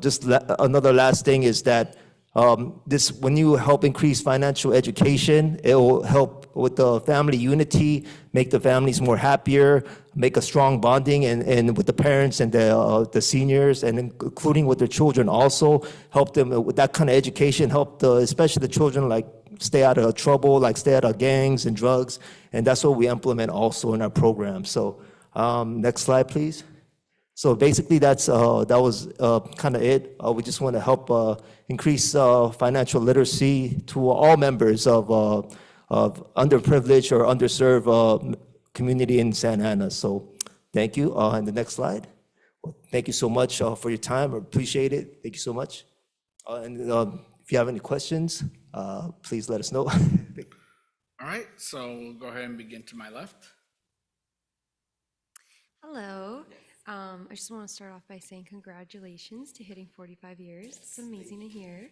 just another last thing is that when you help increase financial education, it will help with the family unity, make the families more happier, make a strong bonding, and with the parents and the seniors, and including with their children also, help them with that kind of education, help especially the children like stay out of trouble, like stay out of gangs and drugs, and that's what we implement also in our program. So next slide, please. So basically, that was kind of it. We just want to help increase financial literacy to all members of underprivileged or underserved community in Santa Ana. So thank you. And the next slide. Well, thank you so much for your time. I appreciate it. Thank you so much. And if you have any questions, please let us know. All right, so we'll go ahead and begin to my left. Hello. I just want to start off by saying congratulations to hitting 45 years. It's amazing to hear.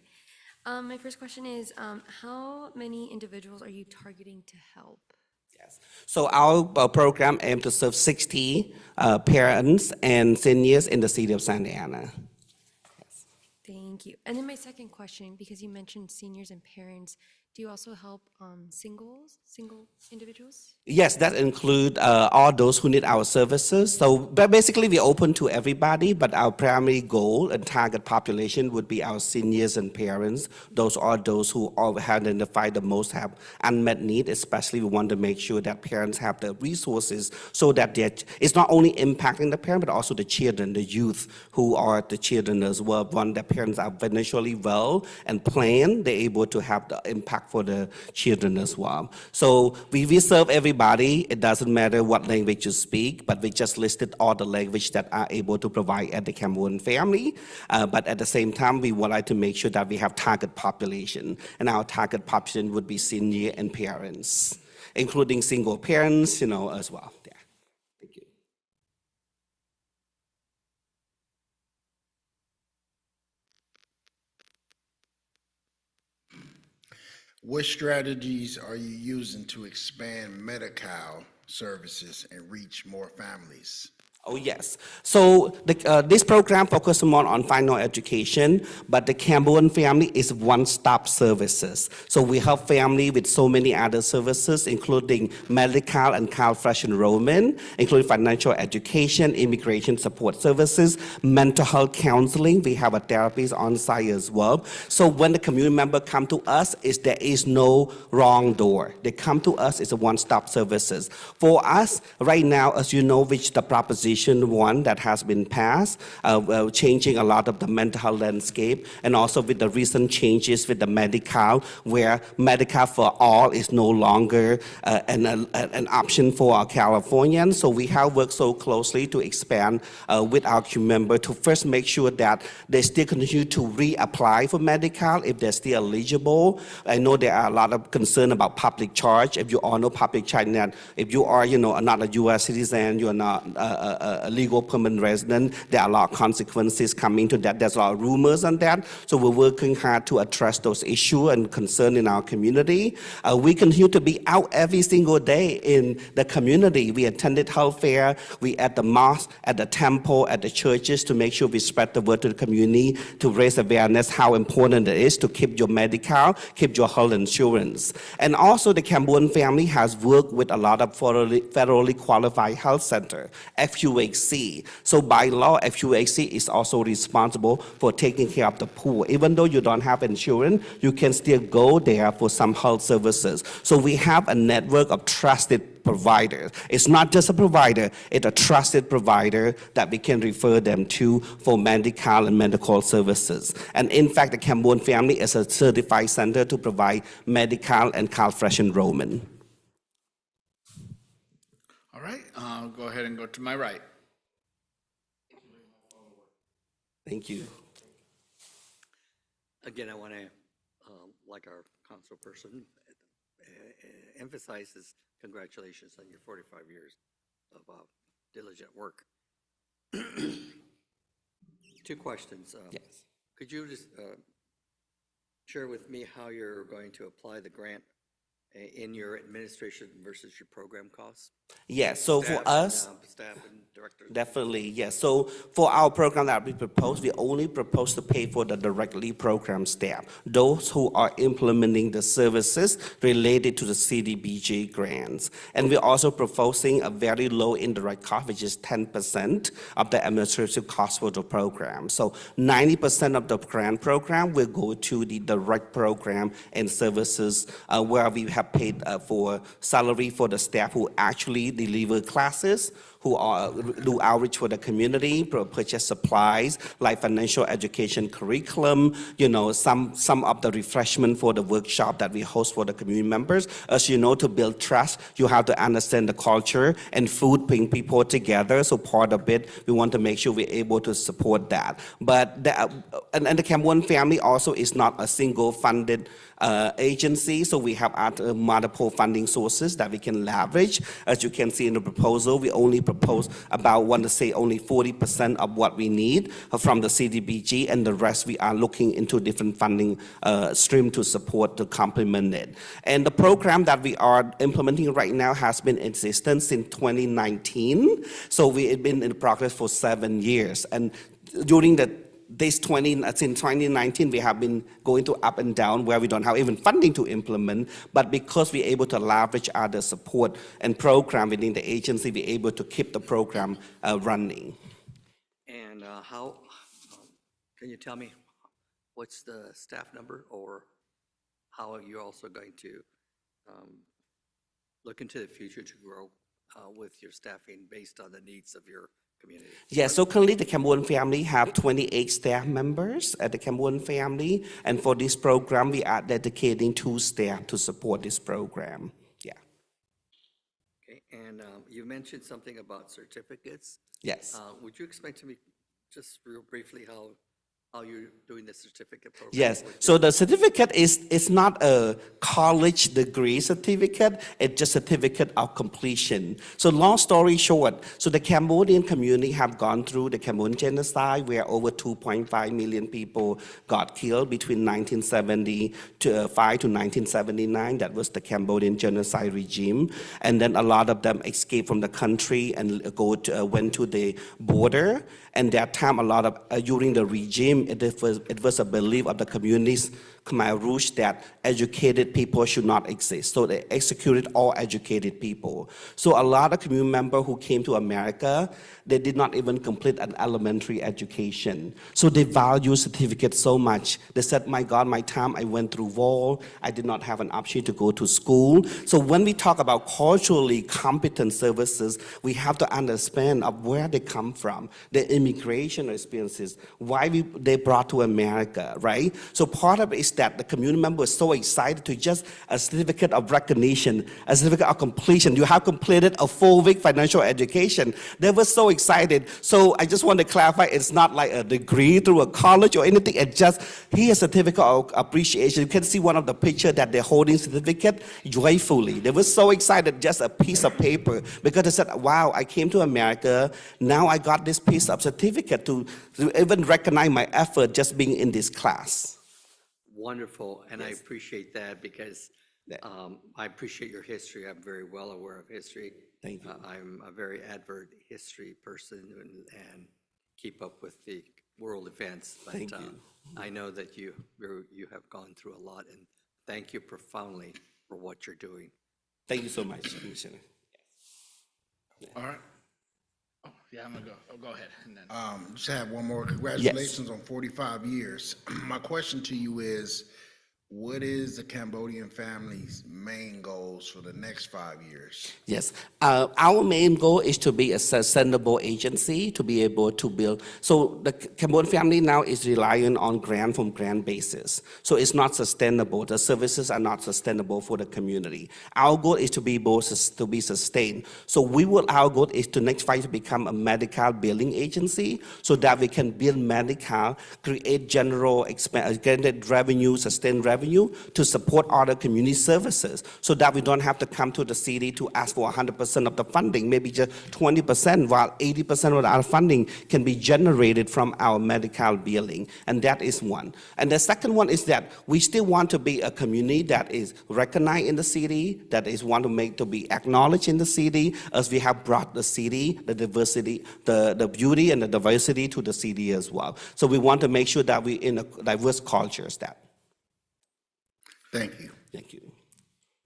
My first question is, how many individuals are you targeting to help? Yes. So our program aims to serve 60 parents and seniors in the city of Santa Ana. Thank you. And then my second question, because you mentioned seniors and parents, do you also help single individuals? Yes, that include all those who need our services. So but basically, we're open to everybody, but our primary goal and target population would be our seniors and parents. Those are those who all have identified the most have unmet need. Especially, we want to make sure that parents have the resources so that it's not only impacting the parent, but also the children, the youth who are the children as well. One, the parents are financially well and plan, they're able to have the impact for the children as well. So we serve everybody. It doesn't matter what language you speak, but we just listed all the language that are able to provide at the Cameroon family. But at the same time, we would like to make sure that we have target population, and our target population would be senior and parents, including single parents, as well. Yeah. Thank you. What strategies are you using to expand Medi-Cal services and reach more families? Oh, yes. So this program focuses more on final education, but the Cameroon family is one-stop services. So we help family with so many other services, including medical and CalFresh enrollment, including financial education, immigration support services, mental health counseling. We have a therapist on site as well. So when the community member come to us, there is no wrong door. They come to us, it's a one-stop services. For us, right now, as you know, which the proposition 1 that has been passed, changing a lot of the mental health landscape, and also with the recent changes with the Medi-Cal, where Medi-Cal for all is no longer an option for our Californians. So we have worked so closely to expand with our community member to first make sure that they still continue to reapply for Medi-Cal if they're still eligible. I know there are a lot of concern about public charge. If you all know public charge, if you are not a U.S. citizen, you're not a legal permanent resident, there are a lot of consequences coming to that. There's a lot of rumors on that. So we're working hard to address those issues and concerns in our community. We continue to be out every single day in the community. We attended health fair, we at the mosque, at the temple, at the churches to make sure we spread the word to the community to raise awareness how important it is to keep your medical, keep your health insurance. And also the Cameroon family has worked with a lot of federally qualified health center, FQHC. So by law, FQHC is also responsible for taking care of the poor. Even though you don't have insurance, you can still go there for some health services. So we have a network of trusted providers. It's not just a provider, it's a trusted provider that we can refer them to for medical and medical services. And in fact, the Cameroon family is a certified center to provide medical and CalFresh enrollment. All right, I'll go ahead and go to my right. Thank you. Again, I want to, like our council person, emphasizes congratulations on your 45 years of diligent work. 2 questions. Yes. Could you just share with me how you're going to apply the grant in your administration versus your program costs? Yes, so for us, Staff and directors. definitely, yes. So for our program that we propose, we only propose to pay for the directly program staff, those who are implementing the services related to the CDBG grants. And we're also proposing a very low indirect cost, which is 10% of the administrative cost for the program. So 90% of the grant program will go to the direct program and services where we have paid for salary for the staff who actually deliver classes, who do outreach for the community, purchase supplies like financial education curriculum, some of the refreshment for the workshop that we host for the community members. As you know, to build trust, you have to understand the culture, and food bring people together. So part of it, we want to make sure we're able to support that. But the Cameroon family also is not a single funded agency, so we have multiple funding sources that we can leverage. As you can see in the proposal, we only propose only 40% of what we need from the CDBG, and the rest we are looking into different funding stream to support to complement it. And the program that we are implementing right now has been in existence since 2019, so we've been in progress for 7 years. And during the since 2019, we have been going to up and down where we don't have even funding to implement, but because we're able to leverage other support and program within the agency, we're able to keep the program running. And can you tell me what's the staff number, or how are you also going to look into the future to grow with your staffing based on the needs of your community? Yeah, so currently the Cameroon family have 28 staff members at the Cameroon family, and for this program, we are dedicating 2 staff to support this program. Yeah. Okay, and you mentioned something about certificates. Yes. Would you explain to me just real briefly how you're doing the certificate program? Yes, so the certificate is not a college degree certificate, it's just certificate of completion. So long story short, so the Cambodian community have gone through the Cambodian genocide where over 2.5 million people got killed between 1975 to 1979. That was the Cambodian genocide regime. And then a lot of them escaped from the country and went to the border. And that time, a lot of, during the regime, it was a belief of the communists, Khmer Rouge, that educated people should not exist. So they executed all educated people. So a lot of community members who came to America, they did not even complete an elementary education. So they value certificates so much. They said, my God, my time I went through war, I did not have an option to go to school. So when we talk about culturally competent services, we have to understand of where they come from, their immigration experiences, why they brought to America, right? So part of it is that the community member was so excited to just a certificate of recognition, a certificate of completion. You have completed a full-week financial education. They were so excited. So I just want to clarify, it's not like a degree through a college or anything. It's just, here's a certificate of appreciation. You can see one of the picture that they're holding certificate joyfully. They were so excited, just a piece of paper, because they said, wow, I came to America, now I got this piece of certificate to even recognize my effort just being in this class. Wonderful, and I appreciate that because I appreciate your history. I'm very well aware of history. Thank you. I'm a very avid history person and keep up with the world events. But Thank you. I know that you have gone through a lot, and thank you profoundly for what you're doing. Thank you so much, Commissioner. All right. Oh, yeah, I'm gonna go. Oh, go ahead. And then. Just have one more. Congratulations on 45 years. My question to you is, what is the Cambodian family's main goals for the next 5 years? Yes, our main goal is to be a sustainable agency, to be able to build. So the Cambodian family now is relying on grant from grant basis. So it's not sustainable. The services are not sustainable for the community. Our goal is to be able to be sustained. So our goal is to next 5 years become a medical billing agency so that we can build medical, create general revenue, sustained revenue to support other community services so that we don't have to come to the city to ask for 100% of the funding, maybe just 20%, while 80% of our funding can be generated from our medical billing. And that is one. And the second one is that we still want to be a community that is recognized in the city, that is want to be acknowledged in the city, as we have brought the city, the diversity, the beauty and the diversity to the city as well. So we want to make sure that we in a diverse culture is that. Thank you. Thank you.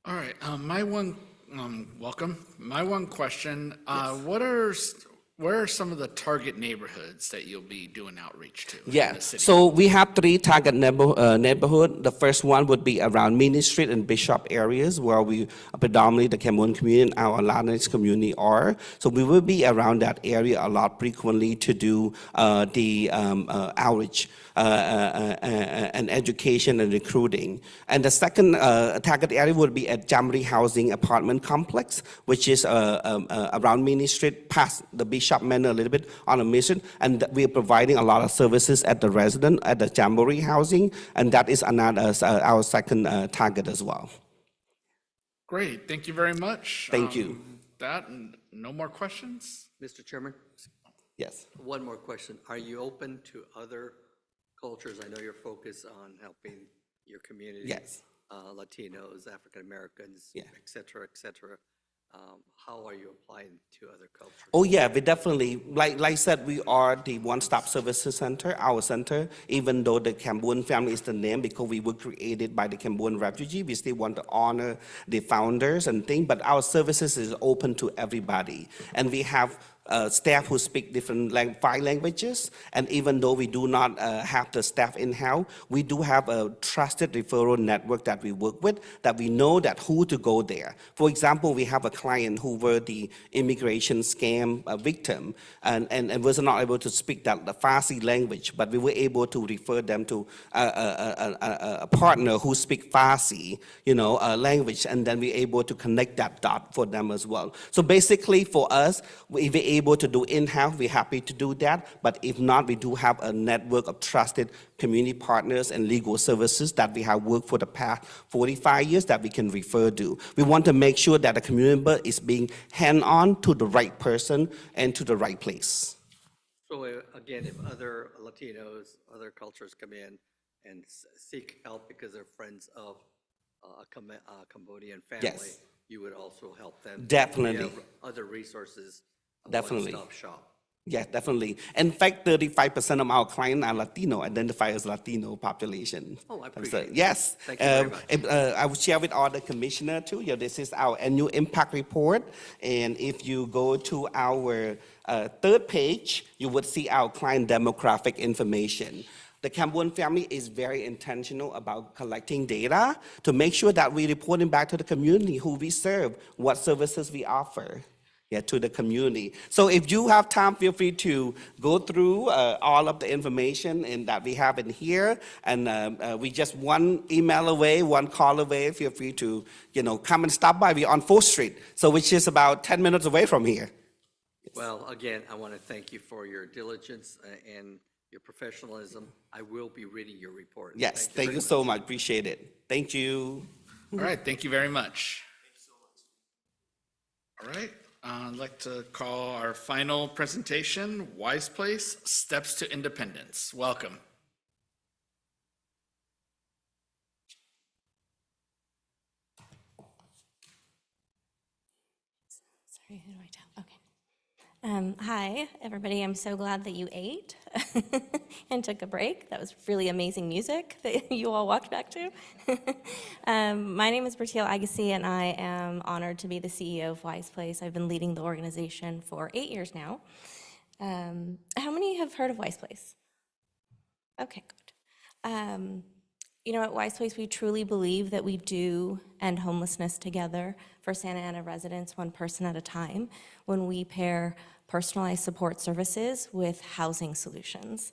All right, welcome. My one question, where are some of the target neighborhoods that you'll be doing outreach to? in Yeah, the city? so we have 3 target neighborhood. The first one would be around Mini Street and Bishop areas where we predominantly the Cameroon community and our Latinx community are. So we will be around that area a lot frequently to do the outreach and education and recruiting. And the second target area would be at Jamri Housing Apartment Complex, which is around Mini Street, past the Bishop Manor a little bit on a mission. And we are providing a lot of services at the resident, at the Jamboree Housing, and that is another, our second target as well. Great, thank you very much. Thank you. That, and no more questions? Mr. Chairman? Yes. One more question. Are you open to other cultures? I know you're focused on helping your community. Yes. Latinos, African Americans, Yeah. et cetera, et cetera. how are you applying to other cultures? Oh, yeah, we definitely, like I said, we are the one-stop services center, our center, even though the Camboon family is the name, because we were created by the Camboon refugee, we still want to honor the founders and things, but our services is open to everybody. And we have staff who speak different 5 languages, and even though we do not have the staff in-house, we do have a trusted referral network that we work with, that we know that who to go there. For example, we have a client who were the immigration scam victim, and was not able to speak the Farsi language, but we were able to refer them to a partner who speak Farsi, language, and then we're able to connect that dot for them as well. So basically, for us, if we're able to do in-house, we're happy to do that. But if not, we do have a network of trusted community partners and legal services that we have worked for the past 45 years that we can refer to. We want to make sure that the community member is being hand-on to the right person and to the right place. So again, if other Latinos, other cultures come in and seek help because they're friends of a Cambodian family, Yes. you would also help them? Definitely. We have other resources, a Definitely. one-stop shop. Yeah, definitely. In fact, 35% of our clients are Latino, identify as Latino population. Oh, I appreciate it. Yes. Thank you very much. I will share with all the commissioner too. This is our annual impact report. And if you go to our 3rd page, you would see our client demographic information. The Camboon family is very intentional about collecting data to make sure that we're reporting back to the community who we serve, what services we offer. To the community. So if you have time, feel free to go through all of the information that we have in here. And we just one email away, one call away. Feel free to, come and stop by. We're on 4th Street, so which is about 10 minutes away from here. Well, again, I want to thank you for your diligence and your professionalism. I will be reading your report. Yes, thank you so much. Appreciate it. Thank you. All right, thank you very much. All right. I'd like to call our final presentation, Wise Place, Steps to Independence. Welcome. Sorry, who do I tell? Okay. Hi, everybody. I'm so glad that you ate and took a break. That was really amazing music that you all walked back to. My name is Bertil Agassi, and I am honored to be the CEO of Wise Place. I've been leading the organization for 8 years now. How many have heard of Wise Place? Okay, good. At Wise Place, we truly believe that we do end homelessness together for Santa Ana residents, one person at a time, when we pair personalized support services with housing solutions.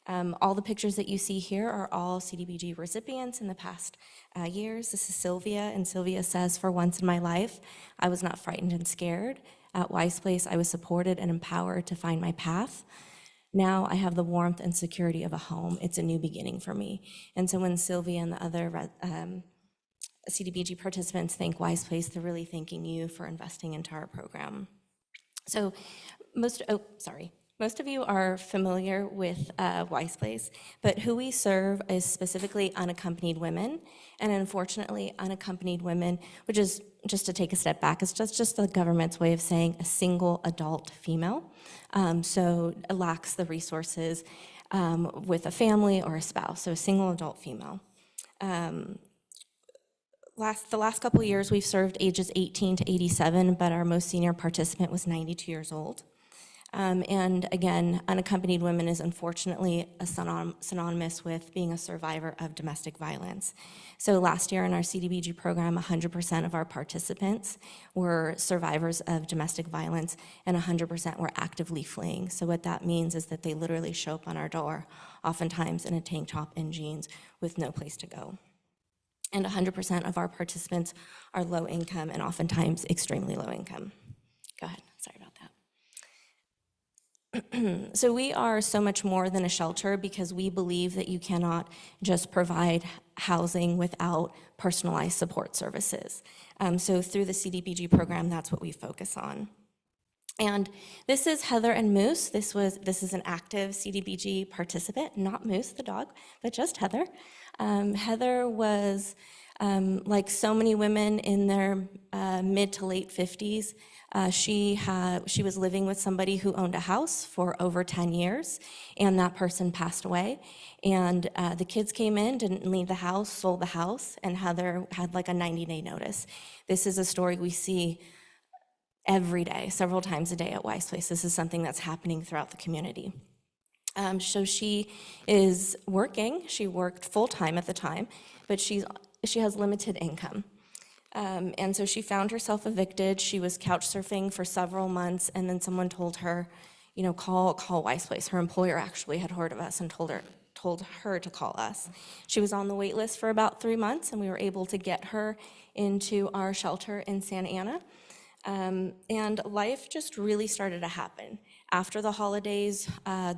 All the pictures that you see here are all CDBG recipients in the past years. This is Sylvia, and Sylvia says, "For once in my life, I was not frightened and scared. At Wise Place, I was supported and empowered to find my path. Now I have the warmth and security of a home. It's a new beginning for me." And so when Sylvia and the other CDBG participants thank Wise Place, they're really thanking you for investing into our program. So most of you are familiar with Wise Place, but who we serve is specifically unaccompanied women. And unfortunately, unaccompanied women, which is, just to take a step back, it's just the government's way of saying a single adult female. So it lacks the resources with a family or a spouse, so a single adult female. The last couple of years, we've served ages 18 to 87, but our most senior participant was 92 years old. And again, unaccompanied women is unfortunately synonymous with being a survivor of domestic violence. So last year in our CDBG program, 100% of our participants were survivors of domestic violence, and 100% were actively fleeing. So what that means is that they literally show up on our door, oftentimes in a tank top and jeans with no place to go. And 100% of our participants are low income and oftentimes extremely low income. Go ahead, sorry about that. So we are so much more than a shelter because we believe that you cannot just provide housing without personalized support services. So through the CDBG program, that's what we focus on. And this is Heather and Moose. This is an active CDBG participant, not Moose the dog, but just Heather. Heather was Like so many women in their mid to late 50s, she was living with somebody who owned a house for over 10 years, and that person passed away. And the kids came in, didn't leave the house, sold the house, and Heather had like a 90-day notice. This is a story we see every day, several times a day at Wise Place. This is something that's happening throughout the community. So she is working. She worked full-time at the time, but she has limited income. And so she found herself evicted. She was couch surfing for several months, and then someone told her, you know, call Wise Place. Her employer actually had heard of us and told her to call us. She was on the wait list for about 3 months, and we were able to get her into our shelter in Santa Ana. And life just really started to happen. After the holidays,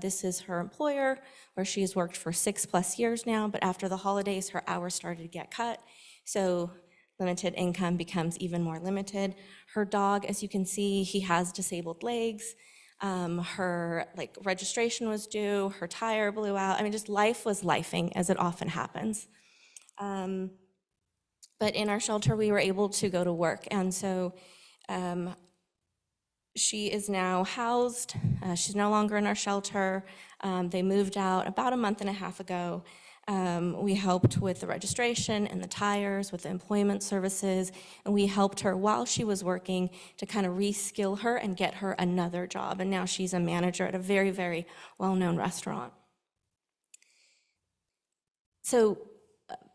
this is her employer, where she has worked for 6+ years now, but after the holidays, her hours started to get cut, so limited income becomes even more limited. Her dog, as you can see, he has disabled legs. Her registration was due, her tire blew out. I mean, just life was lifing, as it often happens. But in our shelter, we were able to go to work, and so she is now housed. She's no longer in our shelter. They moved out about a month and a half ago. We helped with the registration and the tires, with the employment services, and we helped her while she was working to kind of re-skill her and get her another job. And now she's a manager at a very, very well-known restaurant. So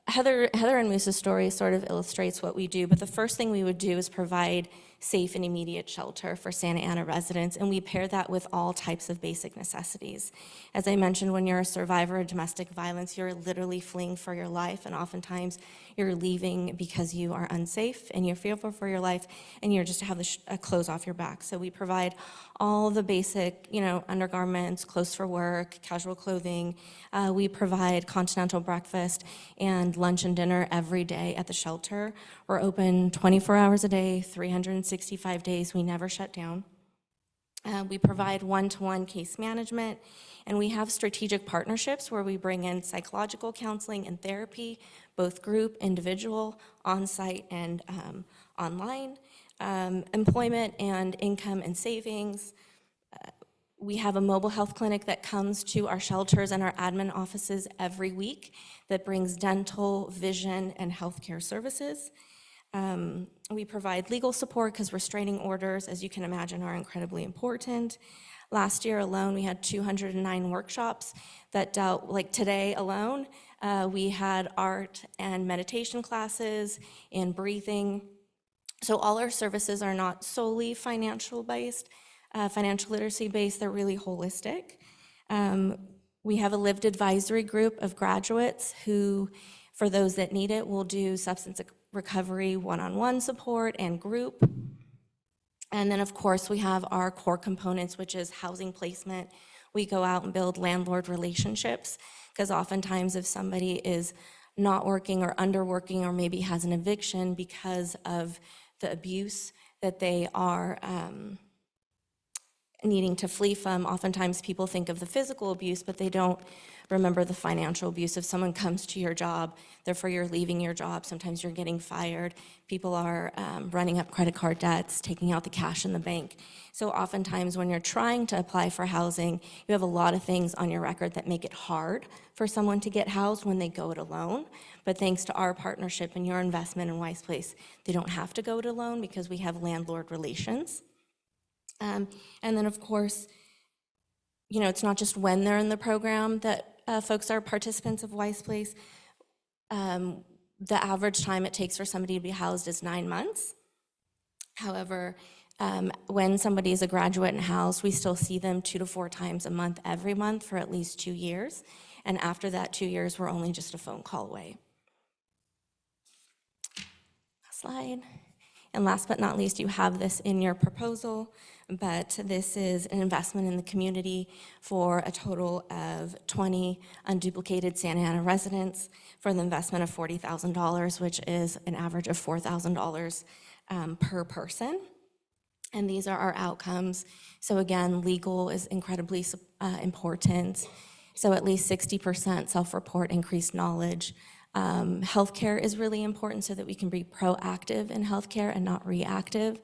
Heather and Moose's story sort of illustrates what we do, but the first thing we would do is provide safe and immediate shelter for Santa Ana residents, and we pair that with all types of basic necessities. As I mentioned, when you're a survivor of domestic violence, you're literally fleeing for your life, and oftentimes you're leaving because you are unsafe and you're fearful for your life, and you're just to have the clothes off your back. So we provide all the basic, undergarments, clothes for work, casual clothing. We provide continental breakfast and lunch and dinner every day at the shelter. We're open 24 hours a day, 365 days. We never shut down. We provide one-to-one case management, and we have strategic partnerships where we bring in psychological counseling and therapy, both group, individual, on-site, and online, employment and income and savings. We have a mobile health clinic that comes to our shelters and our admin offices every week that brings dental, vision, and healthcare services. We provide legal support because restraining orders, as you can imagine, are incredibly important. Last year alone, we had 209 workshops that dealt, like today alone, we had art and meditation classes and breathing. So all our services are not solely financial literacy based, they're really holistic. We have a lived advisory group of graduates who, for those that need it, will do substance recovery one-on-one support and group. And then, of course, we have our core components, which is housing placement. We go out and build landlord relationships, because oftentimes if somebody is not working or underworking or maybe has an eviction because of the abuse that they are needing to flee from, oftentimes people think of the physical abuse, but they don't remember the financial abuse. If someone comes to your job, therefore you're leaving your job, sometimes you're getting fired, people are running up credit card debts, taking out the cash in the bank. So oftentimes when you're trying to apply for housing, you have a lot of things on your record that make it hard for someone to get housed when they go it alone. But thanks to our partnership and your investment in Wise Place, they don't have to go it alone because we have landlord relations. And then, of course, it's not just when they're in the program that folks are participants of Wise Place. The average time it takes for somebody to be housed is 9 months. However, when somebody is a graduate and housed, we still see them 2 to 4 times a month every month for at least 2 years. And after that 2 years, we're only just a phone call away. Slide. And last but not least, you have this in your proposal, but this is an investment in the community for a total of 20 unduplicated Santa Ana residents for the investment of $40,000, which is an average of $4,000 per person. And these are our outcomes. So again, legal is incredibly important. So at least 60% self-report increased knowledge. Healthcare is really important so that we can be proactive in healthcare and not reactive.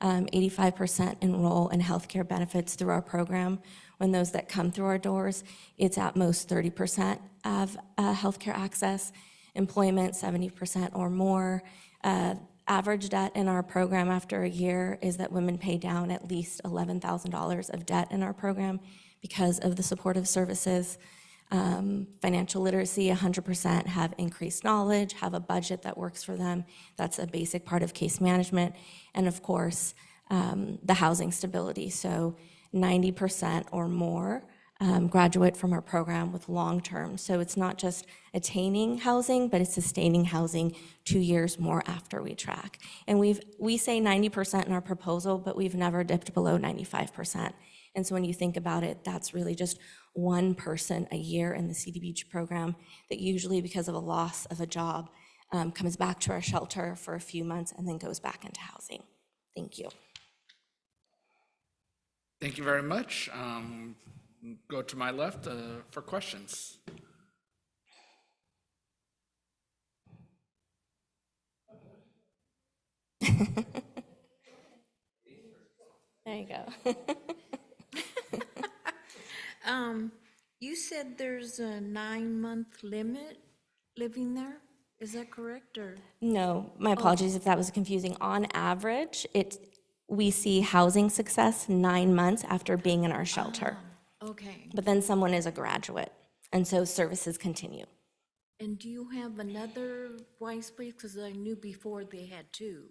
85% enroll in healthcare benefits through our program. When those that come through our doors, it's at most 30% of healthcare access. Employment, 70% or more. Average debt in our program after a year is that women pay down at least $11,000 of debt in our program because of the supportive services. Financial literacy, 100% have increased knowledge, have a budget that works for them. That's a basic part of case management. And of course, the housing stability. So 90% or more graduate from our program with long-term. So it's not just attaining housing, but it's sustaining housing 2 years more after we track. And we say 90% in our proposal, but we've never dipped below 95%. And so when you think about it, that's really just one person a year in the CDBG program that usually, because of a loss of a job, comes back to our shelter for a few months and then goes back into housing. Thank you. Thank you very much. Go to my left for questions. There you go. You said there's a 9-month limit living there? Is that correct, or? No, my apologies if that was confusing. On average, we see housing success 9 months after being in our shelter. Okay. But then someone is a graduate, and so services continue. And do you have another Wise Place? Because I knew before they had two.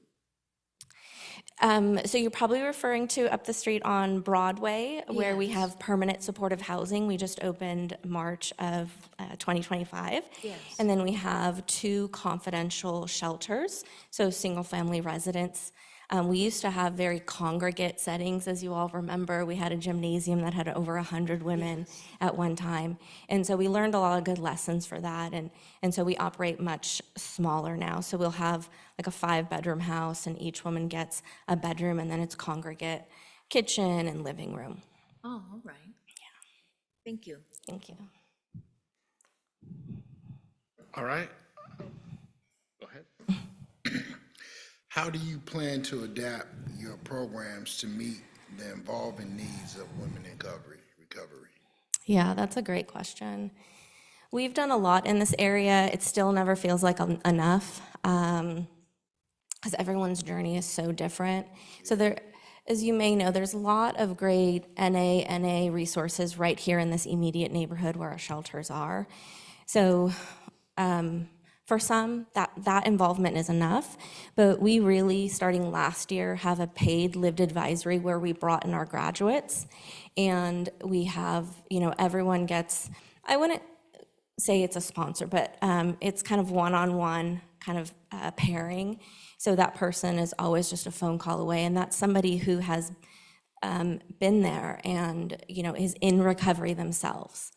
So you're probably referring to up the street on Broadway, where we have permanent supportive housing. We just opened March of 2025. Yes. And then we have 2 confidential shelters, so single-family residents. We used to have very congregate settings, as you all remember. We had a gymnasium that had over 100 women at one time. And so we learned a lot of good lessons for that. And so we operate much smaller now. So we'll have like a 5-bedroom house, and each woman gets a bedroom, and then it's congregate kitchen and living room. Oh, all right. Yeah. Thank you. Thank you. All right. Go ahead. How do you plan to adapt your programs to meet the evolving needs of women in recovery? Yeah, that's a great question. We've done a lot in this area. It still never feels like enough because everyone's journey is so different. So there, as you may know, there's a lot of great NA resources right here in this immediate neighborhood where our shelters are. So for some, that involvement is enough, but we really, starting last year, have a paid lived advisory where we brought in our graduates, and we have, everyone gets, I wouldn't say it's a sponsor, but it's kind of one-on-one kind of pairing. So that person is always just a phone call away, and that's somebody who has been there and, is in recovery themselves.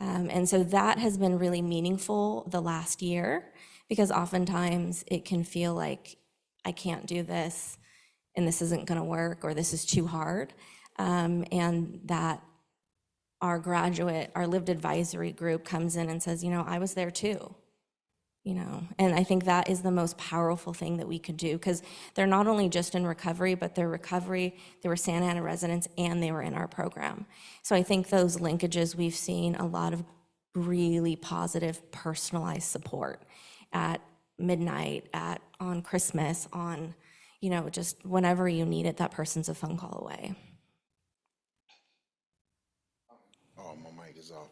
And so that has been really meaningful the last year, because oftentimes it can feel like I can't do this and this isn't going to work, or this is too hard. And that our lived advisory group comes in and says, I was there too. And I think that is the most powerful thing that we could do, because they're not only just in recovery, but they were Santa Ana residents, and they were in our program. So I think those linkages, we've seen a lot of really positive personalized support at midnight, on Christmas, on, just whenever you need it, that person's a phone call away. Oh, my mic is off.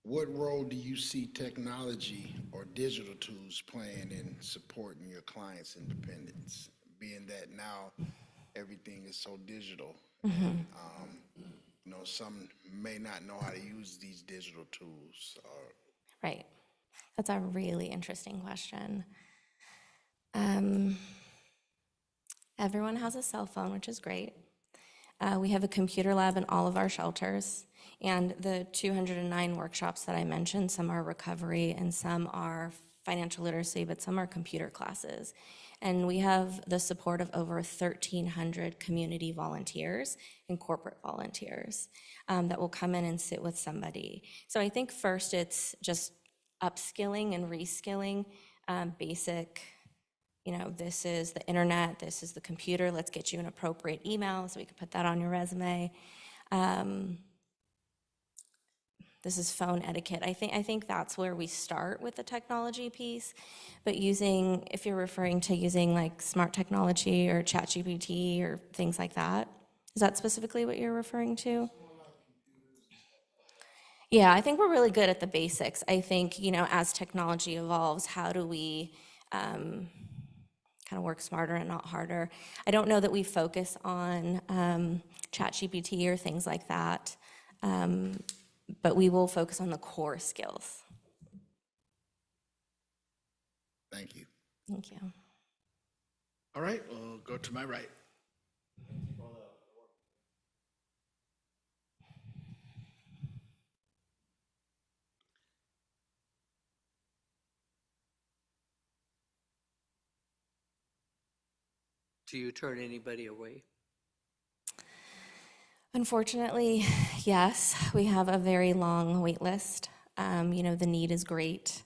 What role do you see technology or digital tools playing in supporting your clients' independence, being that now everything is so digital? Mm-hmm. Some may not know how to use these digital tools. Right. That's a really interesting question. Everyone has a cell phone, which is great. We have a computer lab in all of our shelters. And the 209 workshops that I mentioned, some are recovery and some are financial literacy, but some are computer classes. And we have the support of over 1,300 community volunteers and corporate volunteers that will come in and sit with somebody. So I think first it's just upskilling and reskilling, basic, this is the internet, this is the computer, let's get you an appropriate email so we can put that on your resume. This is phone etiquette. I think that's where we start with the technology piece, but if you're referring to using like smart technology or ChatGPT or things like that, is that specifically what you're referring to? Yeah, I think we're really good at the basics. I think, as technology evolves, how do we kind of work smarter and not harder? I don't know that we focus on ChatGPT or things like that, but we will focus on the core skills. Thank you. Thank you. All right, we'll go to my right. Do you turn anybody away? Unfortunately, yes, we have a very long wait list. The need is great.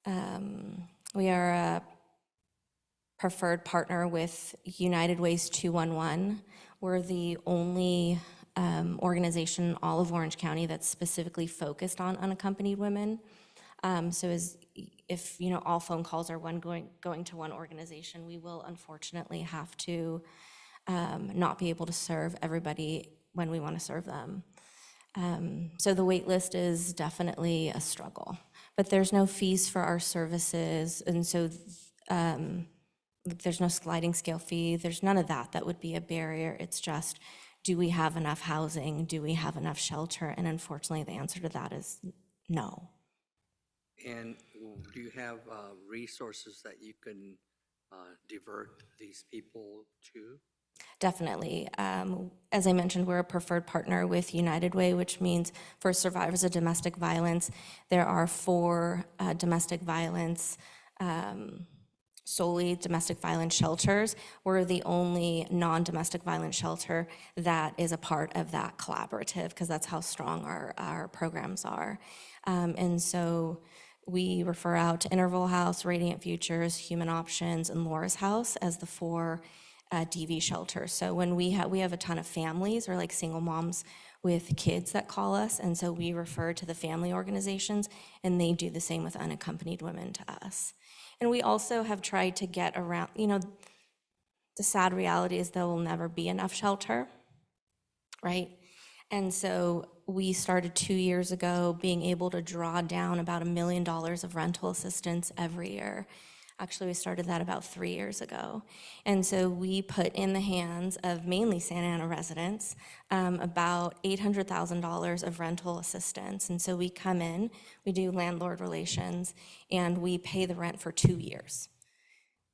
We are a preferred partner with United Ways 211. We're the only organization in all of Orange County that's specifically focused on unaccompanied women. If all phone calls are going to one organization, we will unfortunately have to not be able to serve everybody when we want to serve them. So the wait list is definitely a struggle, but there's no fees for our services, and so there's no sliding scale fee. There's none of that. That would be a barrier. It's just, do we have enough housing? Do we have enough shelter? And unfortunately, the answer to that is no. And do you have resources that you can divert these people to? Definitely. As I mentioned, we're a preferred partner with United Way, which means for survivors of domestic violence, there are 4 domestic violence, solely domestic violence shelters. We're the only non-domestic violence shelter that is a part of that collaborative, because that's how strong our programs are. And so we refer out to Interval House, Radiant Futures, Human Options, and Laura's House as the 4 DV shelters. So when we have a ton of families or like single moms with kids that call us, and so we refer to the family organizations, and they do the same with unaccompanied women to us. And we also have tried to get around, the sad reality is there will never be enough shelter, right? And so we started 2 years ago being able to draw down about $1 million of rental assistance every year. Actually, we started that about 3 years ago. And so we put in the hands of mainly Santa Ana residents about $800,000 of rental assistance. And so we come in, we do landlord relations, and we pay the rent for 2 years.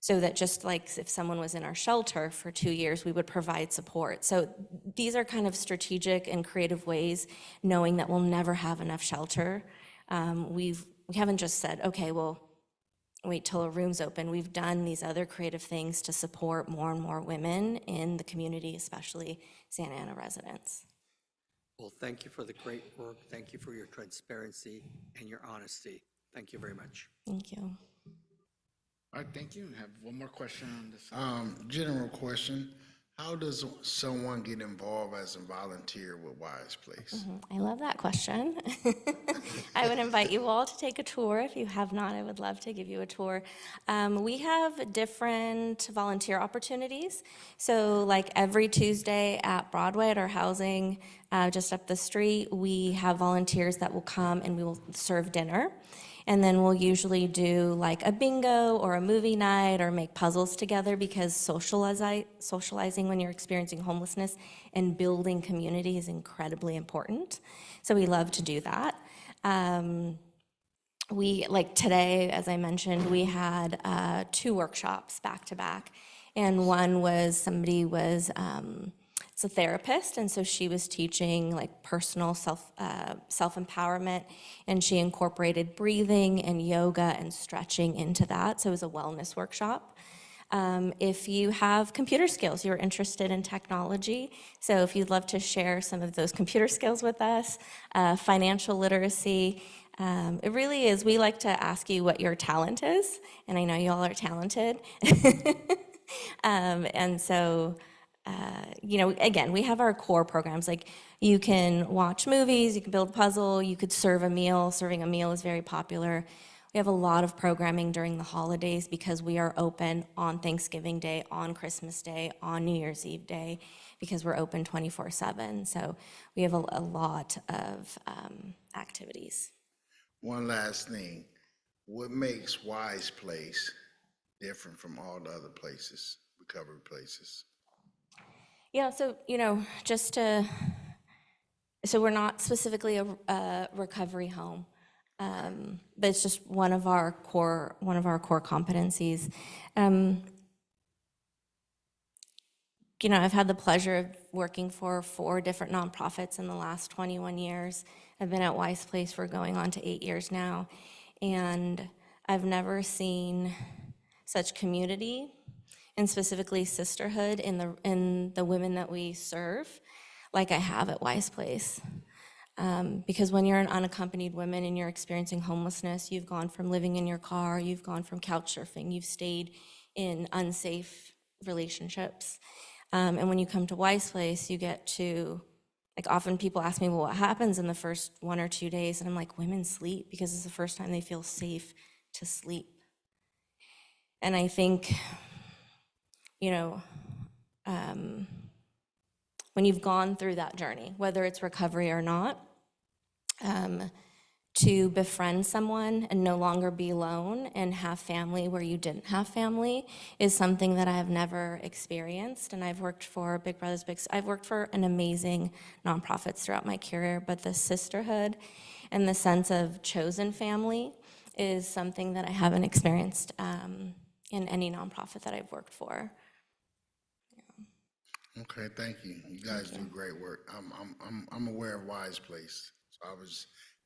So that just like if someone was in our shelter for 2 years, we would provide support. So these are kind of strategic and creative ways, knowing that we'll never have enough shelter. We haven't just said, okay, well, wait till a room's open. We've done these other creative things to support more and more women in the community, especially Santa Ana residents. Well, thank you for the great work. Thank you for your transparency and your honesty. Thank you very much. Thank you. All right, thank you. I have one more question on this. General question. How does someone get involved as a volunteer with Wise Place? I love that question. I would invite you all to take a tour. If you have not, I would love to give you a tour. We have different volunteer opportunities. So like every Tuesday at Broadway at our housing just up the street, we have volunteers that will come and we will serve dinner. And then we'll usually do like a bingo or a movie night or make puzzles together, because socializing when you're experiencing homelessness and building community is incredibly important. So we love to do that. We, like today, as I mentioned, we had 2 workshops back to back. And one was it's a therapist, and so she was teaching like personal self-empowerment, and she incorporated breathing and yoga and stretching into that. So it was a wellness workshop. If you have computer skills, you're interested in technology, so if you'd love to share some of those computer skills with us, financial literacy, It really is. We like to ask you what your talent is, and I know you all are talented. And so, again, we have our core programs. Like you can watch movies, you can build a puzzle, you could serve a meal. Serving a meal is very popular. We have a lot of programming during the holidays because we are open on Thanksgiving Day, on Christmas Day, on New Year's Eve Day, because we're open 24/7. So we have a lot of activities. One last thing, what makes Wise Place different from all the other places, recovery places? Yeah, so, so we're not specifically a recovery home, but it's just one of our core competencies. I've had the pleasure of working for 4 different nonprofits in the last 21 years. I've been at Wise Place for going on to 8 years now, and I've never seen such community and specifically sisterhood in the women that we serve like I have at Wise Place. Because when you're an unaccompanied woman and you're experiencing homelessness, you've gone from living in your car, you've gone from couch surfing, you've stayed in unsafe relationships. And when you come to Wise Place, you get to, often people ask me, well, what happens in the first 1 or 2 days? And I'm like, women sleep because it's the first time they feel safe to sleep. And I think, when you've gone through that journey, whether it's recovery or not, to befriend someone and no longer be alone and have family where you didn't have family is something that I have never experienced. And I've worked for Big Brothers Big I've worked for an amazing nonprofits throughout my career, but the sisterhood and the sense of chosen family is something that I haven't experienced in any nonprofit that I've worked for. Okay, thank you. You guys do great work. I'm aware of Wise Place, so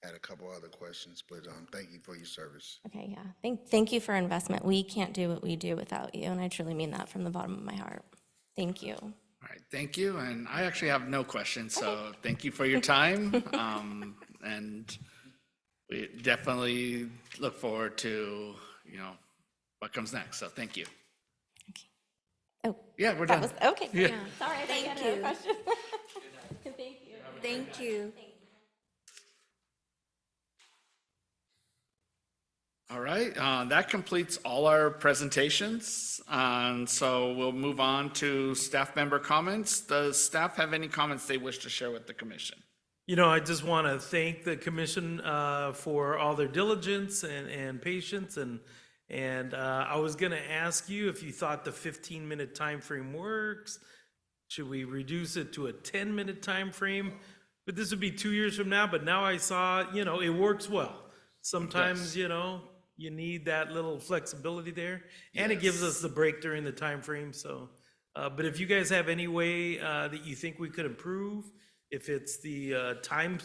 had a couple other questions, but thank you for your service. Okay, yeah. Thank you for investment. We can't do what we do without you, and I truly mean that from the bottom of my heart. Thank you. All right, thank you. And I actually have no questions, so thank you for your time. And we definitely look forward to, what comes next. So thank you. Oh, yeah, we're that done. was, okay. Yeah. Sorry, I Thank had another you. question. Thank you. Thank you. All right, that completes all our presentations. And so we'll move on to staff member comments. Does staff have any comments they wish to share with the commission? I just want to thank the commission for all their diligence and patience. And I was going to ask you if you thought the 15-minute time frame works. Should we reduce it to a 10-minute time frame? But this would be 2 years from now. But now I saw, it works well. Sometimes, you need that little flexibility there, and it gives us the break during the time frame. So, but if you guys have any way that you think we could improve, if it's the time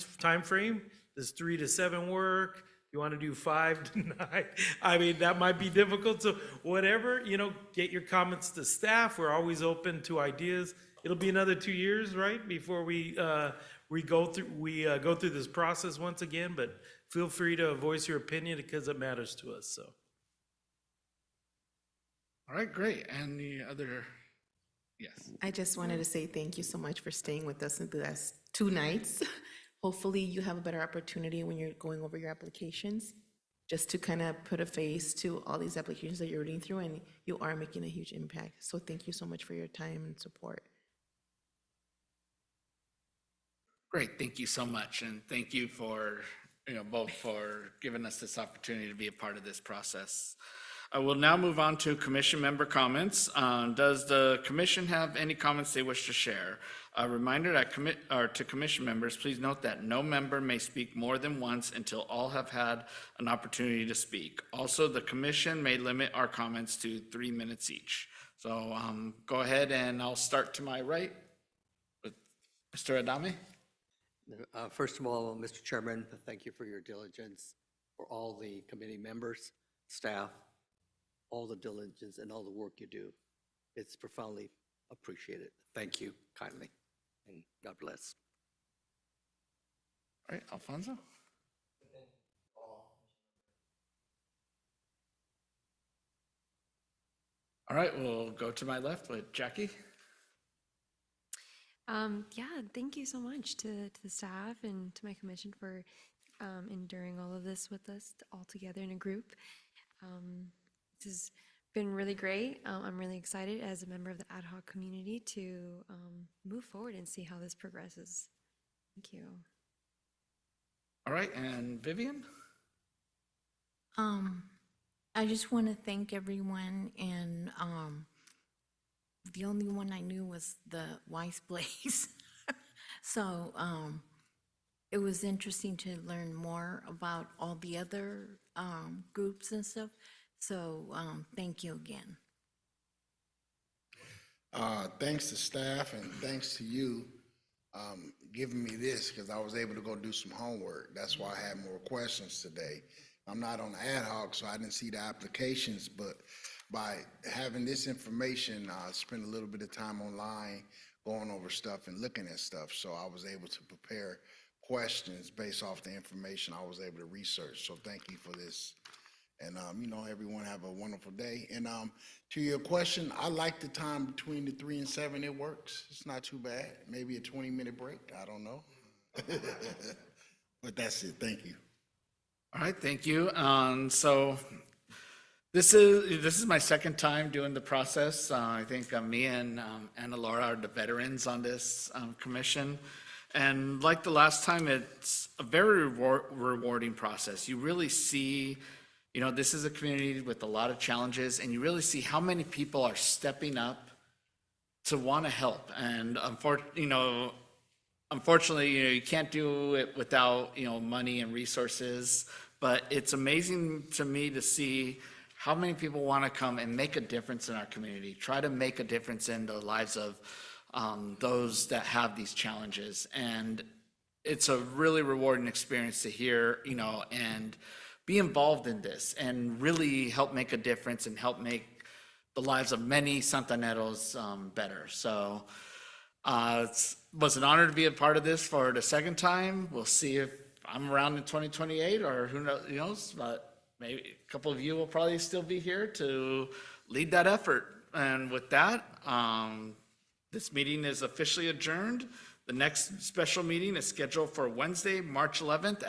frame, does 3 to 7 work? You want to do 5 to 9? I mean, that might be difficult. So whatever, get your comments to staff. We're always open to ideas. It'll be another 2 years, right, before we go through this process once again. But feel free to voice your opinion because it matters to us. So. All right, great. And the other, yes. I just wanted to say thank you so much for staying with us in the last 2 nights. Hopefully you have a better opportunity when you're going over your applications, just to kind of put a face to all these applications that you're reading through, and you are making a huge impact. So thank you so much for your time and support. Great, thank you so much. And thank you for, both for giving us this opportunity to be a part of this process. I will now move on to commission member comments. Does the commission have any comments they wish to share? A reminder to commission members, please note that no member may speak more than once until all have had an opportunity to speak. Also, the commission may limit our comments to 3 minutes each. So go ahead, and I'll start to my right with Mr. Adame. First of all, Mr. Chairman, thank you for your diligence, for all the committee members, staff, all the diligence and all the work you do. It's profoundly appreciated. Thank you kindly, and God bless. All right, Alfonso. All right, we'll go to my left with Jackie. Yeah, thank you so much to the staff and to my commission for enduring all of this with us all together in a group. This has been really great. I'm really excited as a member of the ad hoc community to move forward and see how this progresses. Thank you. All right, and Vivian? I just want to thank everyone, and the only one I knew was the Weiss Blaze. So it was interesting to learn more about all the other groups and stuff. So thank you again. Thanks to staff and thanks to you giving me this, because I was able to go do some homework. That's why I had more questions today. I'm not on the ad hoc, so I didn't see the applications, but by having this information, I spent a little bit of time online going over stuff and looking at stuff, so I was able to prepare questions based off the information I was able to research. So thank you for this. And, everyone have a wonderful day. And to your question, I like the time between the 3 and 7. It works. It's not too bad. Maybe a 20-minute break. I don't know. But that's it. Thank you. All right, thank you. So this is my second time doing the process. I think me and Anna Laura are the veterans on this commission. And like the last time, it's a very rewarding process. You really see, this is a community with a lot of challenges, and you really see how many people are stepping up to want to help. And unfortunately, you can't do it without, money and resources, but it's amazing to me to see how many people want to come and make a difference in our community, try to make a difference in the lives of those that have these challenges. And it's a really rewarding experience to hear, and be involved in this and really help make a difference and help make the lives of many Santaneros better. So it was an honor to be a part of this for the second time. We'll see if I'm around in 2028 or who knows, but maybe a couple of you will probably still be here to lead that effort. And with that, this meeting is officially adjourned. The next special meeting is scheduled for Wednesday, March 11th at